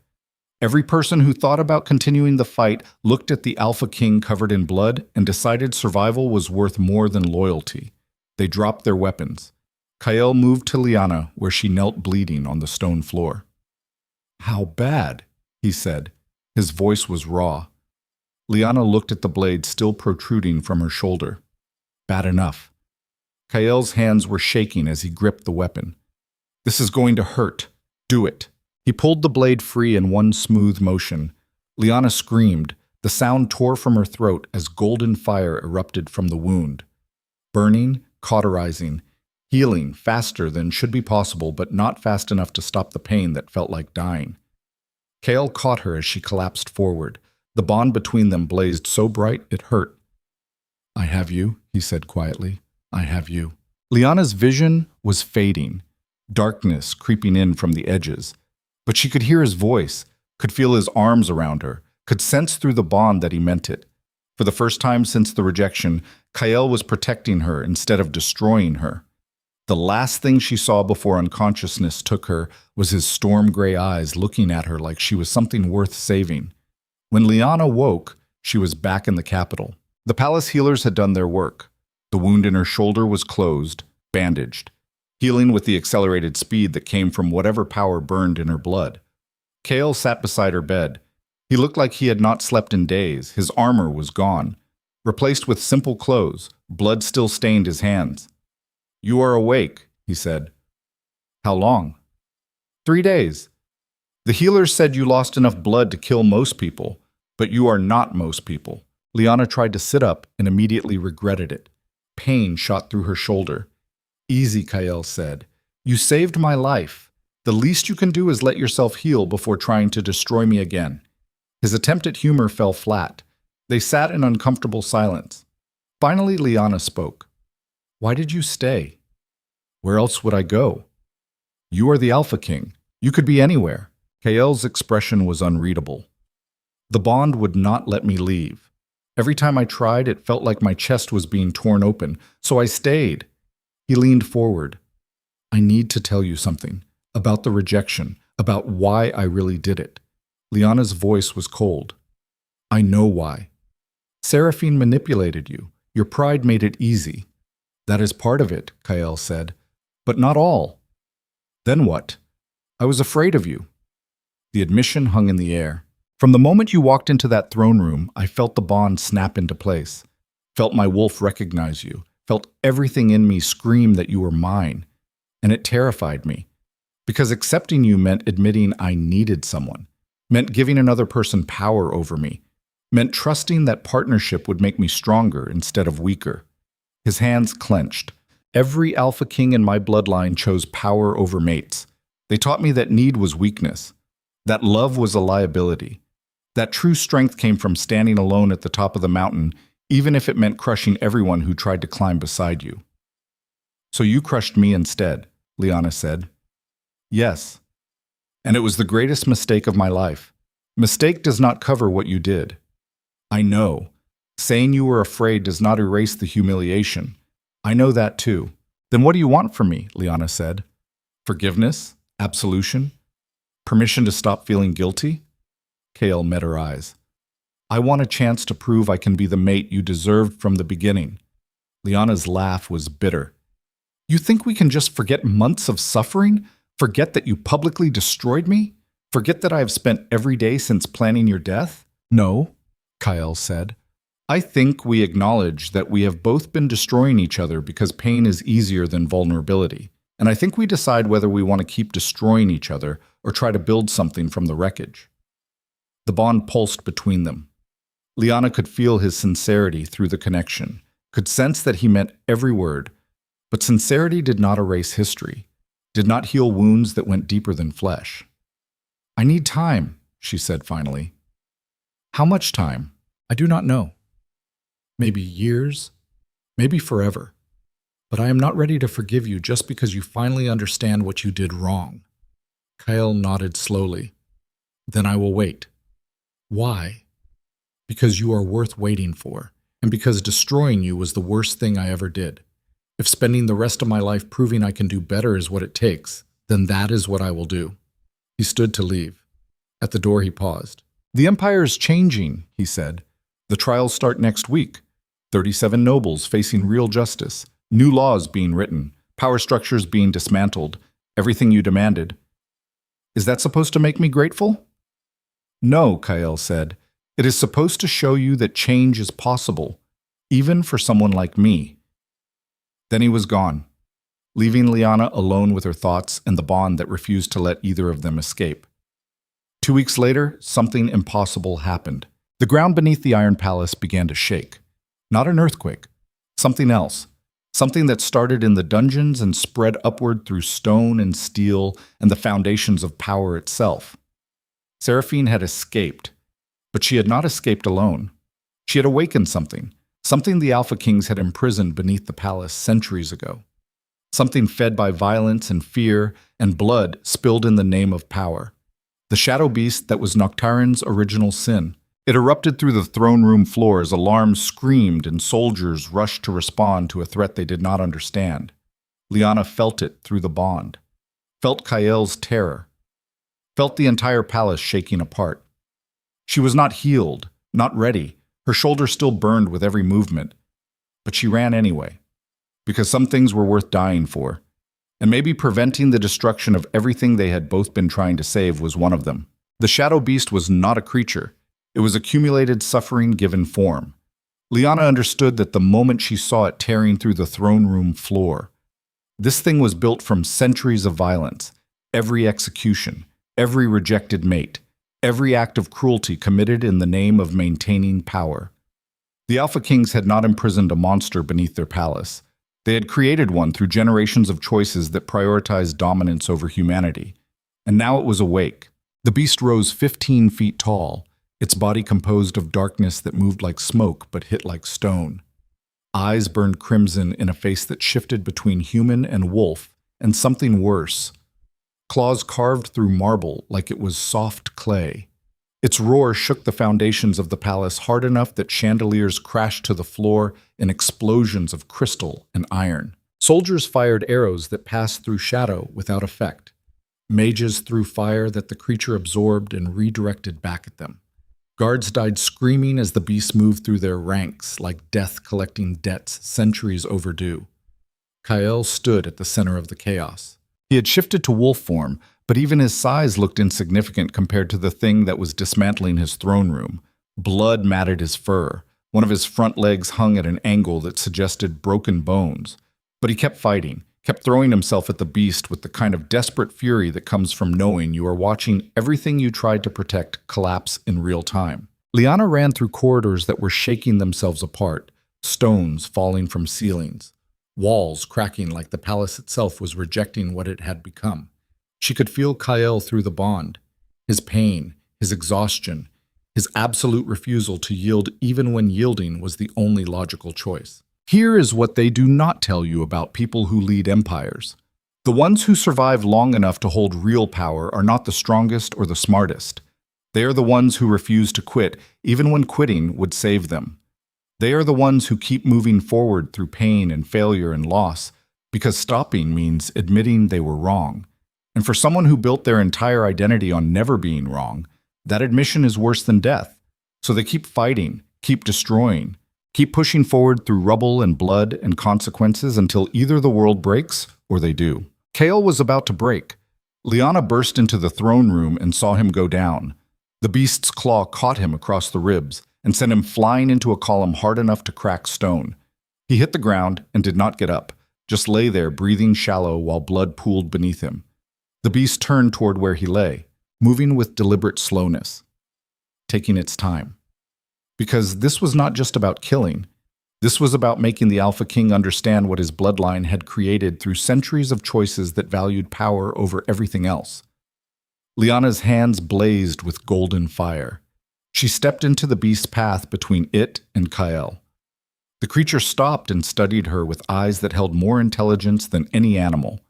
every person who thought about continuing the fight looked at the Alpha King covered in blood and decided survival was worth more than loyalty. They dropped their weapons. Kael moved to Lyanna, where she knelt bleeding on the stone floor. "How bad?" he said. His voice was raw. Lyanna looked at the blade still protruding from her shoulder. "Bad enough." Kael's hands were shaking as he gripped the weapon. "This is going to hurt. Do it." He pulled the blade free in one smooth motion. Lyanna screamed. The sound tore from her throat as golden fire erupted from the wound. Burning, cauterizing, healing faster than should be possible, but not fast enough to stop the pain that felt like dying. Kael caught her as she collapsed forward. The bond between them blazed so bright it hurt. "I have you," he said quietly. "I have you." Lyanna's vision was fading, darkness creeping in from the edges. But she could hear his voice, could feel his arms around her, could sense through the bond that he meant it. For the first time since the rejection, Kael was protecting her instead of destroying her. The last thing she saw before unconsciousness took her was his storm-gray eyes looking at her like she was something worth saving. When Lyanna woke, she was back in the capital. The palace healers had done their work. The wound in her shoulder was closed, bandaged, healing with the accelerated speed that came from whatever power burned in her blood. Kael sat beside her bed. He looked like he had not slept in days. His armor was gone, replaced with simple clothes. Blood still stained his hands. "You are awake," he said. "How long?" 3 days. The healers said you lost enough blood to kill most people, but you are not most people." Lyanna tried to sit up and immediately regretted it. Pain shot through her shoulder. "Easy," Kael said. "You saved my life. The least you can do is let yourself heal before trying to destroy me again." His attempt at humor fell flat. They sat in uncomfortable silence. Finally, Lyanna spoke. "Why did you stay?" "Where else would I go?" "You are the Alpha King. You could be anywhere." Kael's expression was unreadable. "The bond would not let me leave. Every time I tried, it felt like my chest was being torn open, so I stayed." He leaned forward. "I need to tell you something. About the rejection. About why I really did it." Lyanna's voice was cold. "I know why. Seraphine manipulated you. Your pride made it easy." "That is part of it," Kael said. "But not all." "Then what?" "I was afraid of you." The admission hung in the air. "From the moment you walked into that throne room, I felt the bond snap into place. Felt my wolf recognize you. Felt everything in me scream that you were mine. And it terrified me. Because accepting you meant admitting I needed someone. Meant giving another person power over me. Meant trusting that partnership would make me stronger instead of weaker." His hands clenched. Every Alpha King in my bloodline chose power over mates. They taught me that need was weakness, that love was a liability, that true strength came from standing alone at the top of the mountain, even if it meant crushing everyone who tried to climb beside you. So you crushed me instead, Lyanna said. Yes. And it was the greatest mistake of my life. Mistake does not cover what you did. I know. Saying you were afraid does not erase the humiliation. I know that too. Then what do you want from me? Lyanna said. Forgiveness? Absolution? Permission to stop feeling guilty? Kael met her eyes. I want a chance to prove I can be the mate you deserved from the beginning. Lyanna's laugh was bitter. You think we can just forget months of suffering? Forget that you publicly destroyed me? Forget that I have spent every day since planning your death? No, Kael said. I think we acknowledge that we have both been destroying each other because pain is easier than vulnerability. And I think we decide whether we want to keep destroying each other or try to build something from the wreckage. The bond pulsed between them. Lyanna could feel his sincerity through the connection, could sense that he meant every word. But sincerity did not erase history, did not heal wounds that went deeper than flesh. I need time, she said finally. How much time? I do not know. Maybe years, maybe forever. But I am not ready to forgive you just because you finally understand what you did wrong. Kael nodded slowly. Then I will wait. Why? Because you are worth waiting for, and because destroying you was the worst thing I ever did. If spending the rest of my life proving I can do better is what it takes, then that is what I will do. He stood to leave. At the door he paused. The Empire is changing, he said. The trials start next week. 37 nobles facing real justice. New laws being written. Power structures being dismantled. Everything you demanded. Is that supposed to make me grateful? No, Kael said. It is supposed to show you that change is possible, even for someone like me. Then he was gone, leaving Lyanna alone with her thoughts and the bond that refused to let either of them escape. 2 weeks later, something impossible happened. The ground beneath the Iron Palace began to shake. Not an earthquake, something else. Something that started in the dungeons and spread upward through stone and steel and the foundations of power itself. Seraphine had escaped, but she had not escaped alone. She had awakened something the Alpha Kings had imprisoned beneath the palace centuries ago. Something fed by violence and fear and blood spilled in the name of power. The shadow beast that was Noctarin's original sin. It erupted through the throne room floor as alarms screamed and soldiers rushed to respond to a threat they did not understand. Lyanna felt it through the bond. Felt Kael's terror. Felt the entire palace shaking apart. She was not healed, not ready. Her shoulder still burned with every movement. But she ran anyway. Because some things were worth dying for. And maybe preventing the destruction of everything they had both been trying to save was one of them. The shadow beast was not a creature. It was accumulated suffering given form. Lyanna understood that the moment she saw it tearing through the throne room floor. This thing was built from centuries of violence, every execution, every rejected mate, every act of cruelty committed in the name of maintaining power. The Alpha Kings had not imprisoned a monster beneath their palace. They had created one through generations of choices that prioritized dominance over humanity. And now it was awake. The beast rose 15 feet tall, its body composed of darkness that moved like smoke but hit like stone. Eyes burned crimson in a face that shifted between human and wolf, and something worse. Claws carved through marble like it was soft clay. Its roar shook the foundations of the palace hard enough that chandeliers crashed to the floor in explosions of crystal and iron. Soldiers fired arrows that passed through shadow without effect. Mages threw fire that the creature absorbed and redirected back at them. Guards died screaming as the beast moved through their ranks like death collecting debts centuries overdue. Kael stood at the center of the chaos. He had shifted to wolf form, but even his size looked insignificant compared to the thing that was dismantling his throne room. Blood matted his fur. One of his front legs hung at an angle that suggested broken bones. But he kept fighting, kept throwing himself at the beast with the kind of desperate fury that comes from knowing you are watching everything you tried to protect collapse in real time. Lyanna ran through corridors that were shaking themselves apart, stones falling from ceilings. walls cracking like the palace itself was rejecting what it had become. She could feel Kael through the bond, his pain, his exhaustion, his absolute refusal to yield even when yielding was the only logical choice. Here is what they do not tell you about people who lead empires. The ones who survive long enough to hold real power are not the strongest or the smartest. They are the ones who refuse to quit, even when quitting would save them. They are the ones who keep moving forward through pain and failure and loss, because stopping means admitting they were wrong. And for someone who built their entire identity on never being wrong, that admission is worse than death. So they keep fighting, keep destroying, keep pushing forward through rubble and blood and consequences until either the world breaks or they do. Kael was about to break. Lyanna burst into the throne room and saw him go down. The beast's claw caught him across the ribs and sent him flying into a column hard enough to crack stone. He hit the ground and did not get up, just lay there breathing shallow while blood pooled beneath him. The beast turned toward where he lay, moving with deliberate slowness, taking its time. Because this was not just about killing. This was about making the Alpha King understand what his bloodline had created through centuries of choices that valued power over everything else. Lyanna's hands blazed with golden fire. She stepped into the beast's path between it and Kael. The creature stopped and studied her with eyes that held more intelligence than any animal.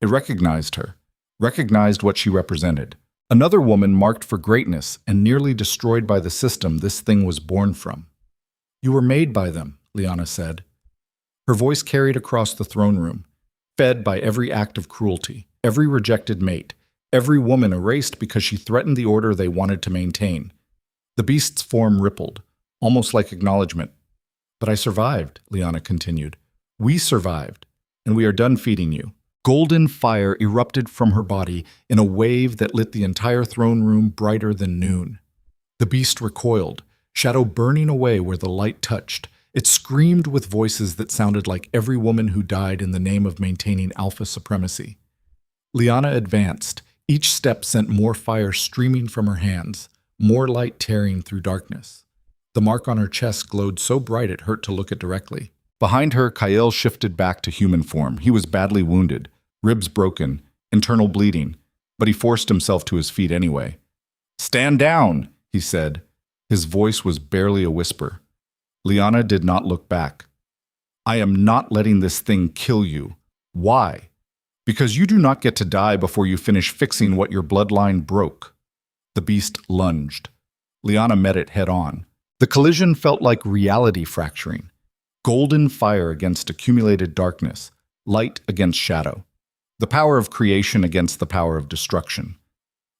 It recognized her, recognized what she represented. Another woman marked for greatness and nearly destroyed by the system this thing was born from. "You were made by them," Lyanna said. Her voice carried across the throne room, fed by every act of cruelty, every rejected mate, every woman erased because she threatened the order they wanted to maintain. The beast's form rippled, almost like acknowledgement. "But I survived," Lyanna continued. "We survived, and we are done feeding you." Golden fire erupted from her body in a wave that lit the entire throne room brighter than noon. The beast recoiled, shadow burning away where the light touched. It screamed with voices that sounded like every woman who died in the name of maintaining alpha supremacy. Lyanna advanced. Each step sent more fire streaming from her hands, more light tearing through darkness. The mark on her chest glowed so bright it hurt to look at directly. Behind her, Kael shifted back to human form. He was badly wounded, ribs broken, internal bleeding, but he forced himself to his feet anyway. "Stand down," he said. His voice was barely a whisper. Lyanna did not look back. "I am not letting this thing kill you. Why? Because you do not get to die before you finish fixing what your bloodline broke." The beast lunged. Lyanna met it head on. The collision felt like reality fracturing. Golden fire against accumulated darkness, light against shadow. The power of creation against the power of destruction.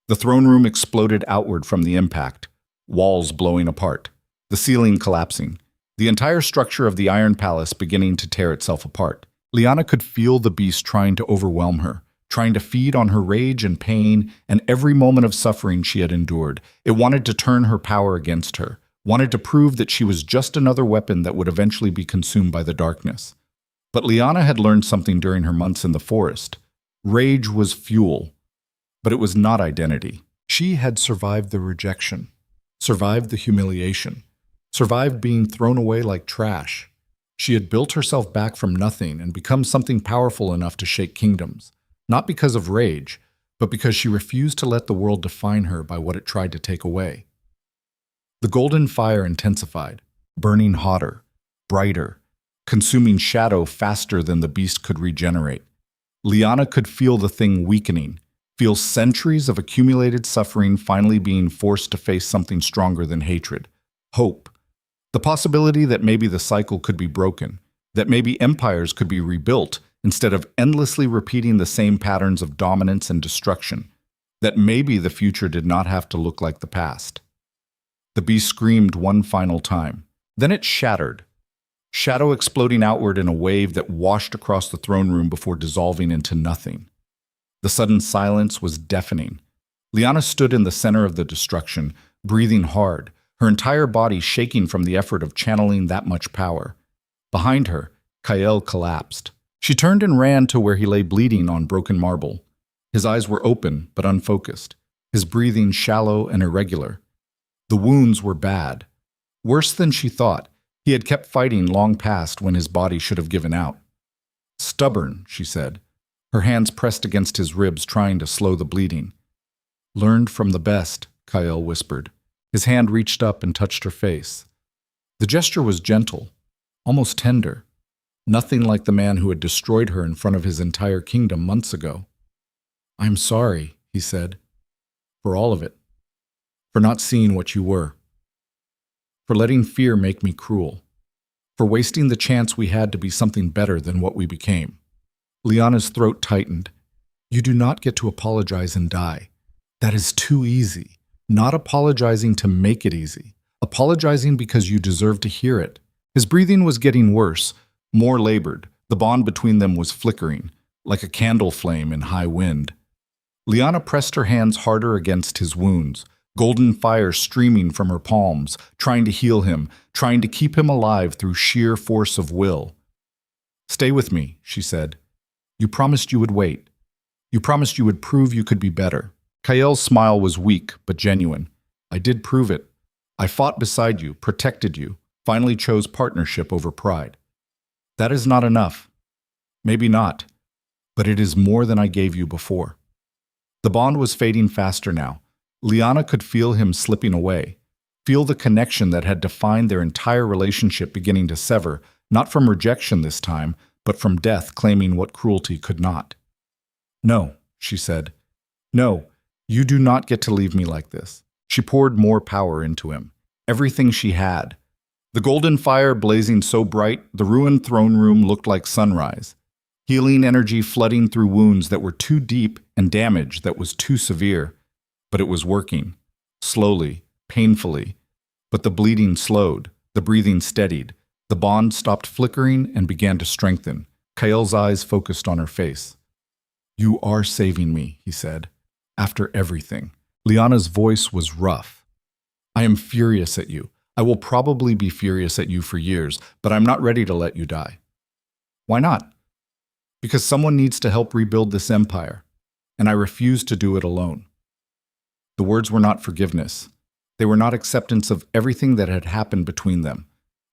The throne room exploded outward from the impact, walls blowing apart, the ceiling collapsing, the entire structure of the Iron Palace beginning to tear itself apart. Lyanna could feel the beast trying to overwhelm her, trying to feed on her rage and pain and every moment of suffering she had endured. It wanted to turn her power against her, wanted to prove that she was just another weapon that would eventually be consumed by the darkness. But Lyanna had learned something during her months in the forest. Rage was fuel, but it was not identity. She had survived the rejection, survived the humiliation, survived being thrown away like trash. She had built herself back from nothing and become something powerful enough to shake kingdoms, not because of rage, but because she refused to let the world define her by what it tried to take away. The golden fire intensified, burning hotter, brighter, consuming shadow faster than the beast could regenerate. Lyanna could feel the thing weakening, feel centuries of accumulated suffering finally being forced to face something stronger than hatred, hope. The possibility that maybe the cycle could be broken, that maybe empires could be rebuilt instead of endlessly repeating the same patterns of dominance and destruction, that maybe the future did not have to look like the past. The beast screamed one final time. Then it shattered, shadow exploding outward in a wave that washed across the throne room before dissolving into nothing. The sudden silence was deafening. Lyanna stood in the center of the destruction, breathing hard, her entire body shaking from the effort of channeling that much power. Behind her, Kael collapsed. She turned and ran to where he lay bleeding on broken marble. His eyes were open but unfocused, his breathing shallow and irregular. The wounds were bad. Worse than she thought. He had kept fighting long past when his body should have given out. Stubborn, she said, her hands pressed against his ribs trying to slow the bleeding. Learned from the best, Kael whispered. His hand reached up and touched her face. The gesture was gentle, almost tender, nothing like the man who had destroyed her in front of his entire kingdom months ago. I'm sorry, he said, for all of it, for not seeing what you were, for letting fear make me cruel, for wasting the chance we had to be something better than what we became. Lyanna's throat tightened. You do not get to apologize and die. That is too easy. Not apologizing to make it easy. Apologizing because you deserve to hear it. His breathing was getting worse, more labored. The bond between them was flickering, like a candle flame in high wind. Lyanna pressed her hands harder against his wounds, golden fire streaming from her palms, trying to heal him, trying to keep him alive through sheer force of will. Stay with me, she said. You promised you would wait. You promised you would prove you could be better. Kael's smile was weak but genuine. I did prove it. I fought beside you, protected you, finally chose partnership over pride. That is not enough. Maybe not, but it is more than I gave you before. The bond was fading faster now. Lyanna could feel him slipping away, feel the connection that had defined their entire relationship beginning to sever, not from rejection this time, but from death claiming what cruelty could not. No, she said. No, you do not get to leave me like this. She poured more power into him, everything she had. The golden fire blazing so bright, the ruined throne room looked like sunrise. Healing energy flooding through wounds that were too deep and damage that was too severe. But it was working, slowly, painfully. But the bleeding slowed, the breathing steadied. The bond stopped flickering and began to strengthen. Kael's eyes focused on her face. You are saving me, he said. After everything. Lyanna's voice was rough. I am furious at you. I will probably be furious at you for years, but I'm not ready to let you die. Why not? Because someone needs to help rebuild this empire, and I refuse to do it alone. The words were not forgiveness. They were not acceptance of everything that had happened between them,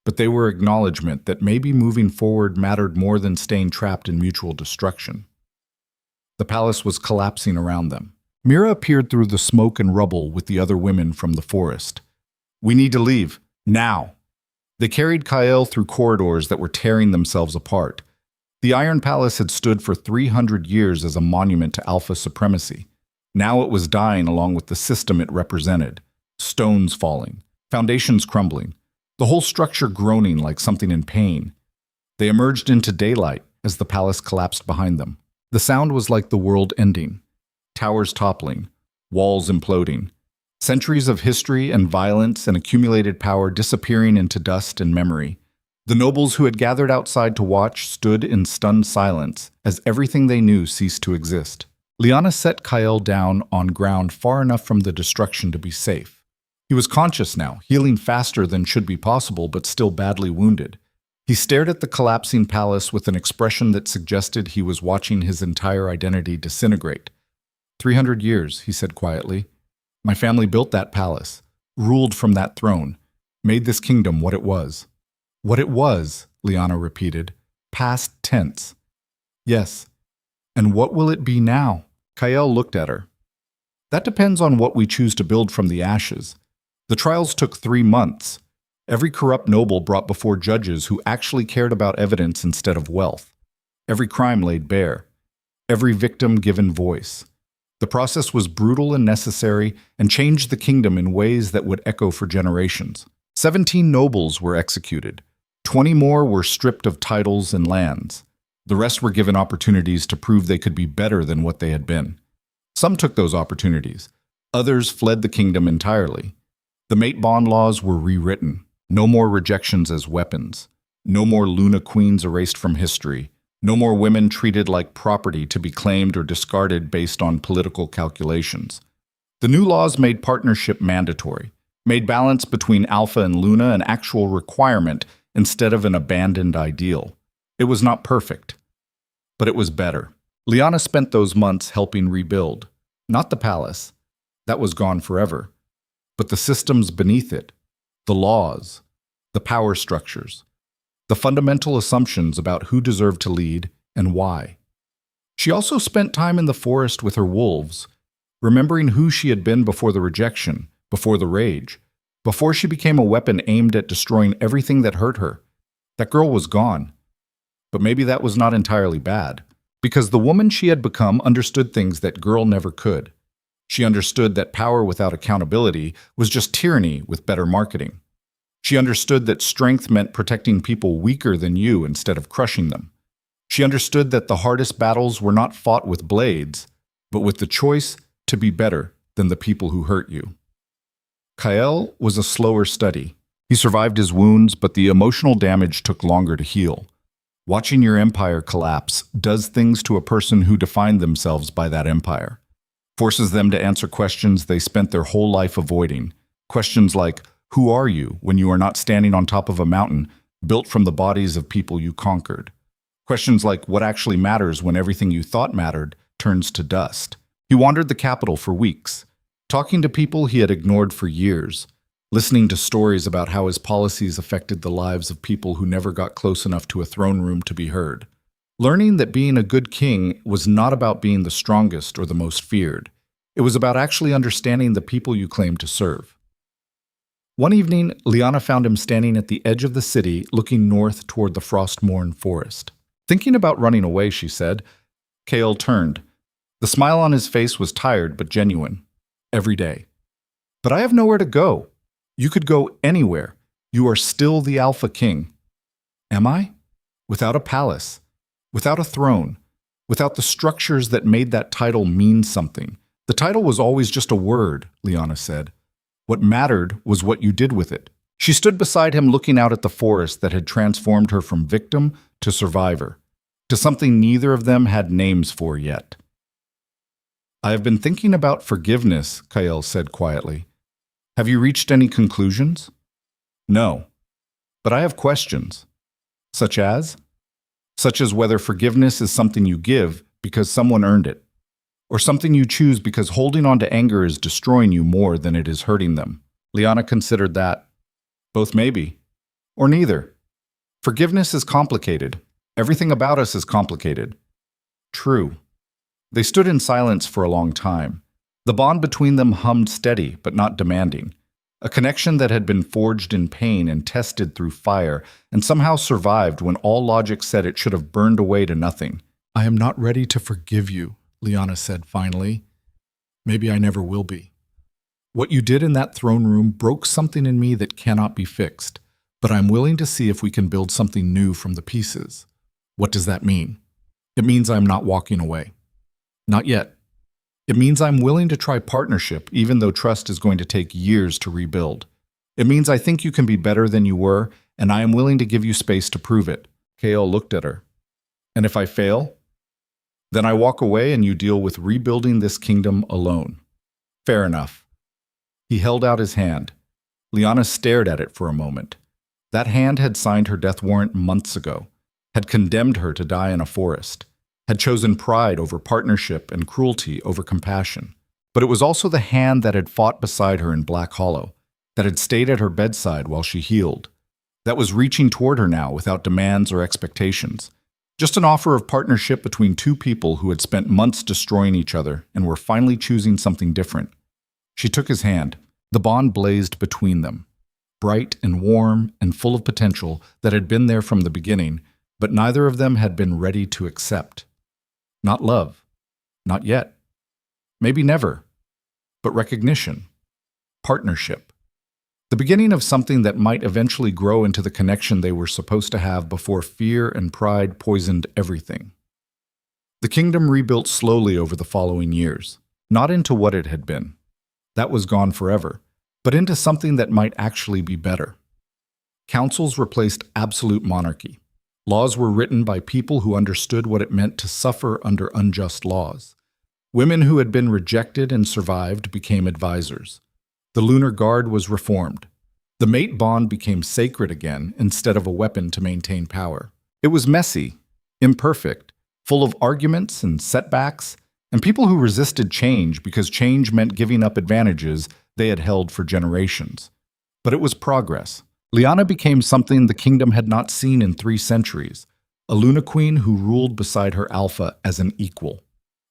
but they were acknowledgement that maybe moving forward mattered more than staying trapped in mutual destruction. The palace was collapsing around them. Mira appeared through the smoke and rubble with the other women from the forest. We need to leave, now. They carried Kael through corridors that were tearing themselves apart. The Iron Palace had stood for 300 years as a monument to Alpha supremacy. Now it was dying along with the system it represented. Stones falling, foundations crumbling, the whole structure groaning like something in pain. They emerged into daylight as the palace collapsed behind them. The sound was like the world ending. Towers toppling, walls imploding, centuries of history and violence and accumulated power disappearing into dust and memory. The nobles who had gathered outside to watch stood in stunned silence as everything they knew ceased to exist. Lyanna set Kael down on ground far enough from the destruction to be safe. He was conscious now, healing faster than should be possible, but still badly wounded. He stared at the collapsing palace with an expression that suggested he was watching his entire identity disintegrate. 300 years, he said quietly. My family built that palace, ruled from that throne, made this kingdom what it was. What it was, Lyanna repeated, past tense. Yes. And what will it be now? Kael looked at her. That depends on what we choose to build from the ashes. The trials took 3 months. Every corrupt noble brought before judges who actually cared about evidence instead of wealth. Every crime laid bare. Every victim given voice. The process was brutal and necessary and changed the kingdom in ways that would echo for generations. 17 nobles were executed. 20 more were stripped of titles and lands. The rest were given opportunities to prove they could be better than what they had been. Some took those opportunities. Others fled the kingdom entirely. The mate bond laws were rewritten. No more rejections as weapons. No more Luna queens erased from history. No more women treated like property to be claimed or discarded based on political calculations. The new laws made partnership mandatory, made balance between Alpha and Luna an actual requirement instead of an abandoned ideal. It was not perfect, but it was better. Lyanna spent those months helping rebuild, not the palace, that was gone forever, but the systems beneath it, the laws, the power structures, the fundamental assumptions about who deserved to lead and why. She also spent time in the forest with her wolves, remembering who she had been before the rejection, before the rage, before she became a weapon aimed at destroying everything that hurt her. That girl was gone. But maybe that was not entirely bad, because the woman she had become understood things that girl never could. She understood that power without accountability was just tyranny with better marketing. She understood that strength meant protecting people weaker than you instead of crushing them. She understood that the hardest battles were not fought with blades, but with the choice to be better than the people who hurt you. Kael was a slower study. He survived his wounds, but the emotional damage took longer to heal. Watching your empire collapse does things to a person who defined themselves by that empire. Forces them to answer questions they spent their whole life avoiding. Questions like, who are you when you are not standing on top of a mountain built from the bodies of people you conquered? Questions like, what actually matters when everything you thought mattered turns to dust? He wandered the capital for weeks, talking to people he had ignored for years, listening to stories about how his policies affected the lives of people who never got close enough to a throne room to be heard. Learning that being a good king was not about being the strongest or the most feared. It was about actually understanding the people you claimed to serve. One evening, Lyanna found him standing at the edge of the city, looking north toward the Frostmourne Forest. Thinking about running away, she said. Kael turned. The smile on his face was tired but genuine. Every day. But I have nowhere to go. You could go anywhere. You are still the Alpha King. Am I? Without a palace. Without a throne. Without the structures that made that title mean something. The title was always just a word, Lyanna said. What mattered was what you did with it. She stood beside him looking out at the forest that had transformed her from victim to survivor, to something neither of them had names for yet. I have been thinking about forgiveness, Kael said quietly. Have you reached any conclusions? No. But I have questions. Such as? Such as whether forgiveness is something you give because someone earned it, or something you choose because holding on to anger is destroying you more than it is hurting them. Lyanna considered that. Both maybe. Or neither. Forgiveness is complicated. Everything about us is complicated. True. They stood in silence for a long time. The bond between them hummed steady, but not demanding. A connection that had been forged in pain and tested through fire, and somehow survived when all logic said it should have burned away to nothing. I am not ready to forgive you, Lyanna said finally. Maybe I never will be. What you did in that throne room broke something in me that cannot be fixed, but I'm willing to see if we can build something new from the pieces. What does that mean? It means I'm not walking away. Not yet. It means I'm willing to try partnership, even though trust is going to take years to rebuild. It means I think you can be better than you were, and I am willing to give you space to prove it. Kael looked at her. And if I fail? Then I walk away and you deal with rebuilding this kingdom alone. Fair enough. He held out his hand. Lyanna stared at it for a moment. That hand had signed her death warrant months ago, had condemned her to die in a forest, had chosen pride over partnership and cruelty over compassion. But it was also the hand that had fought beside her in Black Hollow, that had stayed at her bedside while she healed, that was reaching toward her now without demands or expectations. Just an offer of partnership between two people who had spent months destroying each other and were finally choosing something different. She took his hand. The bond blazed between them, bright and warm and full of potential that had been there from the beginning, but neither of them had been ready to accept. Not love. Not yet. Maybe never. But recognition. Partnership. The beginning of something that might eventually grow into the connection they were supposed to have before fear and pride poisoned everything. The kingdom rebuilt slowly over the following years, not into what it had been. That was gone forever, but into something that might actually be better. Councils replaced absolute monarchy. Laws were written by people who understood what it meant to suffer under unjust laws. Women who had been rejected and survived became advisors. The lunar guard was reformed. The mate bond became sacred again instead of a weapon to maintain power. It was messy, imperfect, full of arguments and setbacks, and people who resisted change because change meant giving up advantages they had held for generations. But it was progress. Lyanna became something the kingdom had not seen in 3 centuries, a Luna Queen who ruled beside her Alpha as an equal.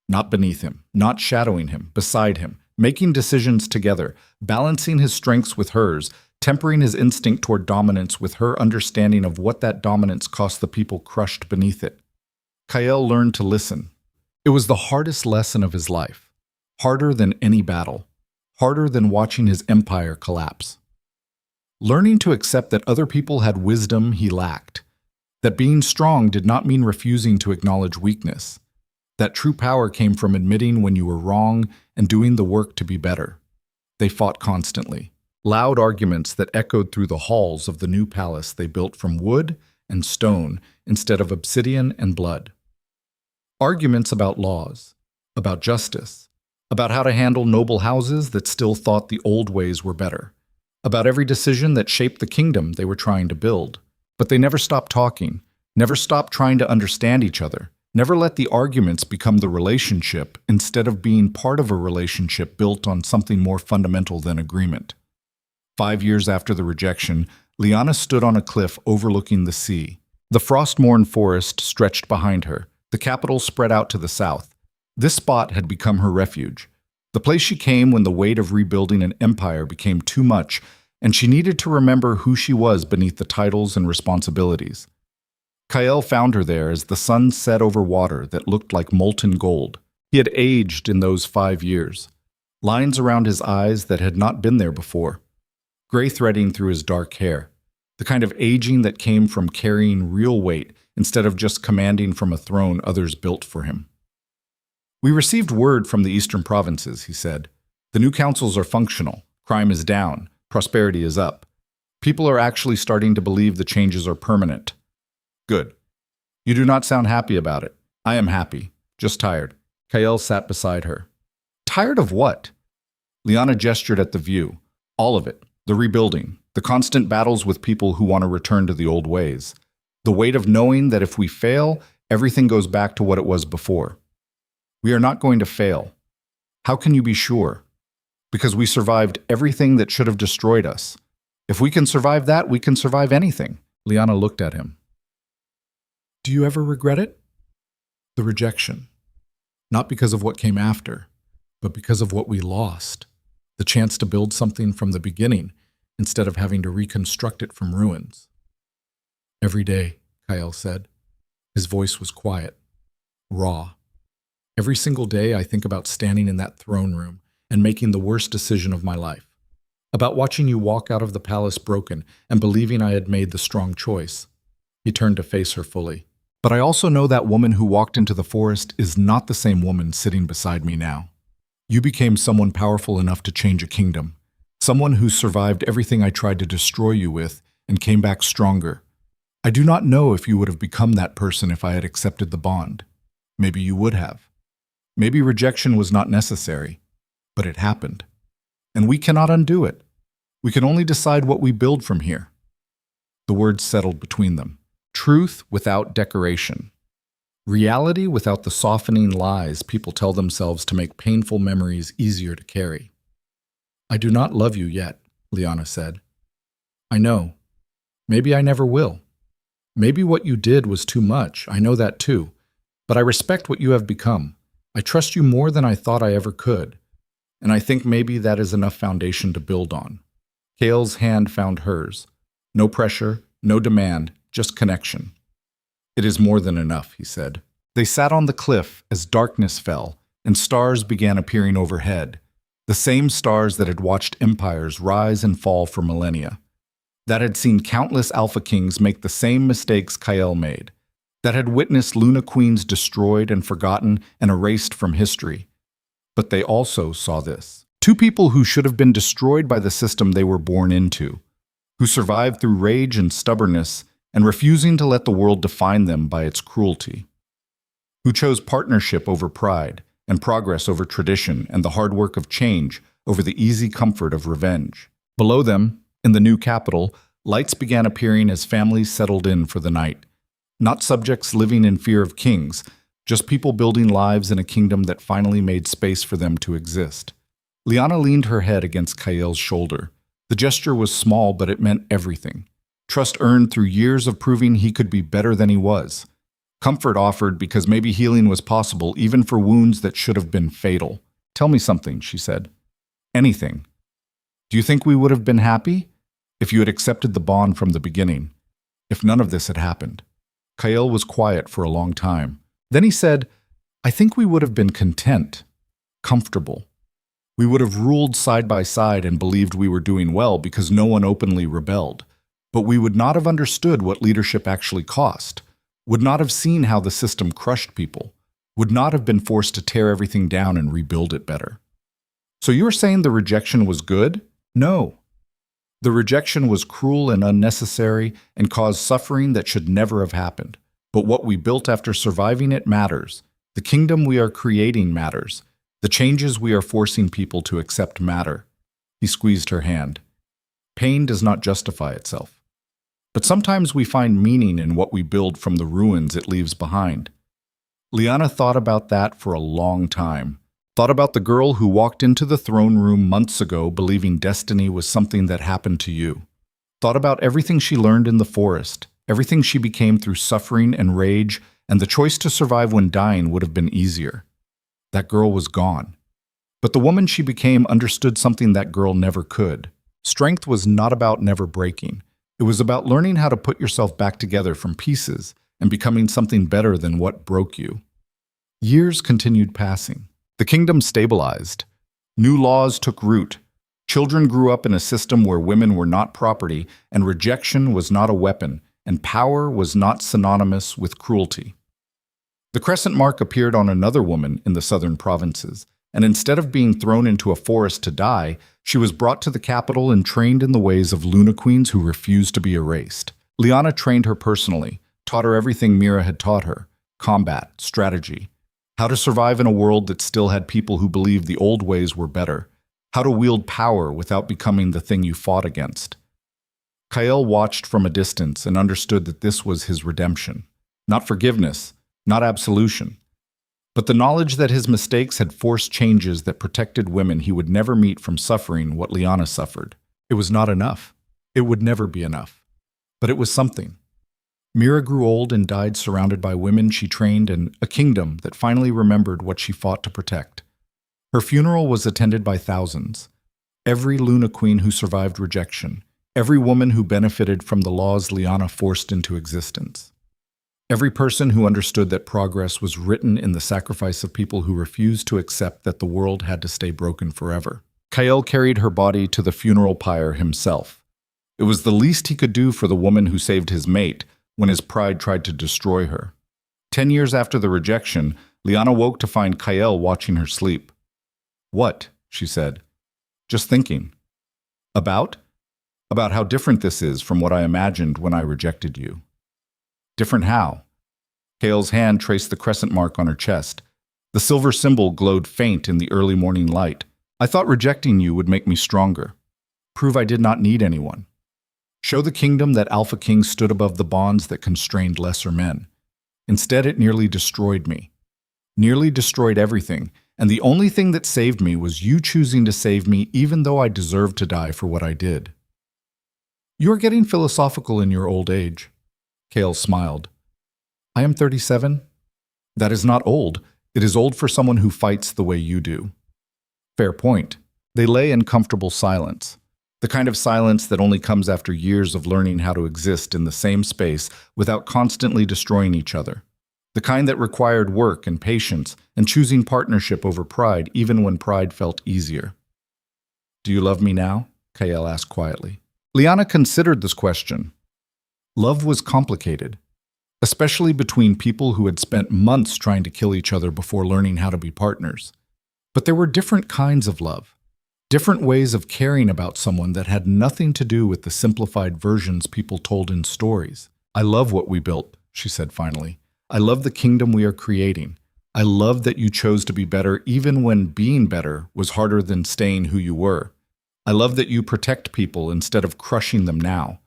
Not beneath him, not shadowing him, beside him, making decisions together, balancing his strengths with hers, tempering his instinct toward dominance with her understanding of what that dominance cost the people crushed beneath it. Kael learned to listen. It was the hardest lesson of his life. Harder than any battle. Harder than watching his empire collapse. Learning to accept that other people had wisdom he lacked. That being strong did not mean refusing to acknowledge weakness. That true power came from admitting when you were wrong and doing the work to be better. They fought constantly. Loud arguments that echoed through the halls of the new palace they built from wood and stone instead of obsidian and blood. Arguments about laws, about justice, about how to handle noble houses that still thought the old ways were better, about every decision that shaped the kingdom they were trying to build. But they never stopped talking, never stopped trying to understand each other, never let the arguments become the relationship instead of being part of a relationship built on something more fundamental than agreement. 5 years after the rejection, Lyanna stood on a cliff overlooking the sea. The Frostmourne Forest stretched behind her, the capital spread out to the south. This spot had become her refuge, the place she came when the weight of rebuilding an empire became too much, and she needed to remember who she was beneath the titles and responsibilities. Kael found her there as the sun set over water that looked like molten gold. He had aged in those 5 years, lines around his eyes that had not been there before, gray threading through his dark hair, the kind of aging that came from carrying real weight instead of just commanding from a throne others built for him. "We received word from the eastern provinces," he said. "The new councils are functional, crime is down, prosperity is up. People are actually starting to believe the changes are permanent." "Good. You do not sound happy about it." "I am happy, just tired." Kael sat beside her. "Tired of what?" Lyanna gestured at the view. "All of it. The rebuilding, the constant battles with people who want to return to the old ways. The weight of knowing that if we fail, everything goes back to what it was before. We are not going to fail. How can you be sure? Because we survived everything that should have destroyed us. If we can survive that, we can survive anything." Lyanna looked at him. "Do you ever regret it?" "The rejection. Not because of what came after, but because of what we lost. The chance to build something from the beginning instead of having to reconstruct it from ruins." "Every day," Kael said. His voice was quiet, raw. "Every single day I think about standing in that throne room and making the worst decision of my life. About watching you walk out of the palace broken and believing I had made the strong choice." He turned to face her fully. "But I also know that woman who walked into the forest is not the same woman sitting beside me now. You became someone powerful enough to change a kingdom. Someone who survived everything I tried to destroy you with and came back stronger. I do not know if you would have become that person if I had accepted the bond. Maybe you would have. Maybe rejection was not necessary, but it happened. And we cannot undo it. We can only decide what we build from here." The words settled between them. Truth without decoration. Reality without the softening lies people tell themselves to make painful memories easier to carry. "I do not love you yet," Lyanna said. "I know. Maybe I never will. Maybe what you did was too much, I know that too. But I respect what you have become. I trust you more than I thought I ever could. And I think maybe that is enough foundation to build on." Kael's hand found hers. No pressure, no demand, just connection. "It is more than enough," he said. They sat on the cliff as darkness fell and stars began appearing overhead, the same stars that had watched empires rise and fall for millennia, that had seen countless Alpha Kings make the same mistakes Kael made, that had witnessed Luna Queens destroyed and forgotten and erased from history. But they also saw this. Two people who should have been destroyed by the system they were born into, who survived through rage and stubbornness and refusing to let the world define them by its cruelty, who chose partnership over pride and progress over tradition and the hard work of change over the easy comfort of revenge. Below them, in the new capital, lights began appearing as families settled in for the night. Not subjects living in fear of kings, just people building lives in a kingdom that finally made space for them to exist. Lyanna leaned her head against Kael's shoulder. The gesture was small, but it meant everything. Trust earned through years of proving he could be better than he was. Comfort offered because maybe healing was possible even for wounds that should have been fatal. Tell me something, she said. Anything. Do you think we would have been happy if you had accepted the bond from the beginning, if none of this had happened? Kael was quiet for a long time. Then he said, I think we would have been content, comfortable. We would have ruled side by side and believed we were doing well because no one openly rebelled. But we would not have understood what leadership actually cost, would not have seen how the system crushed people, would not have been forced to tear everything down and rebuild it better. So you are saying the rejection was good? No. The rejection was cruel and unnecessary and caused suffering that should never have happened. But what we built after surviving it matters. The kingdom we are creating matters. The changes we are forcing people to accept matter. He squeezed her hand. Pain does not justify itself. But sometimes we find meaning in what we build from the ruins it leaves behind. Lyanna thought about that for a long time. Thought about the girl who walked into the throne room months ago believing destiny was something that happened to you. Thought about everything she learned in the forest, everything she became through suffering and rage, and the choice to survive when dying would have been easier. That girl was gone. But the woman she became understood something that girl never could. Strength was not about never breaking. It was about learning how to put yourself back together from pieces and becoming something better than what broke you. Years continued passing. The kingdom stabilized. New laws took root. Children grew up in a system where women were not property, and rejection was not a weapon, and power was not synonymous with cruelty. The crescent mark appeared on another woman in the southern provinces, and instead of being thrown into a forest to die, she was brought to the capital and trained in the ways of Luna Queens who refused to be erased. Lyanna trained her personally, taught her everything Mira had taught her: combat, strategy, how to survive in a world that still had people who believed the old ways were better, how to wield power without becoming the thing you fought against. Kael watched from a distance and understood that this was his redemption. Not forgiveness, not absolution, but the knowledge that his mistakes had forced changes that protected women he would never meet from suffering what Lyanna suffered. It was not enough. It would never be enough. But it was something. Mira grew old and died surrounded by women she trained and a kingdom that finally remembered what she fought to protect. Her funeral was attended by thousands. Every Luna Queen who survived rejection. Every woman who benefited from the laws Lyanna forced into existence. Every person who understood that progress was written in the sacrifice of people who refused to accept that the world had to stay broken forever. Kael carried her body to the funeral pyre himself. It was the least he could do for the woman who saved his mate when his pride tried to destroy her. 10 years after the rejection, Lyanna woke to find Kael watching her sleep. What? She said. Just thinking. About? About how different this is from what I imagined when I rejected you. Different how? Kael's hand traced the crescent mark on her chest. The silver symbol glowed faint in the early morning light. I thought rejecting you would make me stronger. Prove I did not need anyone. Show the kingdom that Alpha King stood above the bonds that constrained lesser men. Instead, it nearly destroyed me. Nearly destroyed everything, and the only thing that saved me was you choosing to save me even though I deserved to die for what I did. You are getting philosophical in your old age. Kael smiled. I am 37. That is not old. It is old for someone who fights the way you do. Fair point. They lay in comfortable silence. The kind of silence that only comes after years of learning how to exist in the same space without constantly destroying each other. The kind that required work and patience and choosing partnership over pride even when pride felt easier. Do you love me now? Kael asked quietly. Lyanna considered this question. Love was complicated, especially between people who had spent months trying to kill each other before learning how to be partners. But there were different kinds of love, different ways of caring about someone that had nothing to do with the simplified versions people told in stories. I love what we built, she said finally. I love the kingdom we are creating. I love that you chose to be better even when being better was harder than staying who you were. I love that you protect people instead of crushing them now.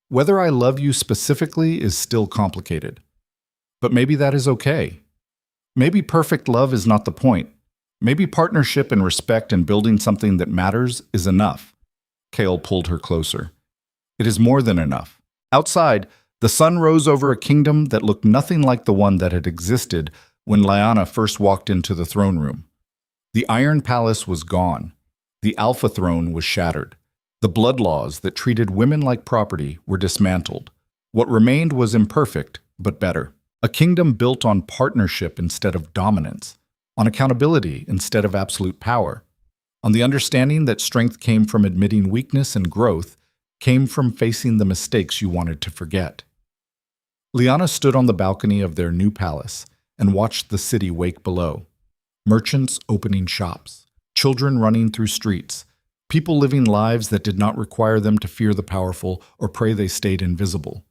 Whether I love you specifically is still complicated. But maybe that is okay. Maybe perfect love is not the point. Maybe partnership and respect and building something that matters is enough. Kael pulled her closer. It is more than enough. Outside, The sun rose over a kingdom that looked nothing like the one that had existed when Lyanna first walked into the throne room. The Iron Palace was gone. The Alpha Throne was shattered. The blood laws that treated women like property were dismantled. What remained was imperfect, but better. A kingdom built on partnership instead of dominance, on accountability instead of absolute power, on the understanding that strength came from admitting weakness and growth came from facing the mistakes you wanted to forget. Lyanna stood on the balcony of their new palace and watched the city wake below. Merchants opening shops, children running through streets, people living lives that did not require them to fear the powerful or pray they stayed invisible.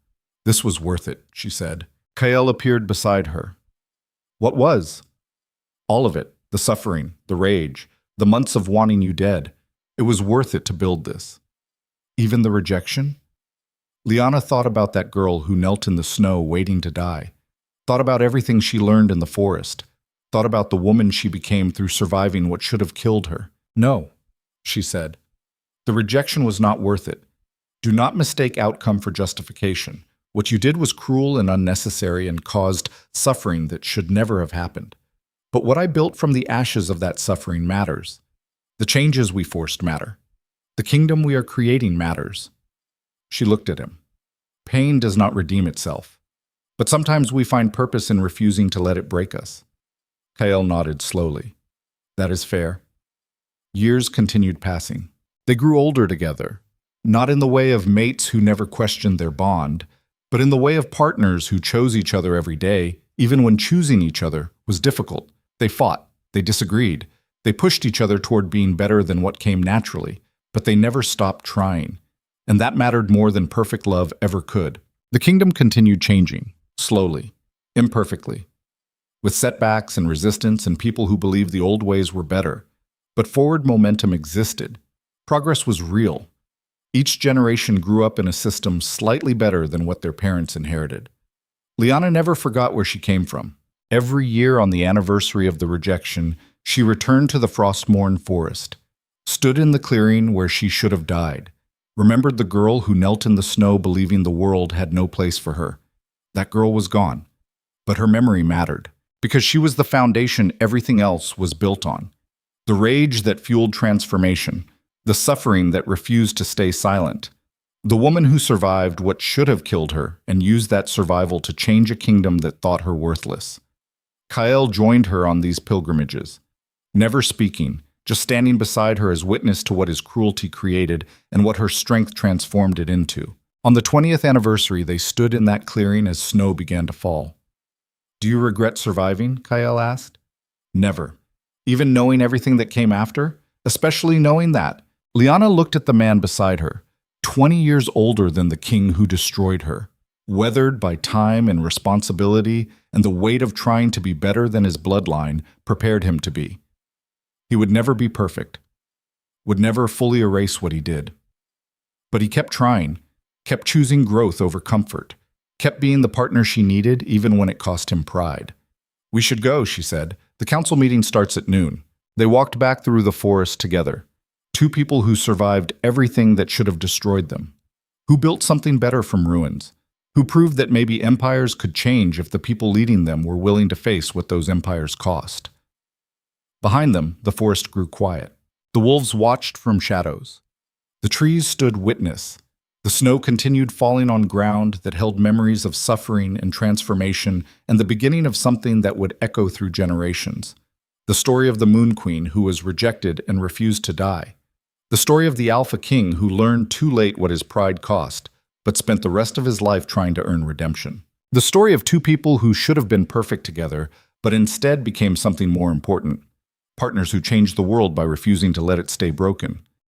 This was worth it, she said. Kael appeared beside her. What was? All of it, the suffering, the rage, the months of wanting you dead. It was worth it to build this. Even the rejection? Lyanna thought about that girl who knelt in the snow waiting to die, thought about everything she learned in the forest, thought about the woman she became through surviving what should have killed her. No, she said. The rejection was not worth it. Do not mistake outcome for justification. What you did was cruel and unnecessary and caused suffering that should never have happened. But what I built from the ashes of that suffering matters. The changes we forced matter. The kingdom we are creating matters. She looked at him. Pain does not redeem itself. But sometimes we find purpose in refusing to let it break us. Kael nodded slowly. That is fair. Years continued passing. They grew older together, not in the way of mates who never questioned their bond, but in the way of partners who chose each other every day, even when choosing each other was difficult. They fought, they disagreed, they pushed each other toward being better than what came naturally, but they never stopped trying. And that mattered more than perfect love ever could. The kingdom continued changing, slowly, imperfectly, with setbacks and resistance and people who believed the old ways were better. But forward momentum existed. Progress was real. Each generation grew up in a system slightly better than what their parents inherited. Lyanna never forgot where she came from. Every year on the anniversary of the rejection, she returned to the Frostmourne Forest, stood in the clearing where she should have died, remembered the girl who knelt in the snow believing the world had no place for her. That girl was gone, but her memory mattered, because she was the foundation everything else was built on. The rage that fueled transformation, the suffering that refused to stay silent. The woman who survived what should have killed her and used that survival to change a kingdom that thought her worthless. Kael joined her on these pilgrimages, never speaking, just standing beside her as witness to what his cruelty created and what her strength transformed it into. On the 20th anniversary, they stood in that clearing as snow began to fall. Do you regret surviving? Kael asked. Never. Even knowing everything that came after, especially knowing that. Lyanna looked at the man beside her, 20 years older than the king who destroyed her, weathered by time and responsibility, and the weight of trying to be better than his bloodline prepared him to be. He would never be perfect, would never fully erase what he did. But he kept trying, kept choosing growth over comfort, kept being the partner she needed even when it cost him pride. We should go, she said. The council meeting starts at noon. They walked back through the forest together. Two people who survived everything that should have destroyed them, who built something better from ruins, who proved that maybe empires could change if the people leading them were willing to face what those empires cost. Behind them, the forest grew quiet. The wolves watched from shadows. The trees stood witness. The snow continued falling on ground that held memories of suffering and transformation and the beginning of something that would echo through generations. The story of the Moon Queen who was rejected and refused to die. The story of the Alpha King who learned too late what his pride cost, but spent the rest of his life trying to earn redemption. The story of two people who should have been perfect together, but instead became something more important. Partners who changed the world by refusing to let it stay broken.